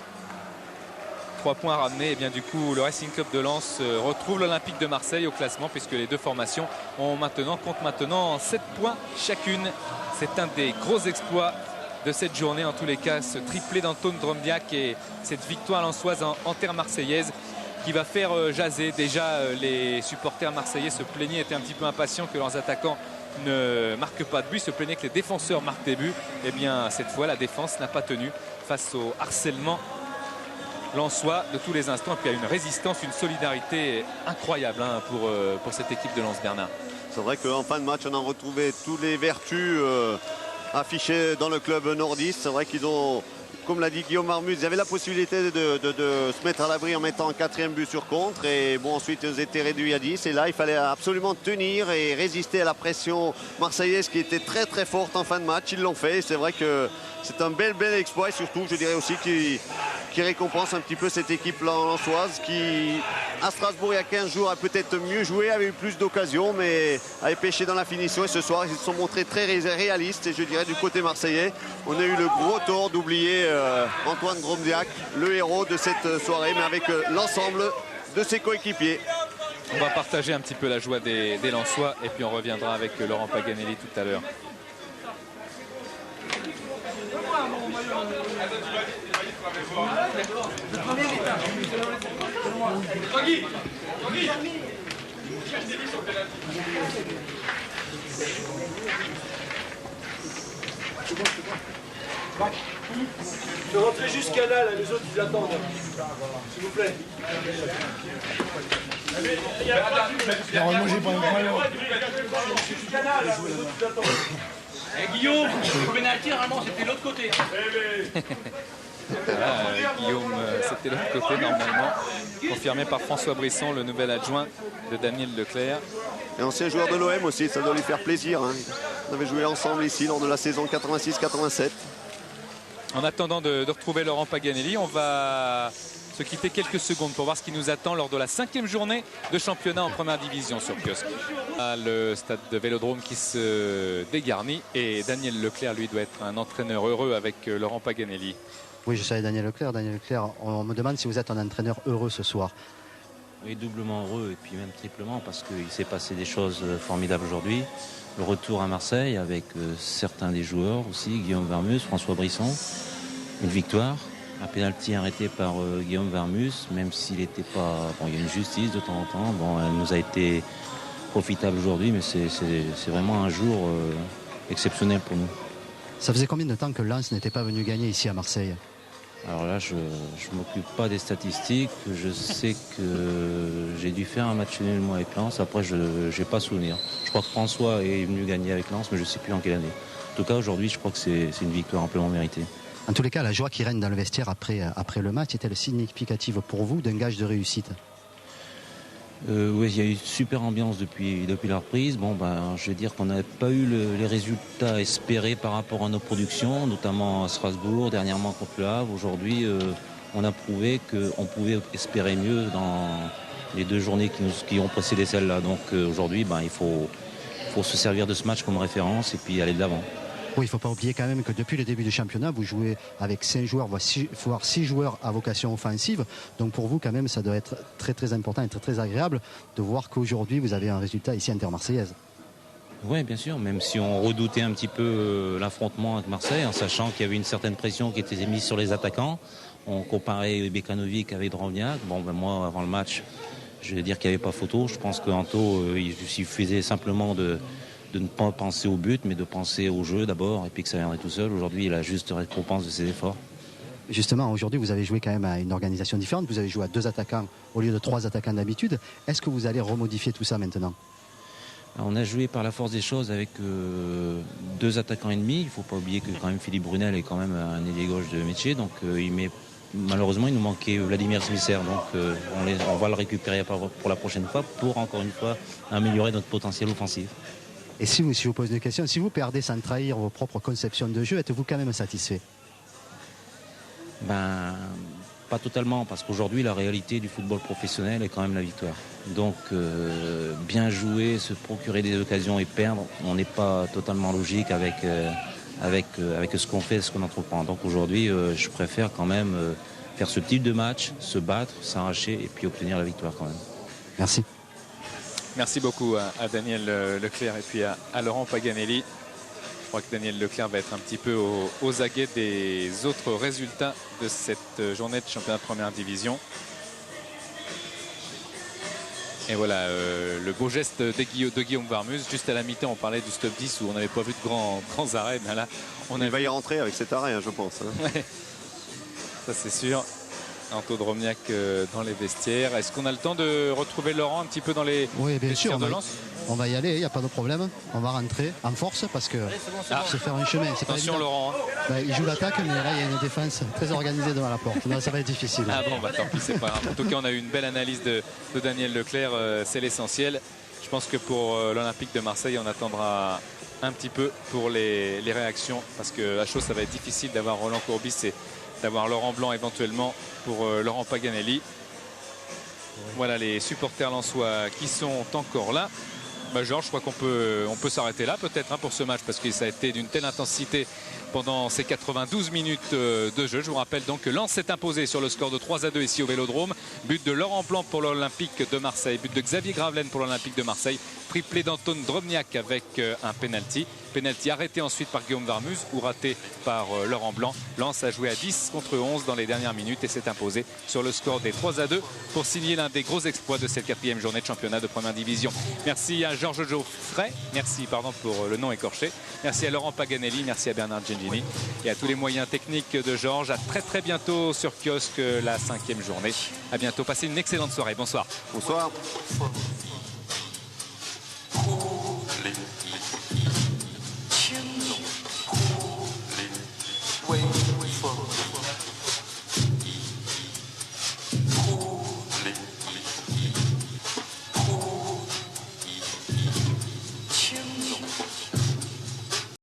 3 points ramenés, et bien du coup le Racing Club de Lens retrouve l'Olympique de Marseille au classement, puisque les deux formations comptent maintenant 7 points chacune. C'est un des gros exploits de cette journée, en tous les cas, ce triplé d'Antoine Drobniak et cette victoire lensoise en terre marseillaise qui va faire jaser. Déjà, les supporters marseillais se plaignaient, étaient un petit peu impatients que leurs attaquants ne marquent pas de but, se plaignaient que les défenseurs marquent des buts. Et bien, cette fois, la défense n'a pas tenu face au harcèlement lensois de tous les instants. Et puis, il y a une résistance, une solidarité incroyable pour cette équipe de Lens, Bernard. C'est vrai qu'en fin de match, on a retrouvé toutes les vertus affichées dans le club nordiste. C'est vrai qu'ils ont, comme l'a dit Guillaume Varmuse, ils avaient la possibilité de se mettre à l'abri en mettant un 4e but sur contre. Et bon, ensuite, ils étaient réduits à 10. Et là, il fallait absolument tenir et résister à la pression marseillaise qui était très forte en fin de match. Ils l'ont fait. C'est vrai que c'est un bel exploit. Et surtout, je dirais aussi qui récompense un petit peu cette équipe lensoise qui, à Strasbourg, il y a 15 jours, a peut-être mieux joué, avait eu plus d'occasions, mais avait pêché dans la finition. Et ce soir, ils se sont montrés très réalistes. Et je dirais, du côté marseillais, on a eu le gros tort d'oublier Antoine Drobniak, le héros de cette soirée, mais avec l'ensemble de ses coéquipiers. On va partager un petit peu la joie des Lensois et puis on reviendra avec Laurent Paganelli tout à l'heure. Je vais rentrer jusqu'à là, les autres ils attendent. S'il vous plaît. Normalement, j'ai pas un maillot. Guillaume, le pénalty, normalement, c'était l'autre côté. Guillaume, c'était de l'autre côté normalement. Confirmé par François Brisson, le nouvel adjoint de Daniel Leclerc. Et ancien joueur de l'OM aussi, ça doit lui faire plaisir. Hein. On avait joué ensemble ici lors de la saison 86-87. En attendant de retrouver Laurent Paganelli, on va se quitter quelques secondes pour voir ce qui nous attend lors de la 5e journée de championnat en première division sur Kiosque. Le stade de Vélodrome qui se dégarnit et Daniel Leclerc, lui, doit être un entraîneur heureux avec Laurent Paganelli. Oui, je savais Daniel Leclerc. Daniel Leclerc, on me demande si vous êtes un entraîneur heureux ce soir. Oui, doublement heureux et puis même triplement parce qu'il s'est passé des choses formidables aujourd'hui. Le retour à Marseille avec certains des joueurs aussi, Guillaume Vermus, François Brisson. Une victoire, un pénalty arrêté par Guillaume Vermus, même s'il n'était pas... Bon, il y a une justice de temps en temps. Bon, elle nous a été profitable aujourd'hui, mais c'est vraiment un jour exceptionnel pour nous. Ça faisait combien de temps que Lens n'était pas venu gagner ici à Marseille? Alors là, je ne m'occupe pas des statistiques. Je sais que j'ai dû faire un match nul moi avec Lens. Après, je n'ai pas souvenir. Je crois que François est venu gagner avec Lens, mais je ne sais plus en quelle année. En tout cas, aujourd'hui, je crois que c'est une victoire amplement méritée. En tous les cas, la joie qui règne dans le vestiaire après le match est-elle significative pour vous d'un gage de réussite? Oui, il y a eu une super ambiance depuis la reprise. Bon, je vais dire qu'on n'avait pas eu les résultats espérés par rapport à nos productions, notamment à Strasbourg, dernièrement contre Le Havre. Aujourd'hui, on a prouvé qu'on pouvait espérer mieux dans les 2 journées qui ont précédé celle-là. Donc aujourd'hui, il faut se servir de ce match comme référence et puis aller de l'avant. Oui, il ne faut pas oublier quand même que depuis le début du championnat, vous jouez avec 5 joueurs, voire 6 joueurs à vocation offensive. Donc pour vous, quand même, ça doit être très très important et très très agréable de voir qu'aujourd'hui, vous avez un résultat ici Inter-Marseillaise. Oui, bien sûr, même si on redoutait un petit peu l'affrontement avec Marseille, en sachant qu'il y avait une certaine pression qui était mise sur les attaquants. On comparait Bekanovic avec Drobniak. Bon, moi, avant le match, je vais dire qu'il n'y avait pas photo. Je pense qu'Anto, il suffisait simplement de ne pas penser au but, mais de penser au jeu d'abord, et puis que ça viendrait tout seul. Aujourd'hui, il a juste récompense de ses efforts. Justement, aujourd'hui, vous avez joué quand même à une organisation différente. Vous avez joué à 2 attaquants au lieu de 3 attaquants d'habitude. Est-ce que vous allez remodifier tout ça maintenant? On a joué par la force des choses avec 2 attaquants et demi. Il ne faut pas oublier que quand même Philippe Brunel est quand même un ailier gauche de métier. Donc malheureusement, il nous manquait Vladimir Smisser. Donc on va le récupérer pour la prochaine fois pour encore une fois améliorer notre potentiel offensif. Et si je vous pose une question, si vous perdez sans trahir vos propres conceptions de jeu, êtes-vous quand même satisfait? Pas totalement, parce qu'aujourd'hui, la réalité du football professionnel est quand même la victoire. Donc, bien jouer, se procurer des occasions et perdre, on n'est pas totalement logique avec ce qu'on fait, ce qu'on entreprend. Donc aujourd'hui, je préfère quand même faire ce type de match, se battre, s'arracher et puis obtenir la victoire quand même. Merci. Merci beaucoup à Daniel Leclerc et puis à Laurent Paganelli. Je crois que Daniel Leclerc va être un petit peu aux aguets des autres résultats de cette journée de championnat de première division. Et voilà le beau geste de Guillaume Vermus. Juste à la mi-temps, on parlait du stop 10 où on n'avait pas vu de grands arrêts. Mais là, il va y rentrer avec cet arrêt, je pense. Ouais. Ça, c'est sûr. Anto Drobniak dans les vestiaires. Est-ce qu'on a le temps de retrouver Laurent un petit peu dans les vestiaires de Lens? On va y aller, il n'y a pas de problème. On va rentrer en force parce que se faire un chemin. Attention Laurent. Il joue l'attaque, mais là il y a une défense très organisée devant la porte. Là, ça va être difficile. Ah bon, tant pis, c'est pas grave. En tout cas, on a eu une belle analyse de Daniel Leclerc. C'est l'essentiel. Je pense que pour l'Olympique de Marseille, on attendra un petit peu pour les réactions parce que à chaud, ça va être difficile d'avoir Roland Courbis et d'avoir Laurent Blanc éventuellement pour Laurent Paganelli. Voilà les supporters lensois qui sont encore là. Georges, je crois qu'on peut s'arrêter là peut-être pour ce match parce que ça a été d'une telle intensité pendant ces 92 minutes de jeu. Je vous rappelle donc que Lens s'est imposé sur le score de 3-2 ici au Vélodrome. But de Laurent Blanc pour l'Olympique de Marseille. But de Xavier Gravelaine pour l'Olympique de Marseille. Triplé d'Anton Drobniak avec un penalty. Penalty arrêté ensuite par Guillaume Vermus ou raté par Laurent Blanc. Lens a joué à 10 contre 11 dans les dernières minutes et s'est imposé sur le score des 3-2 pour signer l'un des gros exploits de cette 4e journée de championnat de première division. Merci à Georges Geoffrey. Merci pour le nom écorché. Merci à Laurent Paganelli. Merci à Bernard Gengini et à tous les moyens techniques de Georges. À très bientôt sur Kiosque, la 5e journée. À bientôt. Passez une excellente soirée. Bonsoir. Bonsoir. couler.